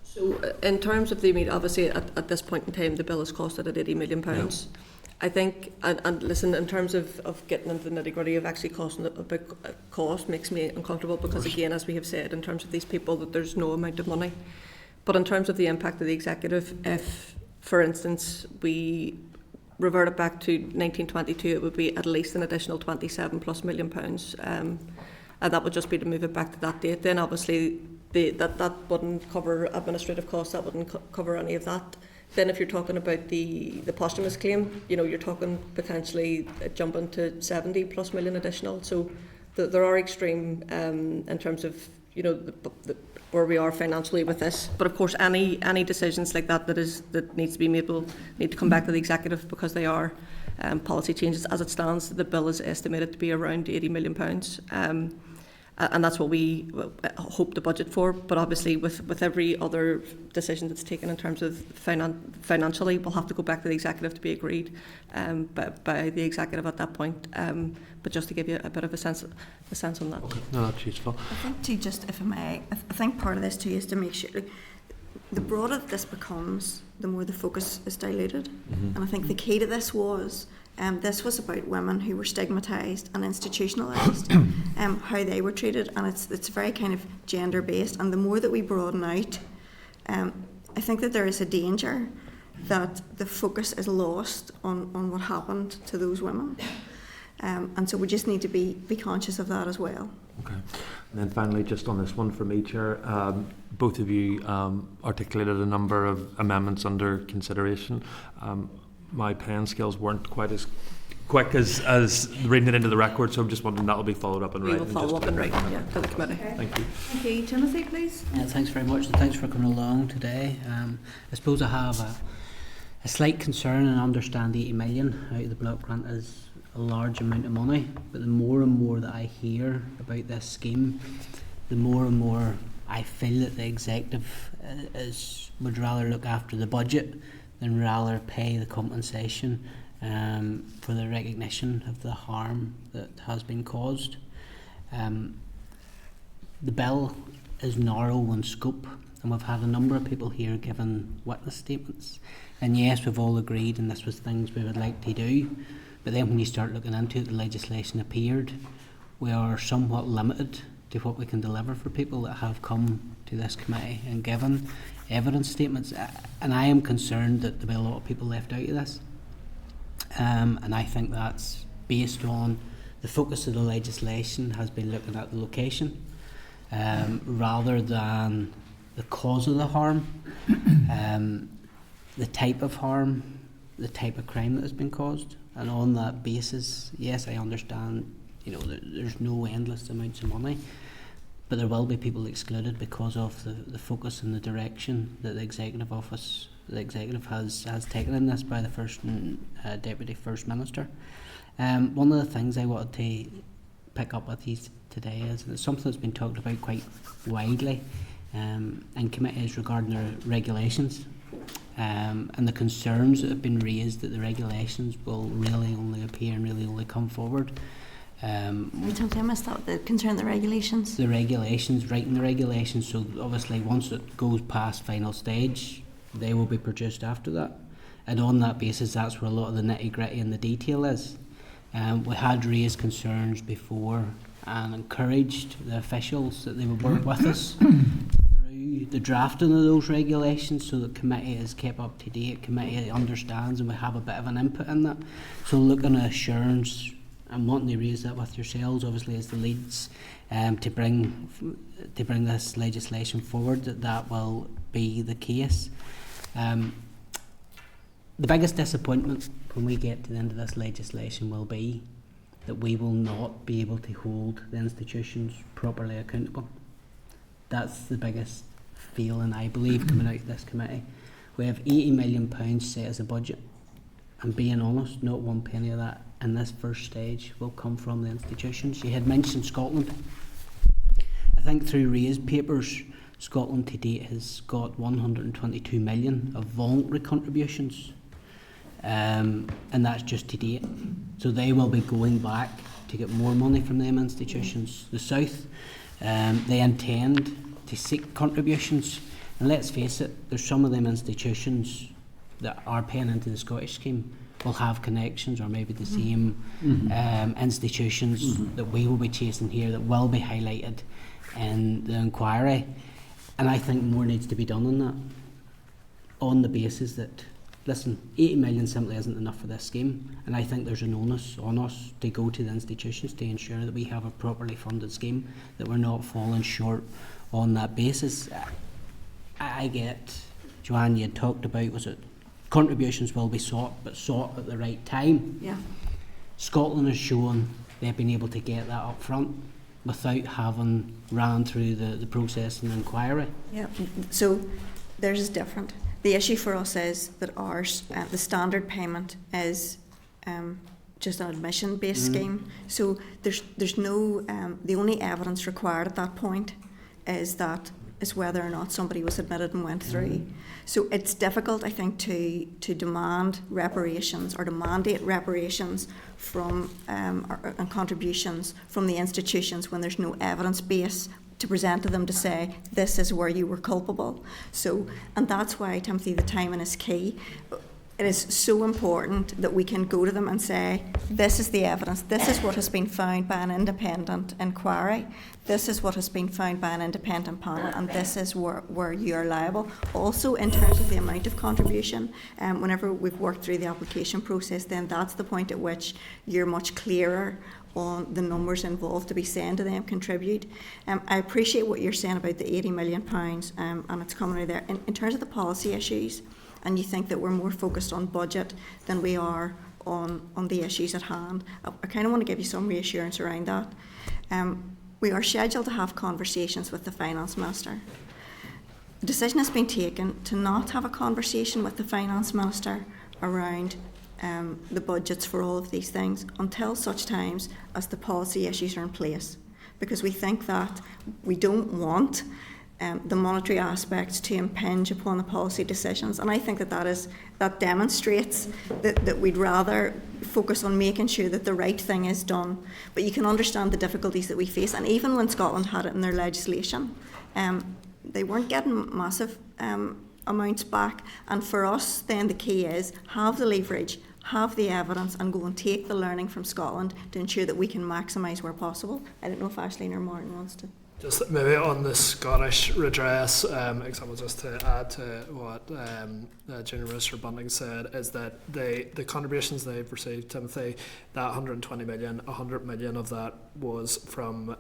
Speaker 8: So in terms of the immediate, obviously at this point in time the bill is costed at £80 million. Yeah. I think, and listen, in terms of getting into the nitty gritty of actually costing a big cost makes me uncomfortable, because again, as we have said, in terms of these people, that there's no amount of money. But in terms of the impact of the executive, if, for instance, we revert it back to 1922, it would be at least an additional £27+ million. And that would just be to move it back to that date. Then obviously that wouldn't cover administrative costs, that wouldn't cover any of that. Then if you're talking about the posthumous claim, you're talking potentially jumping to £70+ million additional. So there are extreme in terms of where we are financially with this. But of course, any decisions like that needs to be made will need to come back to the executive, because they are policy changes. As it stands, the bill is estimated to be around £80 million. and that's what we hope to budget for. But obviously, with every other decision that's taken in terms of financially, we'll have to go back to the executive to be agreed by the executive at that point. But just to give you a bit of a sense on that.
Speaker 4: Okay. No, that's useful.
Speaker 9: I think too, just if I may, I think part of this too is to make sure, like, the broader this becomes, the more the focus is diluted.
Speaker 4: Mm-hmm.
Speaker 9: And I think the key to this was about women who were stigmatised and institutionalised, how they were treated, and it's very kind of gender based. And the more that we broaden out, I think that there is a danger that the focus is lost on what happened to those women. And so we just need to be conscious of that as well.
Speaker 4: Okay. And then finally, just on this one for me, Chair, both of you articulated a number of amendments under consideration. My pen skills weren't quite as quick as reading it into the record, so I'm just wondering that'll be followed up and
Speaker 8: We
Speaker 4: writing.
Speaker 8: will follow up and write, to the committee.
Speaker 1: Okay.
Speaker 4: Thank you.
Speaker 1: Thank you. Timothy, please.
Speaker 2: Thanks very much, and thanks for coming along today. I suppose I have a slight concern, and understand 80 million out of the block grant is a large amount of money, but the more and more that I hear about this scheme, the more and more I feel that the executive would rather look after the budget than rather pay the compensation for the recognition of the harm that has been caused. The bill is narrow in scope, and we've had a number of people here giving witness statements, and yes, we've all agreed and this was things we would like to do, but then when you start looking into it, the legislation appeared, we are somewhat limited to what we can deliver for people that have come to this committee and given evidence statements, and I am concerned that there'll be a lot of people left out of this, and I think that's based on the focus of the legislation has been looking at the location rather than the cause of the harm, the type of harm, the type of crime that has been caused, and on that basis, yes, I understand, there's no endless amounts of money, but there will be people excluded because of the focus and the direction that the executive has taken in this by the First and Deputy First Minister. One of the things I wanted to pick up with you today is, and it's something that's been talked about quite widely in committees regarding the regulations, and the concerns that have been raised that the regulations will really only appear and really only come forward.
Speaker 9: I missed that, the concern the regulations. The regulations,
Speaker 2: writing the regulations, so obviously once it goes past final stage, they will be produced after that. And on that basis, that's where a lot of the nitty gritty and the detail is. We had raised concerns before and encouraged the officials that they would work with us through the drafting of those regulations, so the committee is kept up to date, committee understands, and we have a bit of an input in that. So looking at assurance and wanting to raise that with yourselves, obviously as the leads, to bring this legislation forward, that will be the case. The biggest disappointment when we get to the end of this legislation will be that we will not be able to hold the institutions properly accountable. That's the biggest feeling, I believe, coming out of this committee. We have £80 million set as a budget, and being honest, not one penny of that in this first stage will come from the institutions. You had mentioned Scotland. I think through raised papers, Scotland to date has got 122 million of voluntary contributions, and that's just to date. So they will be going back to get more money from them institutions. The South, they intend to seek contributions, and let's face it, there's some of them institutions that are paying into the Scottish scheme will have connections, or maybe the same institutions that we will be chasing here that will be highlighted in the inquiry. And I think more needs to be done on that, on the basis that, listen, 80 million simply isn't enough for this scheme, and I think there's an onus on us to go to the institutions to ensure that we have a properly funded scheme, that we're not falling short on that basis. I get, Joanne, you had talked about, was it contributions will be sought, but sought at the right time.
Speaker 9: Yeah.
Speaker 2: Scotland has shown they've been able to get that up front without having ran through the process and inquiry.
Speaker 9: Yeah, so theirs is different. The issue for us is that ours, the standard payment is just an admission-based scheme. So there's no, the only evidence required at that point is whether or not somebody was admitted and went through. So it's difficult, I think, to demand reparations or to mandate reparations from and contributions from the institutions when there's no evidence base to present to them to say this is where you were culpable. So, and that's why, Timothy, the timing is key. It is so important that we can go to them and say, this is the evidence, this is what has been found by an independent inquiry, this is what has been found by an independent panel, and this is where you are liable. Also, in terms of the amount of contribution, whenever we've worked through the application process, then that's the point at which you're much clearer on the numbers involved to be saying to them, contribute. I appreciate what you're saying about the £80 million, and it's coming out there. In terms of the policy issues, and you think that we're more focused on budget than we are on the issues at hand, I kind of want to give you some reassurance around that. We are scheduled to have conversations with the Finance Minister. The decision has been taken to not have a conversation with the Finance Minister around the budgets for all of these things until such times as the policy issues are in place, because we think that we don't want the monetary aspects to impinge upon the policy decisions, and I think that demonstrates that we'd rather focus on making sure that the right thing is done. But you can understand the difficulties that we face, and even when Scotland had it in their legislation, they weren't getting massive amounts back. And for us, then the key is have the leverage, have the evidence, and go and take the learning from Scotland to ensure that we can maximise where possible. I don't know if Aisling or Martin wants to.
Speaker 10: Just maybe on the Scottish redress example, just to add to what Junior Minister Bunting said, is that the contributions they've received, Timothy, that 120 million, 100 million of that was from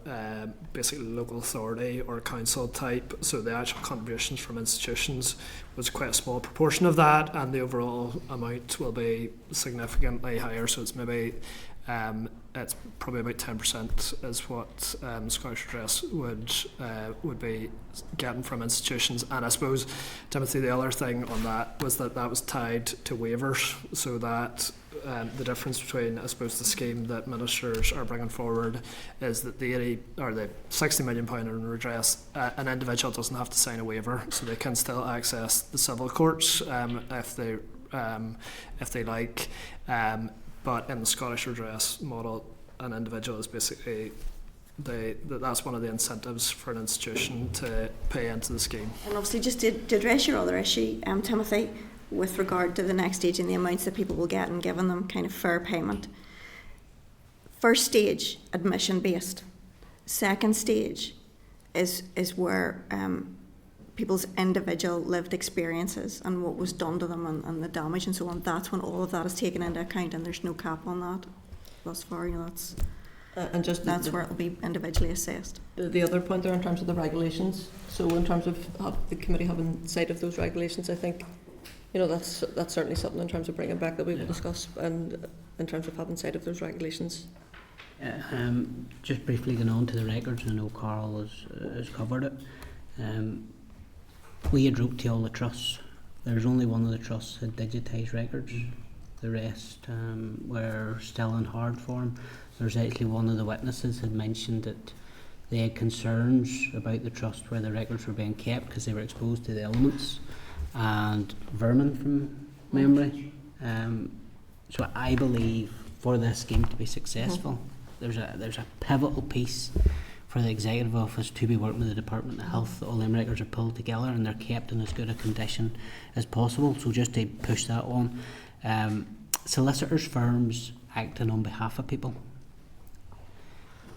Speaker 10: basically local authority or council type, so the actual contributions from institutions was quite a small proportion of that, and the overall amount will be significantly higher, so it's maybe it's probably about 10% is what Scottish Redress would be getting from institutions. And I suppose, Timothy, the other thing on that was that was tied to waivers, so that the difference between, I suppose, the scheme that ministers are bringing forward is that the 80 or the £60 million in redress, an individual doesn't have to sign a waiver, so they can still access the civil courts if they like. But in the Scottish redress model, an individual is basically, that's one of the incentives for an institution to pay into the scheme.
Speaker 9: And obviously, just to address your other issue, Timothy, with regard to the next stage and the amounts that people will get and giving them kind of fair payment. First stage, admission based. Second stage is where people's individual lived experiences and what was done to them and the damage and so on. That's when all of that is taken into account, and there's no cap on that thus far. That's where it'll be individually assessed.
Speaker 8: The other point there in terms of the regulations. So in terms of the committee having sight of those regulations, I think that's certainly something in terms of bringing back that we will discuss, and in terms of having sight of those regulations.
Speaker 2: Just briefly going on to the records, I know Carl has covered it. We had wrote to all the trusts. There's only one of the trusts that digitised records. The rest were still in hard form. There's actually one of the witnesses had mentioned that they had concerns about the trust where the records were being kept because they were exposed to the elements and vermin from memory. So I believe for this scheme to be successful, there's a pivotal piece for the Executive Office to be working with the Department of Health. All them records are pulled together and they're kept in as good a condition as possible. So just to push that on, solicitors firms acting on behalf of people.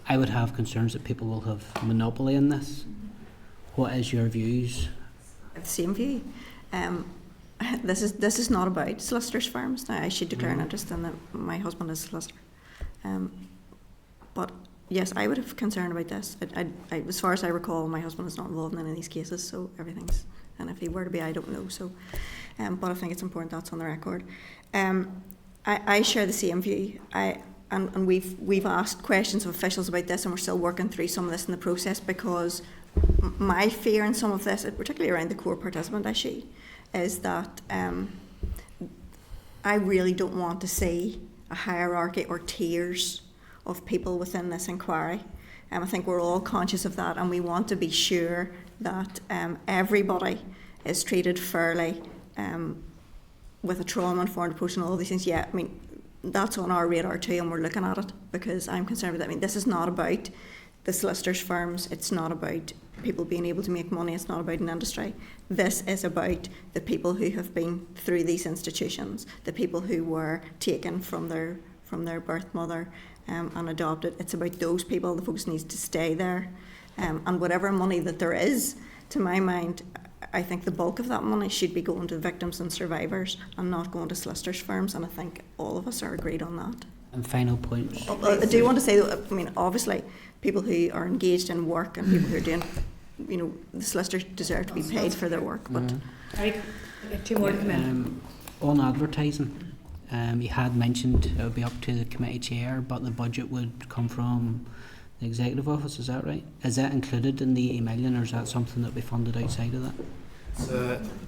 Speaker 2: I would have concerns that people will have monopoly in this. What is your views?
Speaker 9: I have the same view. This is not about solicitors firms. Now, I should declare an interest in that. My husband is a solicitor. But yes, I would have concern about this. As far as I recall, my husband is not involved in any of these cases, so everything's, and if he were to be, I don't know. So, but I think it's important that's on the record. I share the same view. And we've asked questions of officials about this, and we're still working through some of this in the process, because my fear in some of this, particularly around the core participant issue, is that I really don't want to see a hierarchy or tiers of people within this inquiry. I think we're all conscious of that, and we want to be sure that everybody is treated fairly with a trauma-informed approach and all these things. Yeah, I mean, that's on our radar too, and we're looking at it because I'm concerned with that. I mean, this is not about the solicitors' firms. It's not about people being able to make money. It's not about an industry. This is about the people who have been through these institutions, the people who were taken from their birth mother and adopted. It's about those people. The focus needs to stay there, and whatever money that there is, to my mind, I think the bulk of that money should be going to victims and survivors and not going to solicitors' firms, and I think all of us are agreed on that.
Speaker 2: And final point.
Speaker 9: I do want to say, though, I mean, obviously, people who are engaged in work and people who are doing, you know, the solicitors deserve to be paid for their work. But
Speaker 1: Two more to come in.
Speaker 2: On advertising, you had mentioned it would be up to the committee chair, but the budget would come from the executive office. Is that right? Is that included in the 80 million, or is that something that we funded outside of that?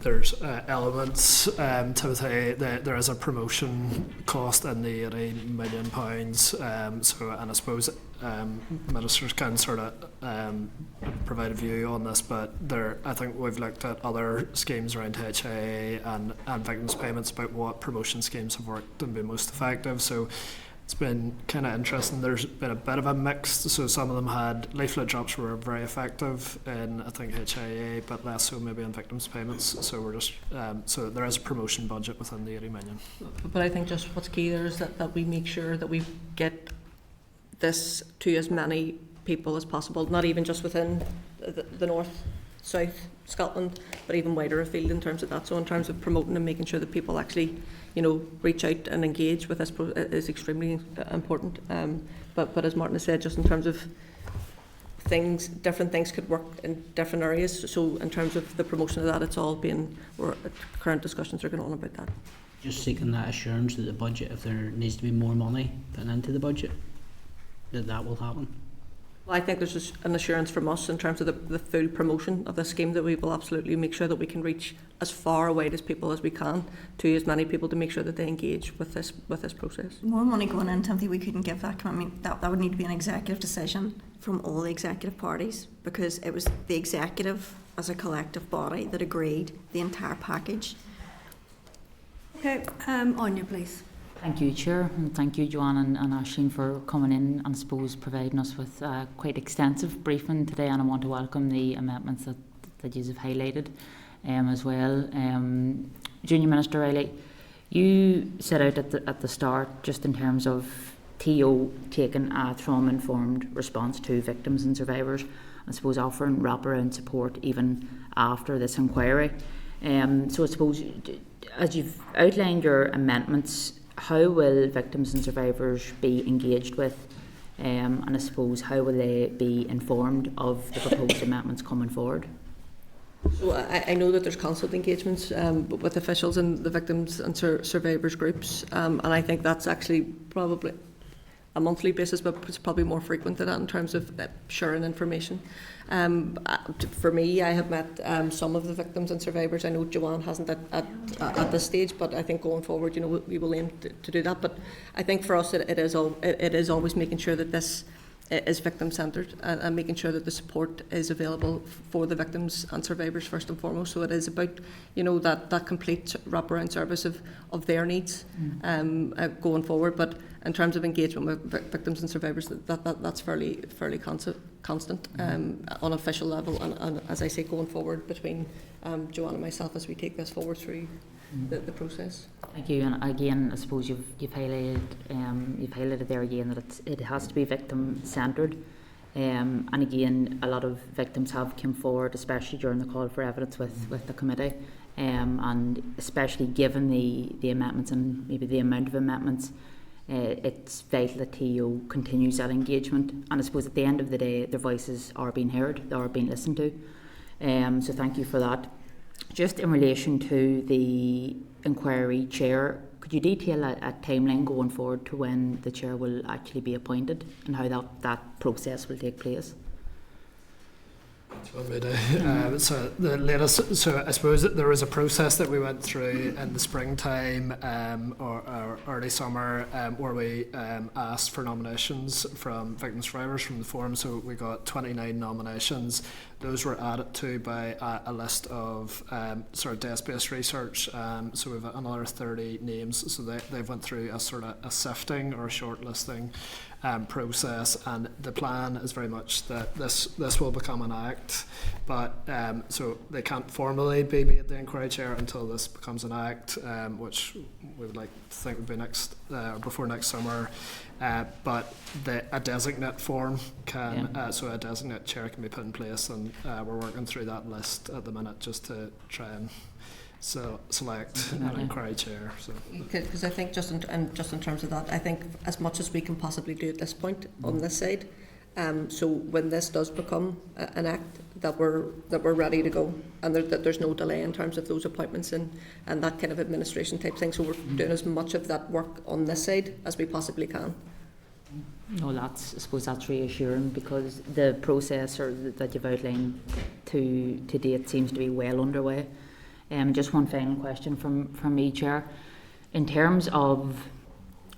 Speaker 10: There's elements, Timothy, there is a promotion cost in the £80 million, so, and I suppose ministers can sort of provide a view on this, but I think we've looked at other schemes around HIA and victims payments about what promotion schemes have worked and been most effective. So it's been kind of interesting. There's been a bit of a mix. So some of them had leaflet drops were very effective in, I think, HIA, but less so maybe in victims payments. So we're just so there is a promotion budget within the 80 million.
Speaker 8: But I think just what's key there is that we make sure that we get this to as many people as possible, not even just within the north, south, Scotland, but even wider afield in terms of that. So in terms of promoting and making sure that people actually, you know, reach out and engage with this is extremely important. But as Martin has said, just in terms of things, different things could work in different areas. So in terms of the promotion of that, it's all being, current discussions are going on about that.
Speaker 2: Just seeking that assurance that the budget, if there needs to be more money put into the budget, that will happen.
Speaker 8: Well, I think there's just an assurance from us in terms of the full promotion of the scheme that we will absolutely make sure that we can reach as far away as people as we can to as many people to make sure that they engage with this process.
Speaker 9: More money going in, Timothy, we couldn't give that commitment. That would need to be an executive decision from all the executive parties, because it was the executive as a collective body that agreed the entire package.
Speaker 1: Okay, Anya, please.
Speaker 5: Thank you, Chair, and thank you, Joanne and Aisling, for coming in and I suppose providing us with quite extensive briefing today, and I want to welcome the amendments that you have highlighted as well. Junior Minister Reilly, you set out at the start, just in terms of TO taking a trauma-informed response to victims and survivors, I suppose offering wraparound support even after this inquiry. So I suppose, as you've outlined your amendments, how will victims and survivors be engaged with, and I suppose how will they be informed of the proposed amendments coming forward?
Speaker 8: So I know that there's constant engagements with officials in the victims and survivors groups, and I think that's actually probably a monthly basis, but it's probably more frequent than that in terms of sharing information. For me, I have met some of the victims and survivors. I know Joanne hasn't at this stage, but I think going forward, you know, we will aim to do that. But I think for us, it is always making sure that this is victim-centred and making sure that the support is available for the victims and survivors first and foremost. So it is about, you know, that complete wraparound service of their needs going forward. But in terms of engagement with victims and survivors, that's fairly constant on an official level, and as I say, going forward between Joanne and myself as we take this forward through the process.
Speaker 5: Thank you. And again, I suppose you've highlighted there again that it has to be victim centred, and again, a lot of victims have come forward, especially during the call for evidence with the committee, and especially given the amendments and maybe the amount of amendments. It's vital that TO continues that engagement, and I suppose at the end of the day their voices are being heard, they are being listened to, so thank you for that. Just in relation to the inquiry chair, could you detail a timeline going forward to when the chair will actually be appointed and how that process will take place?
Speaker 10: So the latest, so I suppose that there was a process that we went through in the springtime or early summer where we asked for nominations from victim survivors from the forum. So we got 29 nominations. Those were added to by a list of sort of desk-based research. So we've another 30 names. So they've went through a sort of a sifting or a shortlisting process, and the plan is very much that this will become an act, but so they can't formally be made the inquiry chair until this becomes an act, which we would like to think would be before next summer. But a designate form can, so a designate chair can be put in place, and we're working through that list at the minute just to try and select an inquiry chair.
Speaker 8: Because I think just in terms of that, I think as much as we can possibly do at this point on this side, so when this does become an act, that we're ready to go, and that there's no delay in terms of those appointments and that kind of administration type thing. So we're doing as much of that work on this side as we possibly can.
Speaker 5: No, I suppose that's reassuring, because the process that you've outlined to date seems to be well underway. Just one final question from me, Chair. In terms of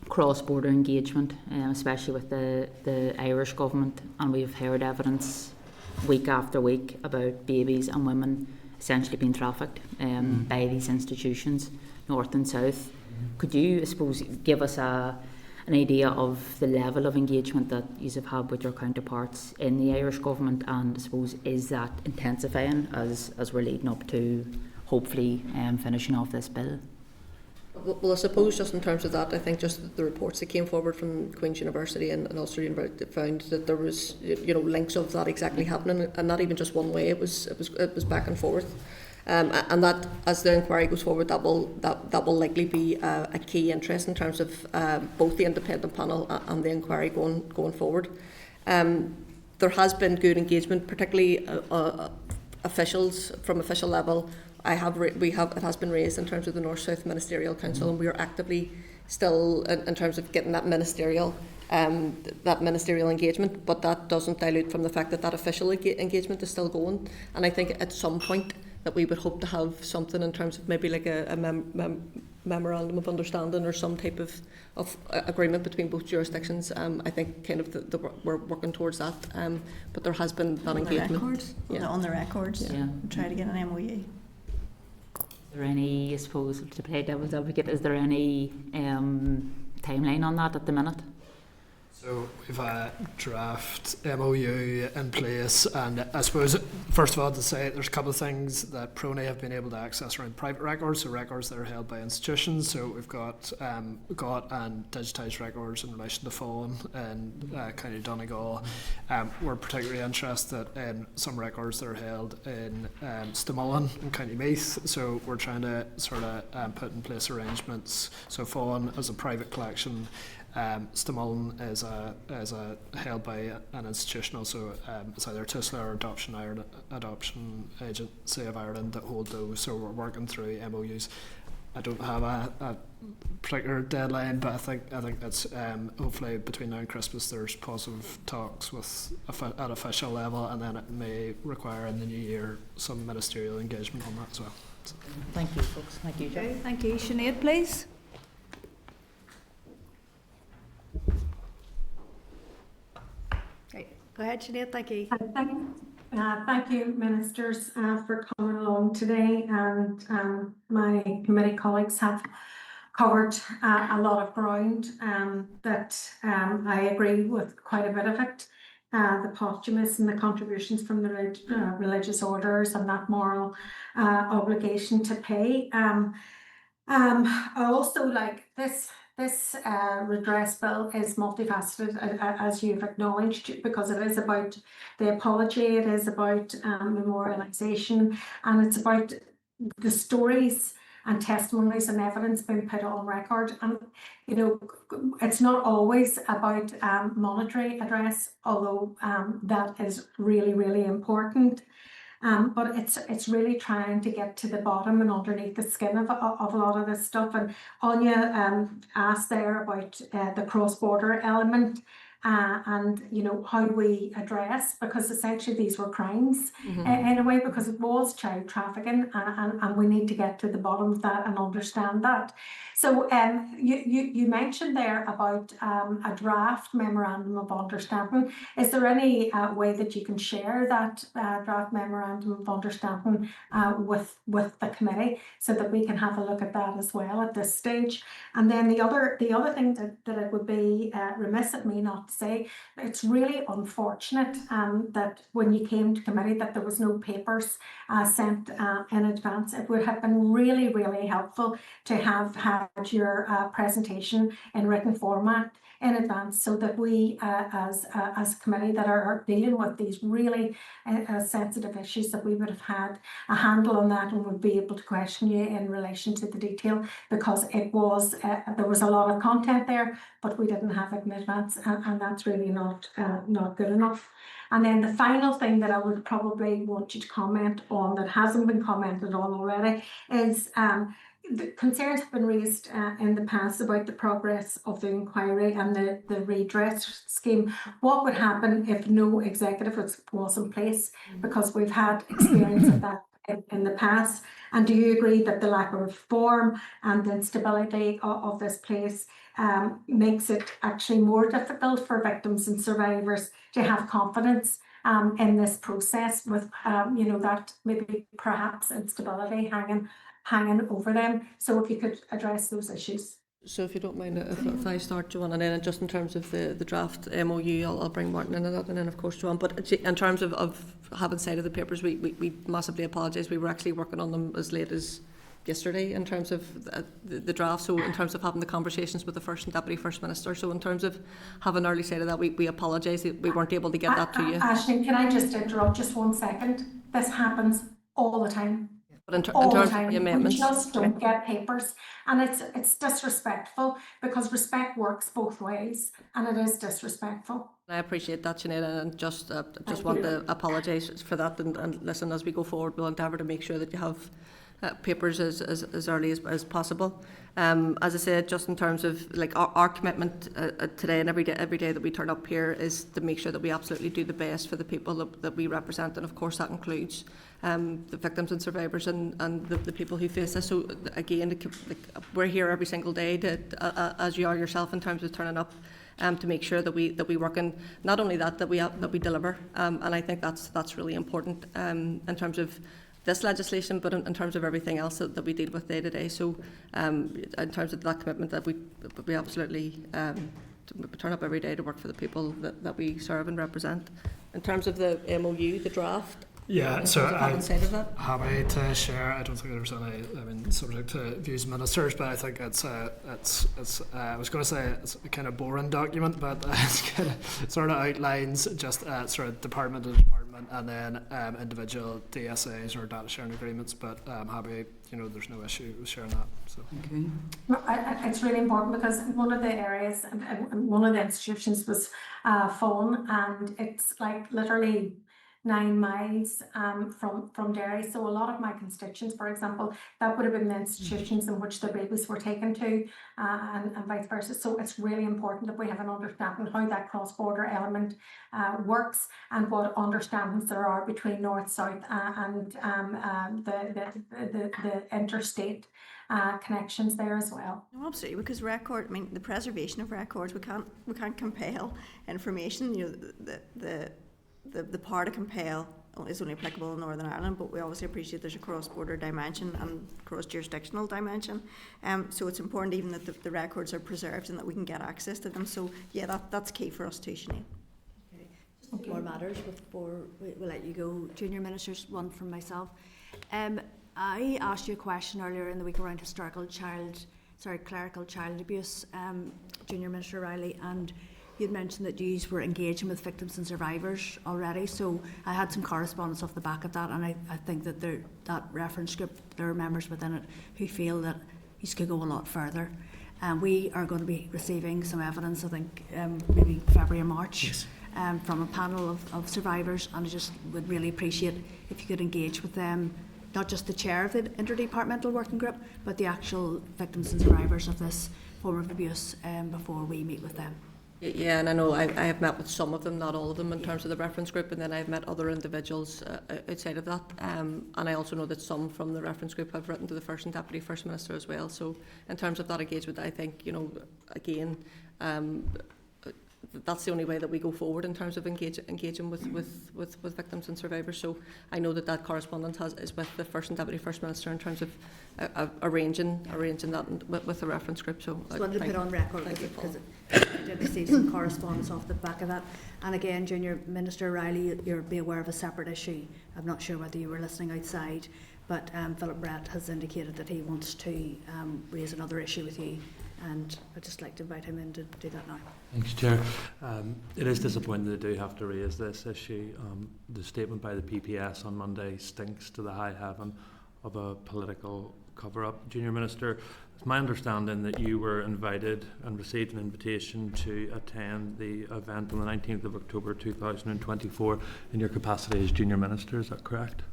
Speaker 5: cross-border engagement, especially with the Irish government, and we've heard evidence week after week about babies and women essentially being trafficked by these institutions, north and south. Could you, I suppose, give us an idea of the level of engagement that you have had with your counterparts in the Irish government, and I suppose is that intensifying as we're leading up to hopefully finishing off this bill?
Speaker 8: Well, I suppose just in terms of that, I think just the reports that came forward from Queen's University and Ulster University found that there was, links of that exactly happening, and not even just one way. It was back and forth, and that as the inquiry goes forward, that will likely be a key interest in terms of both the independent panel and the inquiry going forward. There has been good engagement, particularly officials from official level. It has been raised in terms of the North-South Ministerial Council, and we are actively still in terms of getting that ministerial engagement, but that doesn't dilute from the fact that official engagement is still going. And I think at some point that we would hope to have something in terms of maybe like a memorandum of understanding or some type of agreement between both jurisdictions. I think kind of we're working towards that, but there has been that engagement.
Speaker 9: On the records, try to get an MOU.
Speaker 5: Is there any, I suppose, to play devil's advocate, is there any timeline on that at the minute?
Speaker 10: So we've a draft MOU in place, and I suppose first of all to say there's a couple of things that PRONI have been able to access around private records, so records that are held by institutions. So we've got and digitised records in relation to Fawn and County Donegal. We're particularly interested in some records that are held in Stamullen and County Meath. So we're trying to sort of put in place arrangements. So Fawn as a private collection. Stamullen is held by an institution, also it's either TUSLA or Adoption Agency of Ireland that hold those. So we're working through MOUs. I don't have a particular deadline, but I think that's hopefully between now and Christmas there's positive talks at official level, and then it may require in the new year some ministerial engagement on that as well. So.
Speaker 5: Thank you, folks. Thank you, Joe.
Speaker 1: Thank you. Sinead, please. Go ahead, Sinead. Thank you.
Speaker 12: Thank you, Ministers, for coming along today. And my committee colleagues have covered a lot of ground that I agree with quite a bit of it. The posthumous and the contributions from the religious orders and that moral obligation to pay. I also like this. This redress bill is multifaceted, as you've acknowledged, because it is about the apology, it is about memorialisation, and it's about the stories and testimonies and evidence being put on record. And, it's not always about monetary address, although that is really, really important. But it's really trying to get to the bottom and underneath the skin of a lot of this stuff. And Anya asked there about the cross-border element. and how we address, because essentially these were crimes in a way, because it was child trafficking, and we need to get to the bottom of that and understand that. So you mentioned there about a draft memorandum of understanding. Is there any way that you can share that draft memorandum of understanding with the committee, so that we can have a look at that as well at this stage? And then the other thing that it would be remiss of me not to say, it's really unfortunate that when you came to committee that there was no papers sent in advance. It would have been really, really helpful to have had your presentation in written format in advance, so that we as a committee that are dealing with these really sensitive issues, that we would have had a handle on that and would be able to question you in relation to the detail, because it was there was a lot of content there, but we didn't have it in advance, and that's really not good enough. And then the final thing that I would probably want you to comment on, that hasn't been commented on already, is the concerns have been raised in the past about the progress of the inquiry and the redress scheme. What would happen if no executive was in place? Because we've had experience of that in the past. And do you agree that the lack of reform and the instability of this place makes it actually more difficult for victims and survivors to have confidence in this process, with that maybe perhaps instability hanging over them? So if you could address those issues.
Speaker 8: So if you don't mind, if I start, Joanne, and then just in terms of the draft MOU, I'll bring Martin into that, and then of course Joanne. But in terms of having sight of the papers, we massively apologise. We were actually working on them as late as yesterday in terms of the draft, so in terms of having the conversations with the First and Deputy First Minister. So in terms of having early sight of that, we apologise that we weren't able to get that to you.
Speaker 12: Aisling, can I just interrupt just 1 second? This happens all the time.
Speaker 8: But in terms of the amendments,
Speaker 12: we just don't get papers, and it's disrespectful, because respect works both ways, and it is disrespectful.
Speaker 8: I appreciate that, Sinead, and just want to apologise for that, and listen, as we go forward, we'll endeavour to make sure that you have papers as early as possible. As I said, just in terms of our commitment today and every day that we turn up here is to make sure that we absolutely do the best for the people that we represent, and of course that includes the victims and survivors and the people who face this. So again, we're here every single day as you are yourself, in terms of turning up to make sure that we work, and not only that we deliver, and I think that's really important in terms of this legislation, but in terms of everything else that we deal with day to day. So in terms of that commitment, that we absolutely turn up every day to work for the people that we serve and represent. In terms of the MOU, the draft,
Speaker 10: yeah, so I'm
Speaker 8: happy
Speaker 10: to share. I don't think there's any, subject to views of ministers, but I think it's I was going to say it's a kind of boring document, but it sort of outlines just sort of department to department, and then individual DSAs or data sharing agreements. But I'm happy, there's no issue with sharing that. So.
Speaker 12: Okay. It's really important, because one of the areas, one of the institutions was Fawn, and it's literally 9 miles from Derry. So a lot of my constituents, for example, that would have been the institutions in which their babies were taken to, and vice versa. So it's really important that we have an understanding how that cross-border element works, and what understandings there are between North, South, and the interstate connections there as well.
Speaker 9: No, absolutely, because the preservation of records, we can't compel information. The power to compel is only applicable in Northern Ireland, but we obviously appreciate there's a cross-border dimension and cross-jurisdictional dimension. So it's important even that the records are preserved and that we can get access to them. So yeah, that's key for us too, Sinead.
Speaker 1: Okay. Just more matters before we'll let you go. Junior Ministers, one from myself. I asked you a question earlier in the week around clerical child abuse, Junior Minister Reilly, and you'd mentioned that you were engaging with victims and survivors already, so I had some correspondence off the back of that, and I think that that reference group, there are members within it who feel that you could go a lot further. We are going to be receiving some evidence, I think maybe February or March, yes, from a panel of survivors, and I just would really appreciate if you could engage with them, not just the chair of the interdepartmental working group, but the actual victims and survivors of this form of abuse before we meet with them.
Speaker 8: Yeah, and I know I have met with some of them, not all of them, in terms of the reference group, and then I've met other individuals outside of that. And I also know that some from the reference group have written to the First and Deputy First Minister as well. So in terms of that engagement, I think, you know, again, that's the only way that we go forward in terms of engaging with victims and survivors. So I know that correspondence is with the First and Deputy First Minister in terms of arranging that with the reference group. So
Speaker 1: I wanted to put on record because I did receive some correspondence off the back of that. And again, Junior Minister Reilly, you'll be aware of a separate issue. I'm not sure whether you were listening outside, but Philip Brett has indicated that he wants to raise another issue with you. And I'd just like to invite him in to do that now.
Speaker 4: Thanks, Chair. It is disappointing that I do have to raise this issue. The statement by the PPS on Monday stinks to the high heaven of a political cover-up. Junior Minister, it's my understanding that you were invited and received an invitation to attend the event on the 19th of October 2024 in your capacity as Junior Minister. Is that correct?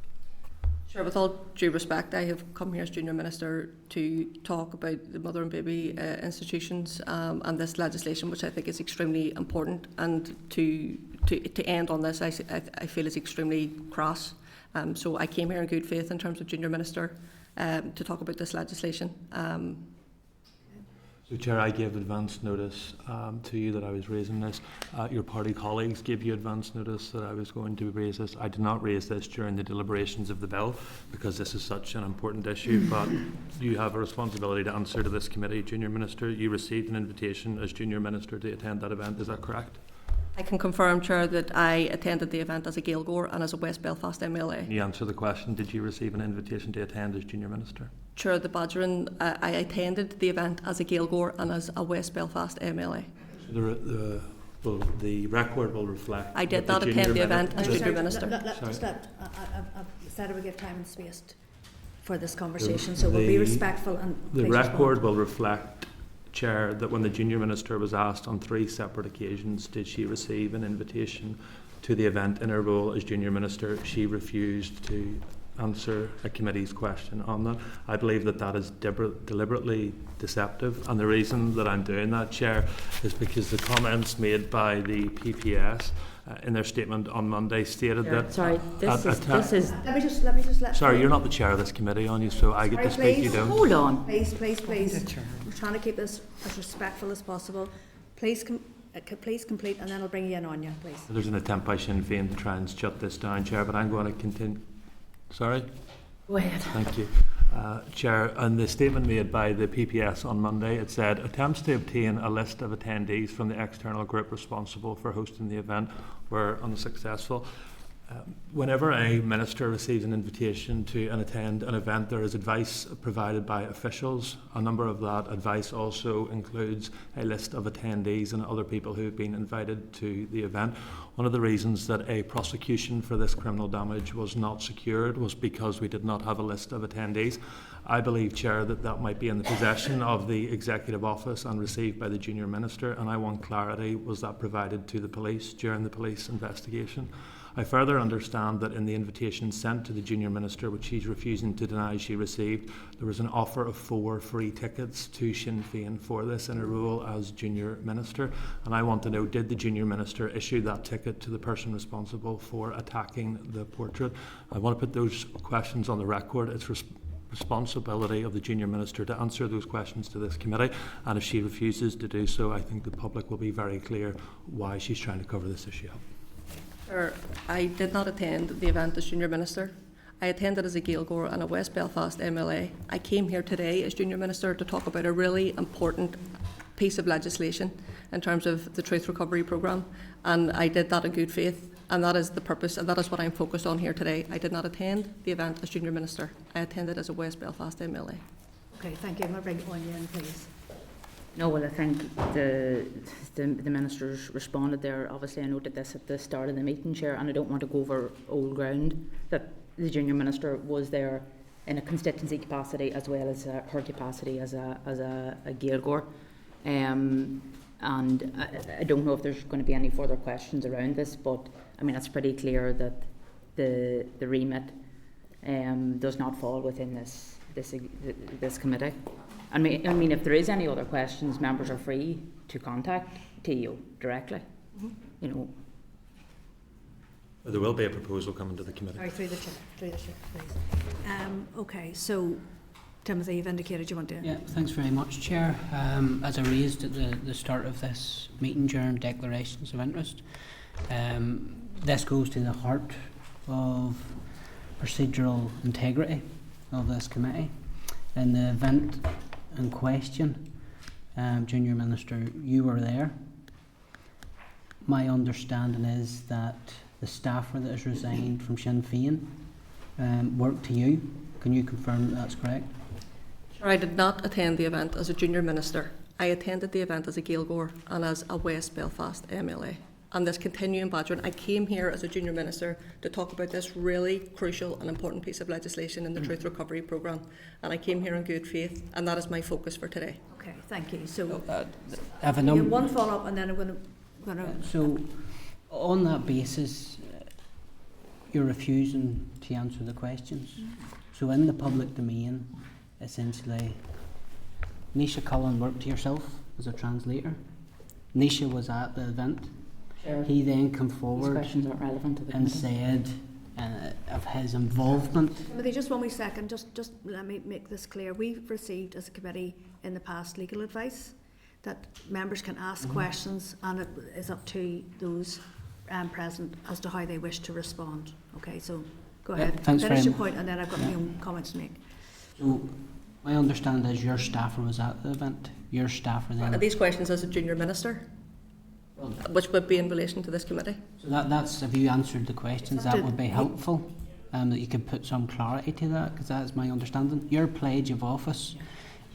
Speaker 8: Sure, with all due respect, I have come here as Junior Minister to talk about the mother and baby institutions and this legislation, which I think is extremely important, and to end on this, I feel is extremely crass. So I came here in good faith in terms of Junior Minister to talk about this legislation.
Speaker 4: So, Chair, I gave advance notice to you that I was raising this. Your party colleagues gave you advance notice that I was going to raise this. I did not raise this during the deliberations of the bill because this is such an important issue, but you have a responsibility to answer to this committee. Junior Minister, you received an invitation as Junior Minister to attend that event. Is that correct?
Speaker 8: I can confirm, Chair, that I attended the event as a Gaeilgeoir and as a West Belfast MLA.
Speaker 4: Can you answer the question? Did you receive an invitation to attend as Junior Minister?
Speaker 8: Chair, the Badgerin, I attended the event as a Gaeilgeoir and as a West Belfast MLA.
Speaker 4: So the record will reflect.
Speaker 8: I did not attend the event as Junior Minister.
Speaker 1: I've said I would give time and space for this conversation, so we'll be respectful. And
Speaker 4: the record will reflect, Chair, that when the Junior Minister was asked on 3 separate occasions did she receive an invitation to the event in her role as Junior Minister, she refused to answer a committee's question on that. I believe that is deliberately deceptive, and the reason that I'm doing that, Chair, is because the comments made by the PPS in their statement on Monday stated that...
Speaker 5: Sorry, this is...
Speaker 1: Let me just let...
Speaker 4: Sorry, you're not the chair of this committee, on you, so I get to speak, you don't.
Speaker 5: Hold on.
Speaker 1: Please. We're trying to keep this as respectful as possible. Please complete, and then I'll bring you in on you, please.
Speaker 4: There's an attempt by Sinn Féin to try and shut this down, Chair, but I'm going to continue. Sorry?
Speaker 5: Go ahead.
Speaker 4: Thank you. Chair, and the statement made by the PPS on Monday, it said, attempts to obtain a list of attendees from the external group responsible for hosting the event were unsuccessful. Whenever a minister receives an invitation to attend an event, there is advice provided by officials. A number of that advice also includes a list of attendees and other people who have been invited to the event. One of the reasons that a prosecution for this criminal damage was not secured was because we did not have a list of attendees. I believe, Chair, that might be in the possession of the Executive Office and received by the Junior Minister, and I want clarity, was that provided to the police during the police investigation? I further understand that in the invitation sent to the Junior Minister, which she's refusing to deny she received, there was an offer of 4 free tickets to Sinn Féin for this in her role as Junior Minister. And I want to know, did the Junior Minister issue that ticket to the person responsible for attacking the portrait? I want to put those questions on the record. It's responsibility of the Junior Minister to answer those questions to this committee, and if she refuses to do so, I think the public will be very clear why she's trying to cover this issue up.
Speaker 8: Sure, I did not attend the event as Junior Minister. I attended as a Gaeilgeoir and a West Belfast MLA. I came here today as Junior Minister to talk about a really important piece of legislation in terms of the Truth Recovery Programme, and I did that in good faith, and that is the purpose, and that is what I'm focused on here today. I did not attend the event as Junior Minister. I attended as a West Belfast MLA.
Speaker 1: Okay, thank you. I'm going to bring Anya in, please.
Speaker 5: No, well, I think the ministers responded there. Obviously, I noted this at the start of the meeting, Chair, and I don't want to go over old ground, that the Junior Minister was there in a constituency capacity as well as her capacity as a Gaeilgeoir. And I don't know if there's going to be any further questions around this, but I mean, it's pretty clear that the remit does not fall within this committee. I mean, if there is any other questions, members are free to contact TEO directly. You know.
Speaker 4: There will be a proposal coming to the committee.
Speaker 1: Sorry, through the chair, please. Okay, so Timothy, you've indicated you want to.
Speaker 2: Yeah, thanks very much, Chair. As I raised at the start of this meeting during declarations of interest, this goes to the heart of procedural integrity of this committee. In the event in question, Junior Minister, you were there. My understanding is that the staffer that has resigned from Sinn Féin worked to you. Can you confirm that that's correct?
Speaker 8: Sure, I did not attend the event as a junior minister. I attended the event as a Gaeilgeoir and as a West Belfast MLA. And this continuing badgering, I came here as a junior minister to talk about this really crucial and important piece of legislation in the Truth Recovery Programme. And I came here in good faith, and that is my focus for today.
Speaker 1: Okay, thank you. So,
Speaker 2: have
Speaker 1: you have one follow-up, and then I'm going to.
Speaker 2: So, on that basis, you're refusing to answer the questions. So, in the public domain, essentially, Nisha Cullen worked to yourself as a translator. Nisha was at the event.
Speaker 5: Sure.
Speaker 2: He then came forward
Speaker 5: Questions aren't relevant to the
Speaker 2: and
Speaker 5: committee.
Speaker 2: said of his involvement.
Speaker 1: Timothy, just 1 wee second, just let me make this clear. We've received as a committee in the past legal advice that members can ask questions, and it is up to those present as to how they wish to respond. Okay, so go ahead.
Speaker 2: Thanks
Speaker 1: Finish
Speaker 2: very
Speaker 1: your point, and then I've got my own comments to make.
Speaker 2: So, my understanding is your staffer was at the event. Your staffer then.
Speaker 8: Are these questions as a junior minister? Which would be in relation to this committee?
Speaker 2: So that's if you answered the questions, that would be helpful. That you could put some clarity to that, because that's my understanding. Your pledge of office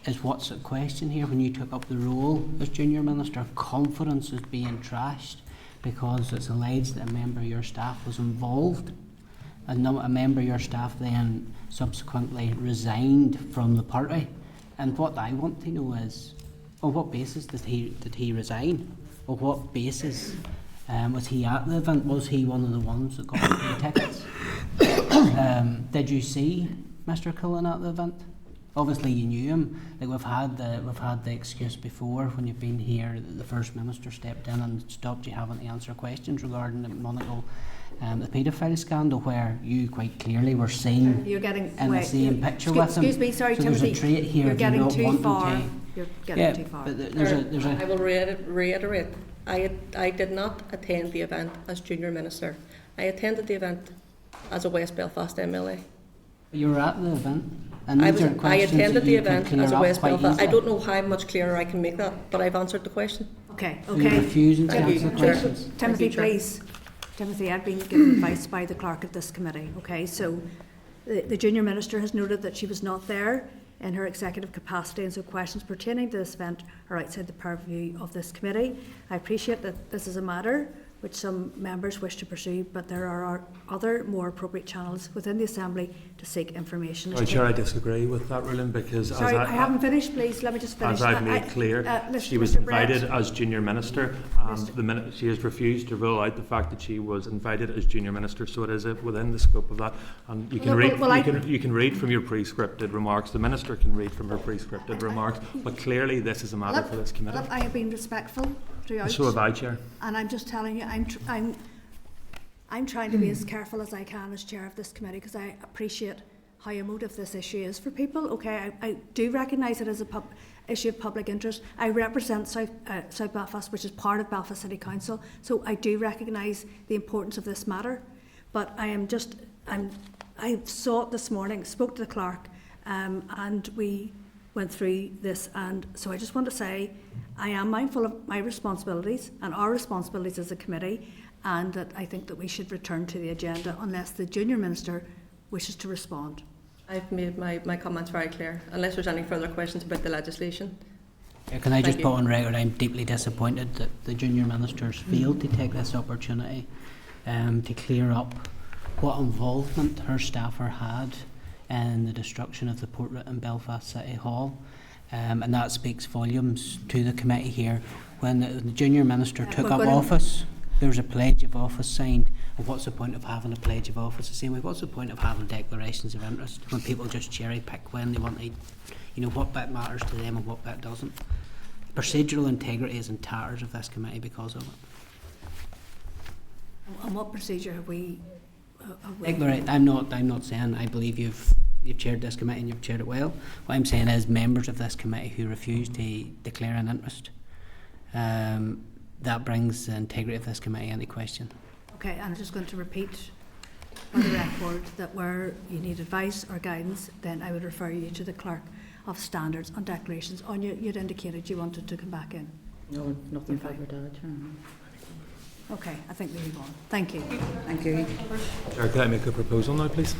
Speaker 2: is what's at question here. When you took up the role as junior minister, confidence is being trashed because it's alleged that a member of your staff was involved. A member of your staff then subsequently resigned from the party. And what I want to know is, on what basis did he resign? On what basis was he at the event? Was he one of the ones that got the tickets? Did you see Mr. Cullen at the event? Obviously you knew him. Like we've had the excuse before when you've been here that the First Minister stepped in and stopped you having to answer questions regarding the Monaco the paedophile scandal, where you quite clearly were seen in the same picture with him.
Speaker 1: Excuse me, sorry,
Speaker 2: so
Speaker 1: Timothy.
Speaker 2: There's a trait here
Speaker 1: you're getting too far.
Speaker 2: You're
Speaker 1: getting too far.
Speaker 2: But there's a
Speaker 8: I will reiterate. I did not attend the event as junior minister. I attended the event as a West Belfast MLA.
Speaker 2: You were at the event. And
Speaker 8: I
Speaker 2: that
Speaker 8: attended the
Speaker 2: you could
Speaker 8: event
Speaker 2: clear
Speaker 8: as a
Speaker 2: up
Speaker 8: West
Speaker 2: quite
Speaker 8: Belfast. I
Speaker 2: easily.
Speaker 8: don't know how much clearer I can make that, but I've answered the question.
Speaker 1: Okay,
Speaker 2: So you're
Speaker 1: okay.
Speaker 2: refusing to
Speaker 8: Thank
Speaker 2: answer
Speaker 8: you,
Speaker 2: the
Speaker 8: Chair.
Speaker 2: questions.
Speaker 1: Timothy,
Speaker 8: Thank you, Chair.
Speaker 1: please. Timothy, I've been given advice by the clerk of this committee. Okay, so the junior minister has noted that she was not there in her executive capacity, and so questions pertaining to this event are outside the purview of this committee. I appreciate that this is a matter which some members wish to pursue, but there are other more appropriate channels within the Assembly to seek information.
Speaker 4: Sorry, Chair, I disagree with that ruling because
Speaker 1: Sorry,
Speaker 4: as
Speaker 1: I haven't finished, please. Let me just finish.
Speaker 4: As I've made clear, she was
Speaker 1: Mr. Brett.
Speaker 4: invited as junior minister, and the minute she has refused to rule out the fact that she was invited as junior minister, so it is within the scope of that. And you can you can read from your pre-scripted remarks. The minister can read from her pre-scripted remarks, but clearly this is a matter for this committee.
Speaker 1: I have been respectful throughout.
Speaker 4: So have I, Chair.
Speaker 1: And I'm just telling you, I'm trying to be as careful as I can as chair of this committee, because I appreciate how emotive this issue is for people. Okay, I do recognise it as a issue of public interest. I represent South Belfast, which is part of Belfast City Council, so I do recognise the importance of this matter. But I saw it this morning, spoke to the clerk, and we went through this, and so I just want to say I am mindful of my responsibilities and our responsibilities as a committee, and that I think that we should return to the agenda unless the junior minister wishes to respond.
Speaker 8: I've made my comments very clear. Unless there's any further questions about the legislation.
Speaker 2: Can I just
Speaker 8: Thank
Speaker 2: put
Speaker 8: you.
Speaker 2: on record I'm deeply disappointed that the junior ministers failed to take this opportunity to clear up what involvement her staffer had in the destruction of the portrait in Belfast City Hall, and that speaks volumes to the committee here. When the junior minister took up office, there was a pledge of office signed. And what's the point of having a pledge of office? The same way, what's the point of having declarations of interest when people just cherry pick when they want to, you know, what bit matters to them and what bit doesn't. Procedural integrity is in tatters of this committee because of it.
Speaker 1: And what procedure have we?
Speaker 2: Right, I'm not saying I believe you've chaired this committee and you've chaired it well. What I'm saying is members of this committee who refuse to declare an interest, that brings the integrity of this committee into question.
Speaker 1: Okay, and I'm just going to repeat for the record that where you need advice or guidance, then I would refer you to the Clerk of Standards on declarations. You'd indicated you wanted to come back in.
Speaker 5: No, nothing further to add.
Speaker 1: Okay, I think we move on. Thank you.
Speaker 3: Thank you.
Speaker 4: Chair, can I make a proposal now, please?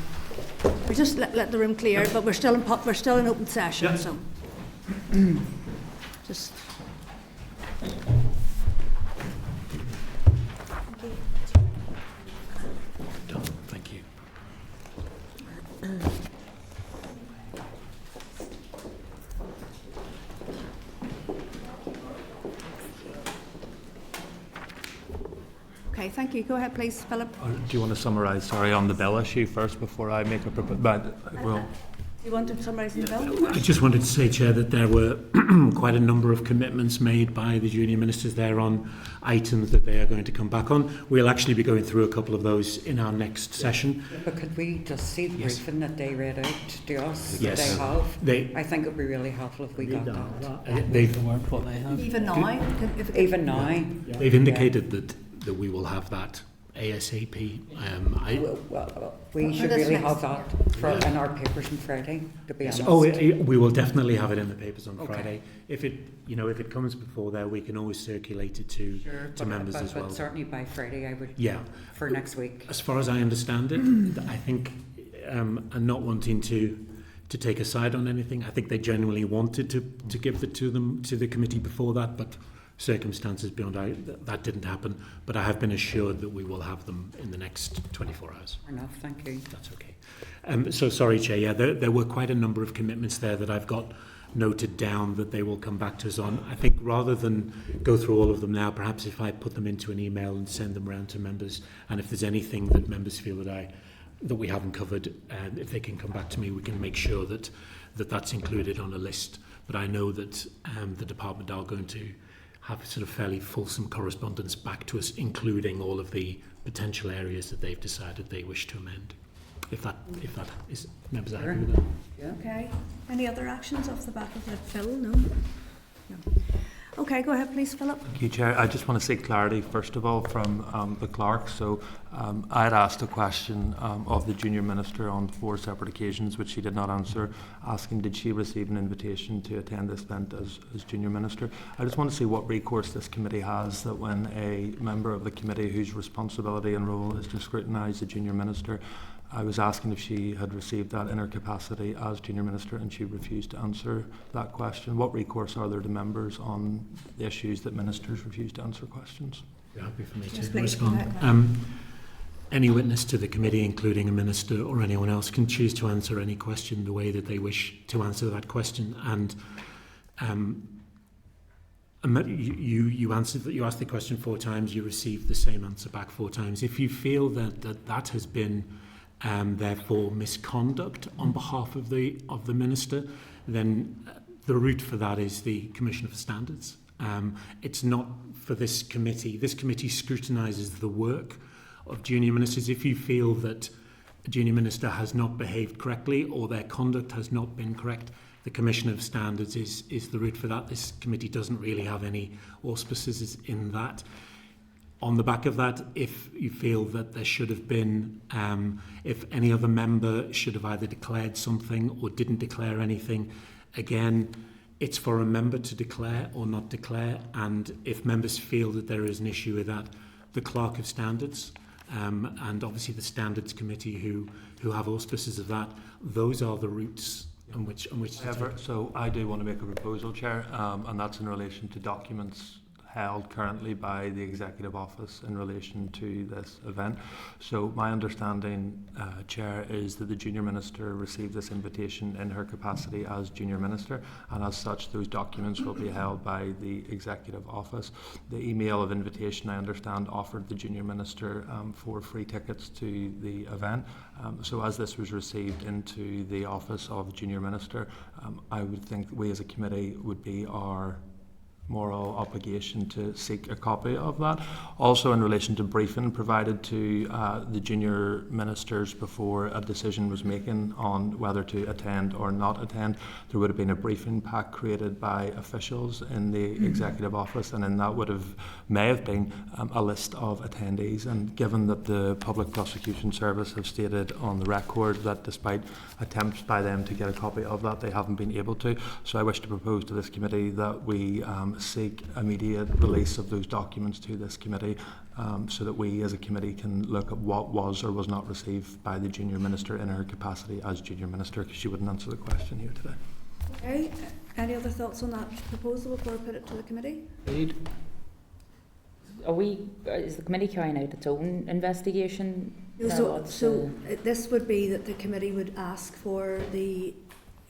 Speaker 1: We just let the room clear, but we're still in open session, so just.
Speaker 7: Done. Thank you.
Speaker 1: Okay, thank you. Go ahead, please, Philip.
Speaker 4: Or do you want to summarise, on the bill issue first before I make a proposal? Well,
Speaker 1: You want to summarise the bill?
Speaker 7: I just wanted to say, Chair, that there were quite a number of commitments made by the junior ministers there on items that they are going to come back on. We'll actually be going through a couple of those in our next session.
Speaker 3: But could we just see the briefing that they read out to us?
Speaker 7: Yes.
Speaker 3: That they have?
Speaker 7: They,
Speaker 3: I think it would be really helpful if we got that.
Speaker 7: they've,
Speaker 2: What they have.
Speaker 1: Even now?
Speaker 3: Even now.
Speaker 7: they've indicated that we will have that ASAP.
Speaker 3: We should
Speaker 1: this
Speaker 3: really
Speaker 1: next-
Speaker 3: have that in our papers on Friday, to be honest.
Speaker 7: We will definitely have it in the papers on
Speaker 3: Okay.
Speaker 7: Friday. If it comes before there, we can always circulate it to members as well.
Speaker 3: But certainly by Friday, I would.
Speaker 7: Yeah.
Speaker 3: For next week.
Speaker 7: As far as I understand it, I think, and not wanting to take a side on anything, I think they genuinely wanted to give it to the committee before that, but circumstances beyond that didn't happen. But I have been assured that we will have them in the next 24 hours.
Speaker 3: Fair enough, thank you.
Speaker 7: That's okay. So sorry, Chair. Yeah, there were quite a number of commitments there that I've got noted down that they will come back to us on. I think rather than go through all of them now, perhaps if I put them into an email and send them around to members, and if there's anything that members feel that we haven't covered, if they can come back to me, we can make sure that that's included on a list. But I know that the department are going to have sort of fairly fulsome correspondence back to us, including all of the potential areas that they've decided they wish to amend. If that is, members are happy with that.
Speaker 3: Yeah.
Speaker 1: Okay. Any other actions off the back of the bill? No. Okay, go ahead, please, Philip.
Speaker 4: thank you, Chair. I just want to seek clarity, first of all, from the clerk. So I had asked a question of the junior minister on 4 separate occasions, which she did not answer, asking did she receive an invitation to attend this event as junior minister. I just want to see what recourse this committee has, that when a member of the committee whose responsibility and role is to scrutinise the junior minister, I was asking if she had received that in her capacity as junior minister, and she refused to answer that question. What recourse are there to members on the issues that ministers refuse to answer questions?
Speaker 7: You're happy for me
Speaker 1: Yes,
Speaker 7: to
Speaker 1: please,
Speaker 7: respond? Any witness to the committee, including a minister or anyone else, can choose to answer any question the way that they wish to answer that question. And you answered that. You asked the question 4 times. You received the same answer back 4 times. If you feel that has been therefore misconduct on behalf of the minister, then the route for that is the Commissioner for Standards. It's not for this committee. This committee scrutinises the work of junior ministers. If you feel that a junior minister has not behaved correctly or their conduct has not been correct, the Commissioner of Standards is the route for that. This committee doesn't really have any auspices in that. On the back of that, if you feel that there should have been, if any other member should have either declared something or didn't declare anything, again, it's for a member to declare or not declare. And if members feel that there is an issue with that, the Clerk of Standards, and obviously the Standards Committee who have auspices of that, those are the routes on which to take.
Speaker 4: So I do want to make a proposal, Chair, and that's in relation to documents held currently by the Executive Office in relation to this event. So my understanding, Chair, is that the Junior Minister received this invitation in her capacity as Junior Minister, and as such those documents will be held by the Executive Office. The email of invitation, I understand, offered the Junior Minister for free tickets to the event. So as this was received into the Office of Junior Minister, I would think we as a committee would be our moral obligation to seek a copy of that. Also in relation to briefing provided to the junior ministers before a decision was making on whether to attend or not attend, there would have been a briefing pack created by officials in the Executive Office, and in that may have been a list of attendees. And given that the Public Prosecution Service have stated on the record that despite attempts by them to get a copy of that, they haven't been able to, so I wish to propose to this committee that we seek immediate release of those documents to this committee, so that we as a committee can look at what was or was not received by the Junior Minister in her capacity as Junior Minister, because she wouldn't answer the question here today.
Speaker 1: Okay, any other thoughts on that proposal before I put it to the committee?
Speaker 2: Agreed.
Speaker 5: Is the committee carrying out its own investigation?
Speaker 1: So this would be that the committee would ask for the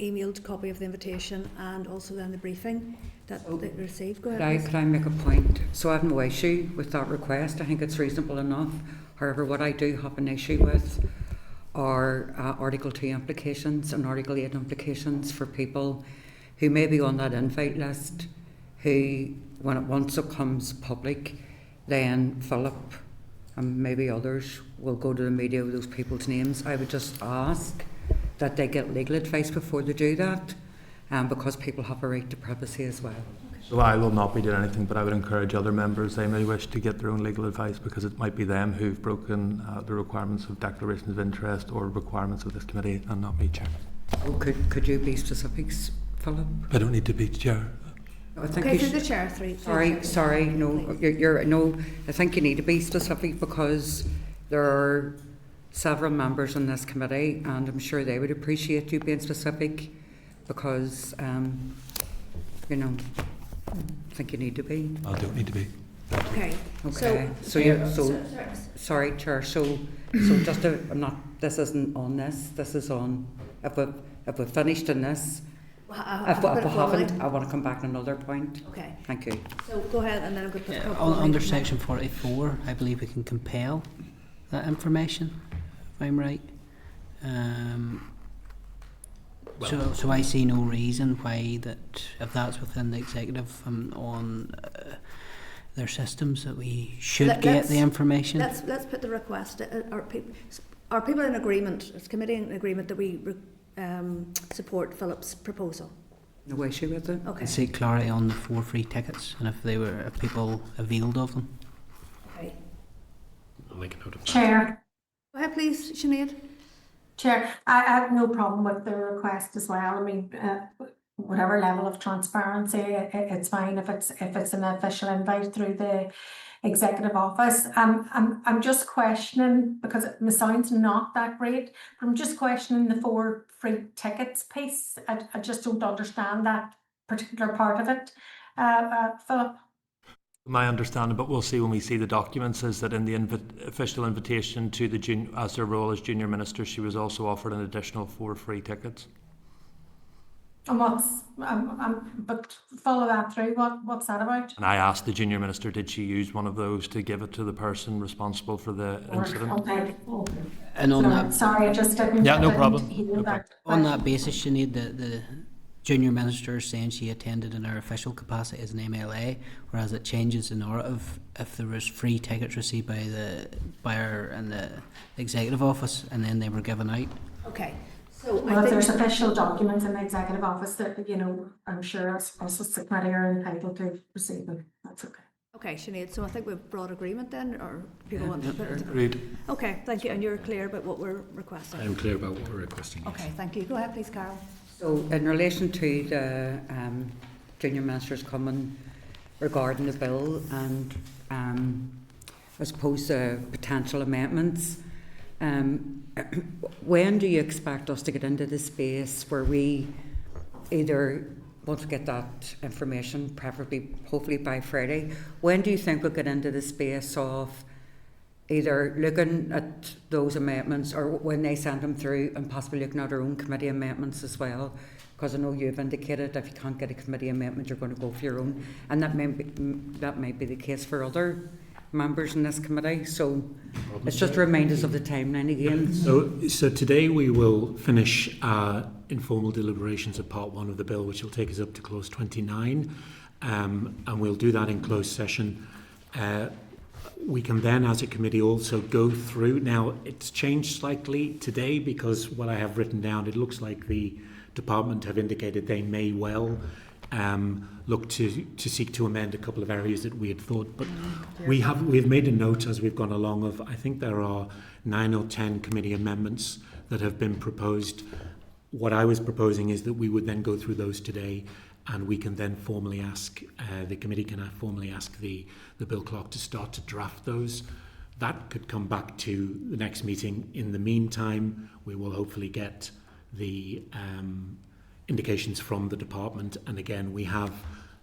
Speaker 1: emailed copy of the invitation and also then the briefing that they received. Go ahead.
Speaker 3: Could I make a point? So I have no issue with that request. I think it's reasonable enough. However, what I do have an issue with are Article 2 implications and Article 8 implications for people who may be on that invite list, who, once it comes public, then Philip and maybe others will go to the media with those people's names. I would just ask that they get legal advice before they do that, because people have a right to privacy as well.
Speaker 4: So I will not be doing anything, but I would encourage other members, they may wish to get their own legal advice, because it might be them who've broken the requirements of declarations of interest or requirements of this committee, and not me, Chair.
Speaker 3: Oh, could you be specific, Philip?
Speaker 4: I don't need to be, Chair.
Speaker 3: I think
Speaker 1: Okay, through the chair,
Speaker 3: Sorry, no, you're no. I think you need to be specific, because there are several members on this committee, and I'm sure they would appreciate you being specific, because I think you need to be.
Speaker 4: I don't need to be.
Speaker 1: Okay.
Speaker 3: Okay. Sorry, Chair. So just I'm not. This isn't on this. This is on. If we're finished in this. If we haven't, I want to come back on another point.
Speaker 1: Okay.
Speaker 3: Thank you.
Speaker 1: So go ahead, and then I'm going to put
Speaker 2: Under section 44, I believe we can compel that information, if I'm right. So I see no reason why that, if that's within the executive on their systems, that we should get the information.
Speaker 1: Let's put the request. Are people in agreement? Is the committee in agreement that we support Philip's proposal?
Speaker 3: No issue with it.
Speaker 1: Okay.
Speaker 2: And seek clarity on the 4 free tickets, and if people availed of them.
Speaker 1: Okay.
Speaker 7: I'll make a note of that.
Speaker 12: Chair.
Speaker 1: Go ahead, please, Sinead.
Speaker 12: Chair, I have no problem with the request as well. I mean, whatever level of transparency, it's fine if it's an official invite through the Executive Office. I'm just questioning, because the sound's not that great, but I'm just questioning the 4 free tickets piece. I just don't understand that particular part of it. Philip?
Speaker 4: My understanding, but we'll see when we see the documents, is that in the official invitation to the as her role as Junior Minister, she was also offered an additional 4 free tickets.
Speaker 12: And but follow that through. What's that about?
Speaker 4: And I asked the Junior Minister, did she use one of those to give it to the person responsible for the incident?
Speaker 12: Okay.
Speaker 2: And on that,
Speaker 12: sorry, I just didn't.
Speaker 4: Yeah, no problem.
Speaker 2: On that basis, you need the Junior Minister saying she attended in her official capacity as an MLA, whereas it changes the narrative if there was free tickets received by her in the Executive Office and then they were given out.
Speaker 1: Okay. So
Speaker 12: well, if there's official documents in the Executive Office that, I'm sure us as the committee are entitled to receive them. That's okay.
Speaker 1: Okay, Sinead, so I think we've brought agreement then, or people want to put it?
Speaker 4: Agreed.
Speaker 1: Okay, thank you, and you're clear about what we're requesting?
Speaker 7: I'm clear about what we're requesting. Yes.
Speaker 1: Okay, thank you. Go ahead, please, Carol.
Speaker 3: So in relation to the Junior Ministers coming regarding the bill and I suppose the potential amendments, when do you expect us to get into the space where we either once we get that information, preferably, hopefully by Friday, when do you think we'll get into the space of either looking at those amendments or when they send them through and possibly looking at our own committee amendments as well? Because I know you've indicated if you can't get a committee amendment, you're going to go for your own, and that might be the case for other members in this committee. So it's just to remind us of the timeline again.
Speaker 7: So today we will finish informal deliberations of part 1 of the bill, which will take us up to clause 29, and we'll do that in closed session. We can then, as a committee, also go through. Now, it's changed slightly today because what I have written down, it looks like the department have indicated they may well look to seek to amend a couple of areas that we had thought. But we've made a note as we've gone along of, I think there are 9 or 10 committee amendments that have been proposed. What I was proposing is that we would then go through those today, and we can then formally ask, the committee can formally ask the bill clerk to start to draft those. That could come back to the next meeting. In the meantime, we will hopefully get the indications from the department, and again, we have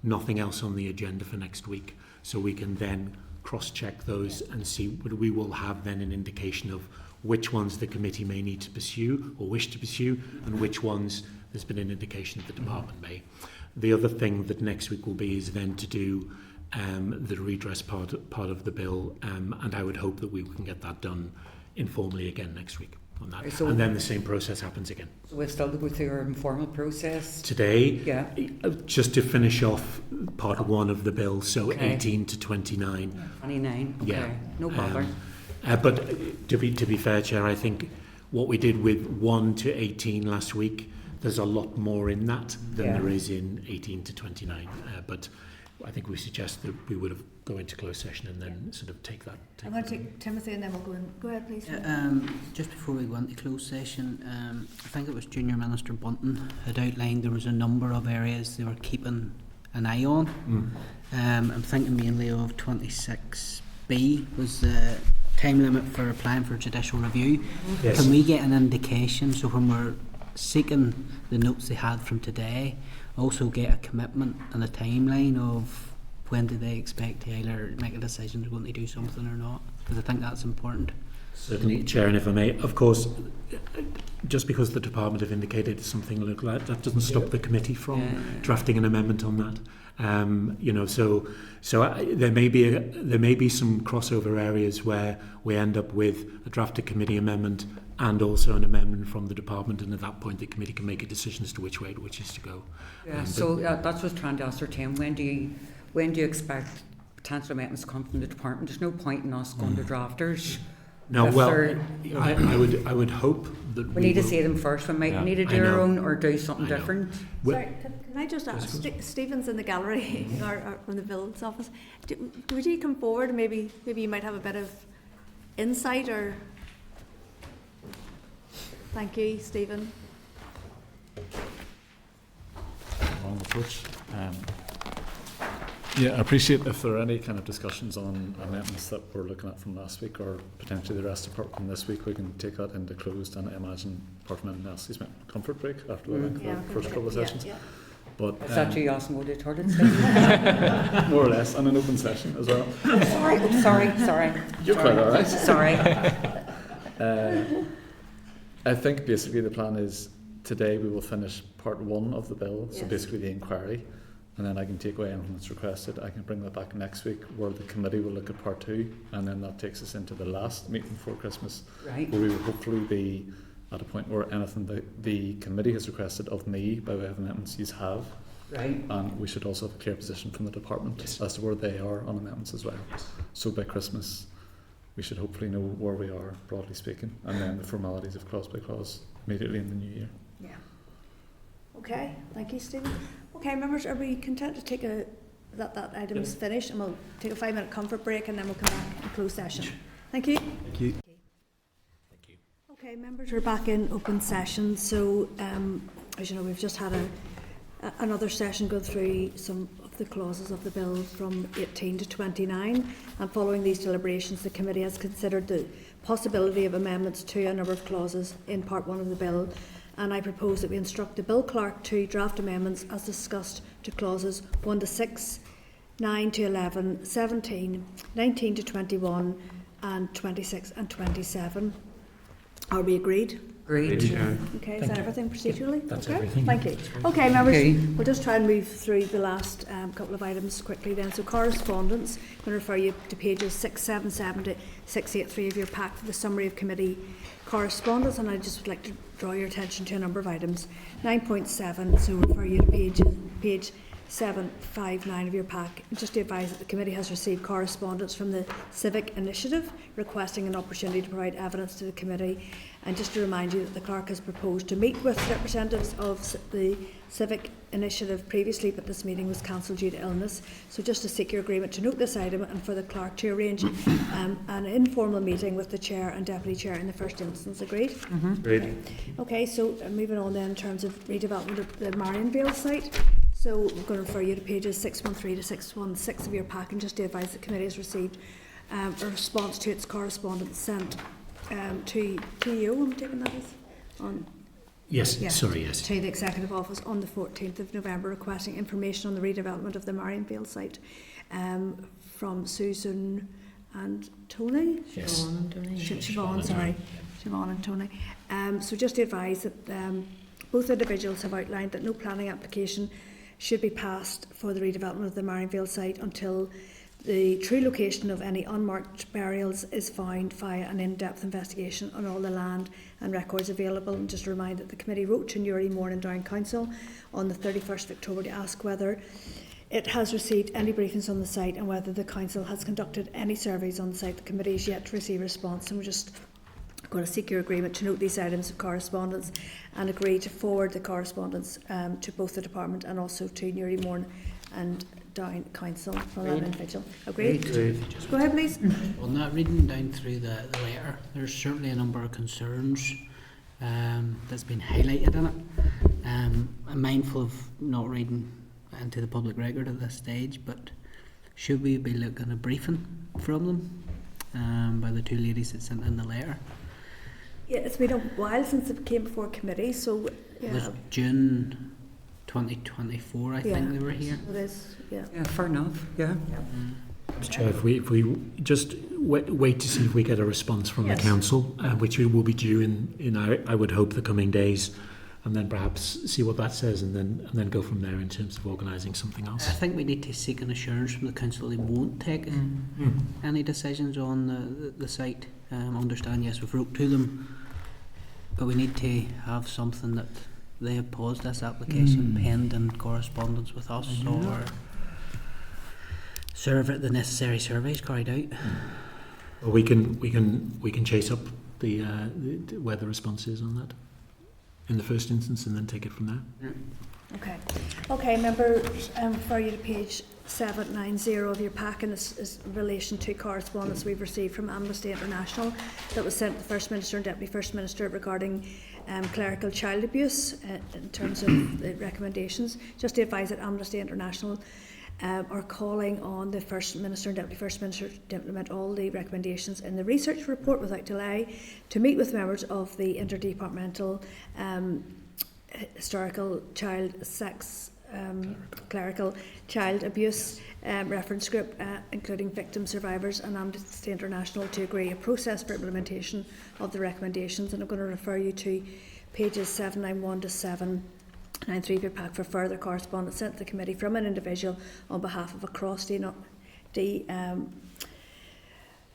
Speaker 7: nothing else on the agenda for next week, so we can then cross-check those and see what we will have then an indication of which ones the committee may need to pursue or wish to pursue, and which ones there's been an indication that the department may. The other thing that next week will be is then to do the redress part of the bill, and I would hope that we can get that done informally again next week on that. So, and then the same process happens again.
Speaker 3: So we'll still go through our informal process
Speaker 7: today.
Speaker 3: Yeah.
Speaker 7: Just to finish off part 1 of the bill, so 18 to 29.
Speaker 3: 29. Okay.
Speaker 7: Yeah.
Speaker 3: No bother.
Speaker 7: But to be fair, Chair, I think what we did with 1 to 18 last week, there's a lot more in that than there is in 18 to 29. But I think we suggest that we would have go into closed session and then sort of take that.
Speaker 1: I'm going to take Timothy and then we'll go in. Go ahead, please.
Speaker 2: Just before we go into closed session, I think it was Junior Minister Bunting had outlined there was a number of areas they were keeping an eye on. I'm thinking mainly of 26B was the time limit for applying for judicial review. Yes. Can we get an indication, so when we're seeking the notes they had from today, also get a commitment and a timeline of when do they expect to either make a decision they're going to do something or not? Because I think that's important.
Speaker 7: Certainly, Chair, and if I may, of course, just because the department have indicated something like that doesn't stop the committee from drafting an amendment on that. You know, so there may be some crossover areas where we end up with a drafted committee amendment and also an amendment from the department, and at that point the committee can make a decision as to which way it wishes to go.
Speaker 3: That's what I was trying to ascertain. When do you expect potential amendments to come from the department? There's no point in us going to drafters.
Speaker 7: No, well, I would hope that
Speaker 3: we need to see them first. We might need to do our own or do something different.
Speaker 1: Sorry, can I just ask, Stephen's in the gallery or from the Village office, would you come forward and maybe you might have a bit of insight or... Thank you, Stephen.
Speaker 13: Wrong approach. I appreciate if there are any kind of discussions on amendments that we're looking at from last week or potentially the rest of part from this week, we can take that into closed and imagine part from anyone else. He's meant comfort break after the first couple of sessions. But,
Speaker 3: is that you asking what the toilet
Speaker 13: more or less, and an open session as well.
Speaker 3: Sorry.
Speaker 13: You're quite all right.
Speaker 3: Sorry.
Speaker 13: I think basically the plan is today we will finish part 1 of the bill, so basically the inquiry, and then I can take away anything that's requested. I can bring that back next week where the committee will look at part 2, and then that takes us into the last meeting before Christmas, where we will hopefully be at a point where anything that the committee has requested of me by way of amendments you have, and we should also have a clear position from the department as to where they are on amendments as well. So by Christmas we should hopefully know where we are, broadly speaking, and then the formalities of clause by clause immediately in the new year.
Speaker 1: Yeah. Okay, thank you, Stephen. Okay, members, are we content to take that item is finished, and we'll take a 5-minute comfort break, and then we'll come back in closed session. Thank you.
Speaker 7: Thank you. Thank you.
Speaker 1: Okay, members, we're back in open session. So, as you know, we've just had another session go through some of the clauses of the bill from 18 to 29, and following these deliberations the committee has considered the possibility of amendments to a number of clauses in part 1 of the bill, and I propose that we instruct the Bill Clerk to draft amendments as discussed to clauses 1 to 6, 9 to 11, 17, 19 to 21 and 26 and 27. Are we agreed?
Speaker 3: Agreed.
Speaker 1: Okay, is that everything procedurally?
Speaker 7: That's
Speaker 1: okay.
Speaker 7: everything.
Speaker 1: Thank you. Okay, members,
Speaker 3: Okay.
Speaker 1: we'll just try and move through the last couple of items quickly then. So correspondence, I'm going to refer you to pages 677 to 683 of your pack for the summary of committee correspondence, and I just would like to draw your attention to a number of items. 9.7, so refer you to page 759 of your pack. Just to advise that the committee has received correspondence from the Civic Initiative requesting an opportunity to provide evidence to the committee, and just to remind you that the clerk has proposed to meet with representatives of the Civic Initiative previously, but this meeting was cancelled due to illness. So just to seek your agreement to note this item and for the clerk to arrange an informal meeting with the chair and deputy chair in the first instance. Agreed?
Speaker 4: Agreed.
Speaker 1: Okay, so moving on then in terms of redevelopment of the Marionvale site. So we're going to refer you to pages 613 to 616 of your pack, and just to advise the committee has received a response to its correspondence sent to you. I'm taking that as on.
Speaker 7: Yes,
Speaker 1: Yeah,
Speaker 7: sorry, yes.
Speaker 1: to the Executive Office on the 14th of November requesting information on the redevelopment of the Marionvale site from Susan and Tony?
Speaker 7: Yes.
Speaker 1: Siobhan, sorry. Siobhan and Tony. So just to advise that both individuals have outlined that no planning application should be passed for the redevelopment of the Marionvale site until the true location of any unmarked burials is found via an in-depth investigation on all the land and records available. And just a reminder that the committee wrote to Newry Mourne and Down Council on the 31st of October to ask whether it has received any briefings on the site and whether the council has conducted any surveys on the site. The committee is yet to receive a response, and we're just going to seek your agreement to note these items of correspondence and agree to forward the correspondence to both the department and also to Newry Mourne and Down Council from that individual. Agreed? Go ahead, please.
Speaker 2: Well, not reading down through the letter, there's certainly a number of concerns that's been highlighted in it. I'm mindful of not reading into the public record at this stage, but should we be looking at a briefing from them by the two ladies that sent in the letter?
Speaker 1: Yeah, it's been a while since it came before committee, so
Speaker 2: It was June 2024, I think they were here.
Speaker 1: It is, yeah.
Speaker 3: Yeah, fair enough. Yeah.
Speaker 7: Mr. Chair, if we just wait to see if we get a response from the council, which will be due in I would hope the coming days, and then perhaps see what that says, and then go from there in terms of organising something else.
Speaker 2: I think we need to seek an assurance from the council they won't take any decisions on the site. Understand, yes, we've wrote to them, but we need to have something that they have paused this application pending correspondence with us or the necessary surveys carried out.
Speaker 7: Well, we can chase up the where the response is on that in the first instance, and then take it from there.
Speaker 1: Okay, members, refer you to page 790 of your pack, and this is in relation to correspondence we've received from Amnesty International that was sent to the First Minister and Deputy First Minister regarding clerical child abuse in terms of the recommendations. Just to advise that Amnesty International are calling on the First Minister and Deputy First Minister to implement all the recommendations in the research report without delay, to meet with members of the interdepartmental historical child sex clerical child abuse reference group, including victim survivors and Amnesty International, to agree a process for implementation of the recommendations. And I'm going to refer you to pages 791 to 793 of your pack for further correspondence sent to the committee from an individual on behalf of a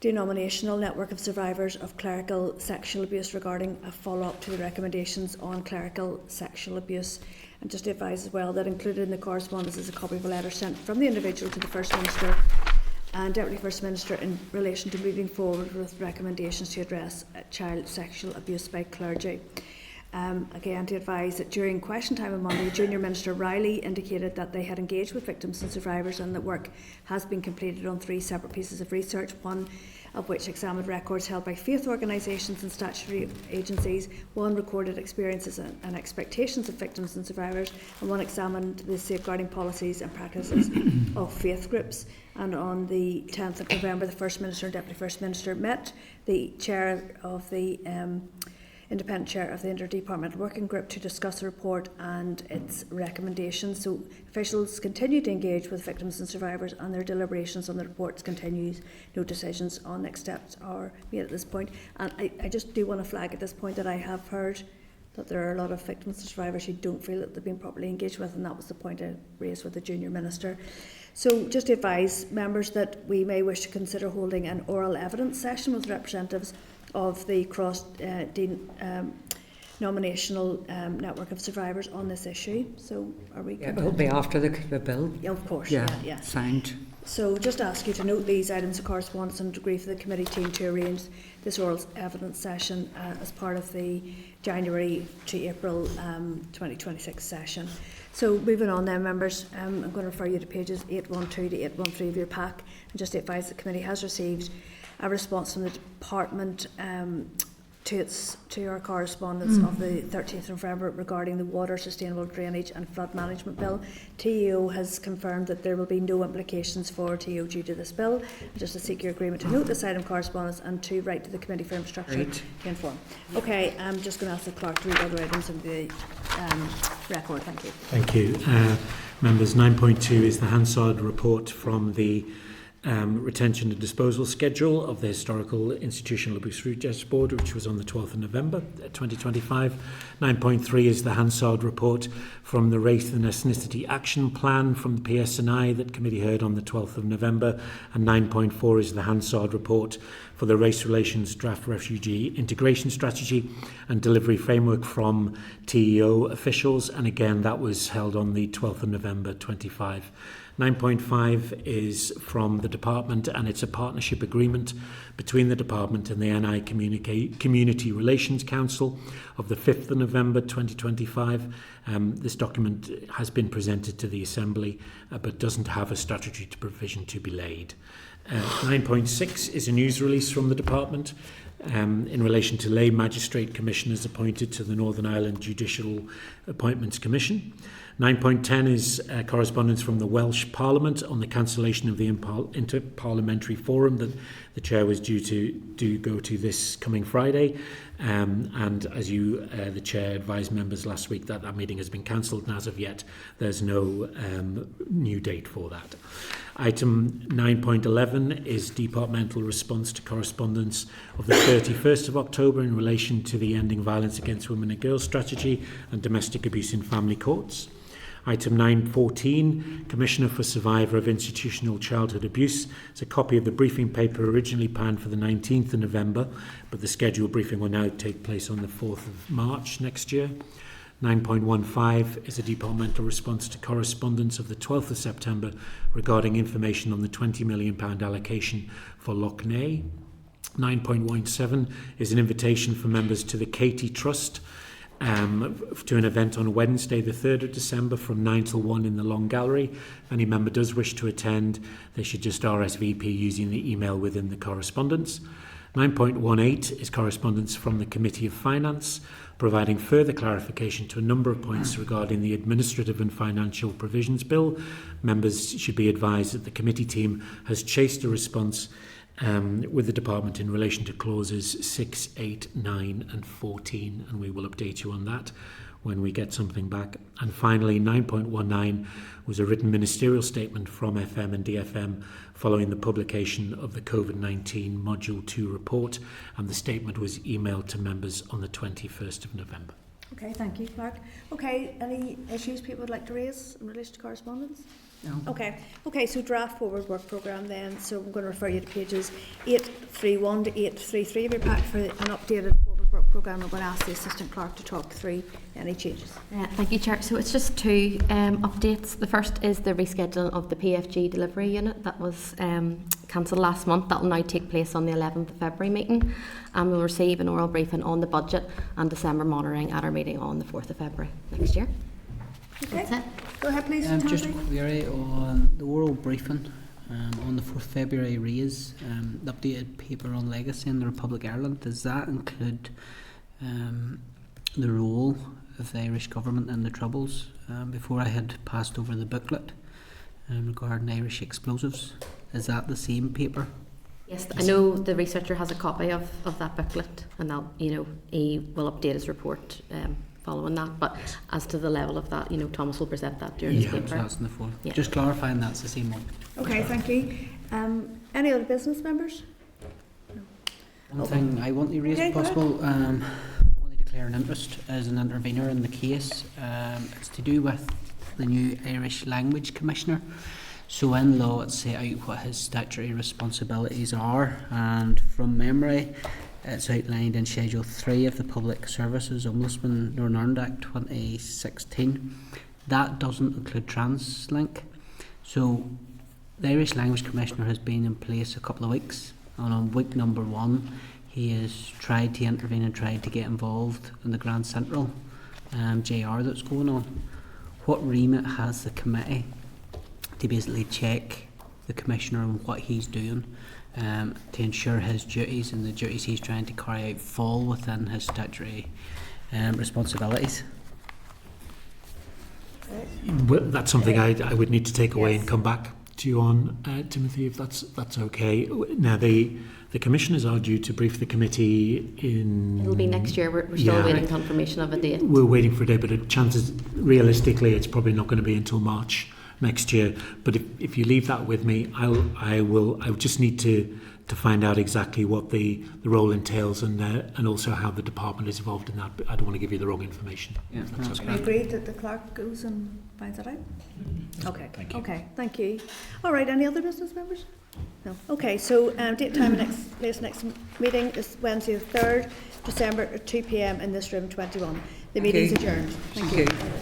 Speaker 1: denominational network of survivors of clerical sexual abuse regarding a follow-up to the recommendations on clerical sexual abuse. And just to advise as well that included in the correspondence is a copy of a letter sent from the individual to the First Minister and Deputy First Minister in relation to moving forward with recommendations to address child sexual abuse by clergy. Again, to advise that during question time on Monday, Junior Minister Reilly indicated that they had engaged with victims and survivors and that work has been completed on 3 separate pieces of research, one of which examined records held by faith organisations and statutory agencies, one recorded experiences and expectations of victims and survivors, and one examined the safeguarding policies and practices of faith groups. And on the 10th of November, the First Minister and Deputy First Minister met the chair of the independent chair of the Interdepartmental Working Group, to discuss the report and its recommendations. So officials continue to engage with victims and survivors, and their deliberations on the reports continues. No decisions on next steps are made at this point. And I just do want to flag at this point that I have heard that there are a lot of victims and survivors who don't feel that they've been properly engaged with, and that was the point I raised with the junior minister. So just to advise members that we may wish to consider holding an oral evidence session with representatives of the cross-denominational network of survivors on this issue. So are we...
Speaker 3: Yeah, it'll be after the bill.
Speaker 1: Yeah, of course.
Speaker 3: Yeah,
Speaker 1: yeah.
Speaker 3: Signed.
Speaker 1: So just ask you to note these items of correspondence and agree for the committee team to arrange this oral evidence session as part of the January to April 2026 session. So moving on then, members, I'm going to refer you to pages 812 to 813 of your pack, and just to advise the committee has received a response from the department to our correspondence of the 13th of November regarding the Water Sustainable Drainage and Flood Management Bill. TEO has confirmed that there will be no implications for TEO due to this bill. Just to seek your agreement to note this item correspondence and to write to the Committee for Infrastructure to inform. Okay, I'm just going to ask the clerk to read other items of the record. Thank you.
Speaker 7: Thank you. Members, 9.2 is the Hansard report from the retention and disposal schedule of the Historical Institutional Abuse Redress Board, which was on the 12th of November 2025. 9.3 is the Hansard report from the Race and Ethnicity Action Plan from the PSNI that committee heard on the 12th of November. And 9.4 is the Hansard report for the Race Relations Draft Refugee Integration Strategy and Delivery Framework from TEO officials. And again, that was held on the 12th of November 25. 9.5 is from the department, and it's a partnership agreement between the department and the NI Community Relations Council of the 5th of November 2025. This document has been presented to the Assembly but doesn't have a statutory provision to be laid. 9.6 is a news release from the department in relation to lay magistrate commissioners appointed to the Northern Ireland Judicial Appointments Commission. 9.10 is correspondence from the Welsh Parliament on the cancellation of the Interparliamentary Forum that the Chair was due to go to this coming Friday. And as you, the Chair, advised members last week that meeting has been cancelled, and as of yet there's no new date for that. Item 9.11 is departmental response to correspondence of the 31st of October in relation to the Ending Violence Against Women and Girls strategy and domestic abuse in family courts. Item 9.14, Commissioner for Survivor of Institutional Childhood Abuse. It's a copy of the briefing paper originally planned for the 19th of November, but the scheduled briefing will now take place on the 4th of March next year. 9.15 is a departmental response to correspondence of the 12th of September regarding information on the £20 million allocation for Lough Neagh. 9.17 is an invitation for members to the Katie Trust to an event on Wednesday the 3rd of December from 9 till 1 in the Long Gallery. If any member does wish to attend, they should just RSVP using the email within the correspondence. 9.18 is correspondence from the Committee of Finance, providing further clarification to a number of points regarding the Administrative and Financial Provisions Bill. Members should be advised that the committee team has chased a response with the department in relation to clauses 6, 8, 9 and 14, and we will update you on that when we get something back. And finally, 9.19 was a written ministerial statement from FM and DFM following the publication of the COVID-19 Module 2 report, and the statement was emailed to members on the 21st of November.
Speaker 1: Okay, thank you, Clark. Okay, any issues people would like to raise in relation to correspondence?
Speaker 3: No.
Speaker 1: Okay, so draft forward work programme then. So I'm going to refer you to pages 831 to 833 of your pack for an updated forward work programme. I'm going to ask the Assistant Clerk to talk through any changes.
Speaker 14: Thank you, Chair. So it's just two updates. The first is the reschedule of the PFG delivery unit that was cancelled last month. That will now take place on the 11th of February meeting, and we'll receive an oral briefing on the budget and December monitoring at our meeting on the 4th of February next year.
Speaker 1: Okay.
Speaker 14: That's it.
Speaker 1: Go ahead, please.
Speaker 2: Just a query on the oral briefing on the 4th of February raise, the updated paper on legacy in the Republic of Ireland. Does that include the role of the Irish government in the Troubles? Before I had passed over the booklet regarding Irish explosives. Is that the same paper?
Speaker 14: Yes, I know the researcher has a copy of that booklet, and that, you know, he will update his report following that. But as to the level of that, you know, Thomas will present that during his paper.
Speaker 2: That's in the form.
Speaker 14: Yeah.
Speaker 2: Just clarifying that's the same one.
Speaker 1: Okay, thank you. Any other business members?
Speaker 2: One thing I want to raise,
Speaker 1: Okay,
Speaker 2: if
Speaker 1: go ahead.
Speaker 2: possible, I want to declare an interest as an intervener in the case. It's to do with the new Irish Language Commissioner. So in law it's set out what his statutory responsibilities are, and from memory it's outlined in Schedule 3 of the Public Services Ombudsman Northern Ireland Act 2016. That doesn't include TransLink. So the Irish Language Commissioner has been in place a couple of weeks, and on week number 1 he has tried to intervene and tried to get involved in the Grand Central JR that's going on. What remit has the committee to basically check the Commissioner on what he's doing to ensure his duties and the duties he's trying to carry out fall within his statutory responsibilities?
Speaker 7: Well, that's something I would need to take away and come back to you on, Timothy, if that's okay. Now, the commissioners are due to brief the committee in...
Speaker 14: It'll be next year. We're still waiting confirmation of a date.
Speaker 7: We're waiting for a date, but the chances, realistically, it's probably not going to be until March next year. But if you leave that with me, I would just need to find out exactly what the role entails and also how the department is involved in that. But I don't want to give you the wrong information.
Speaker 2: Yeah, that's
Speaker 1: I agree that the clerk goes and finds it out. Okay.
Speaker 7: Thank you.
Speaker 1: Okay, thank you. All right, any other business members? No. Okay, so date, time, and place next meeting is Wednesday the 3rd December at 2 p.m. in this room 21. The meeting is adjourned. Thank you.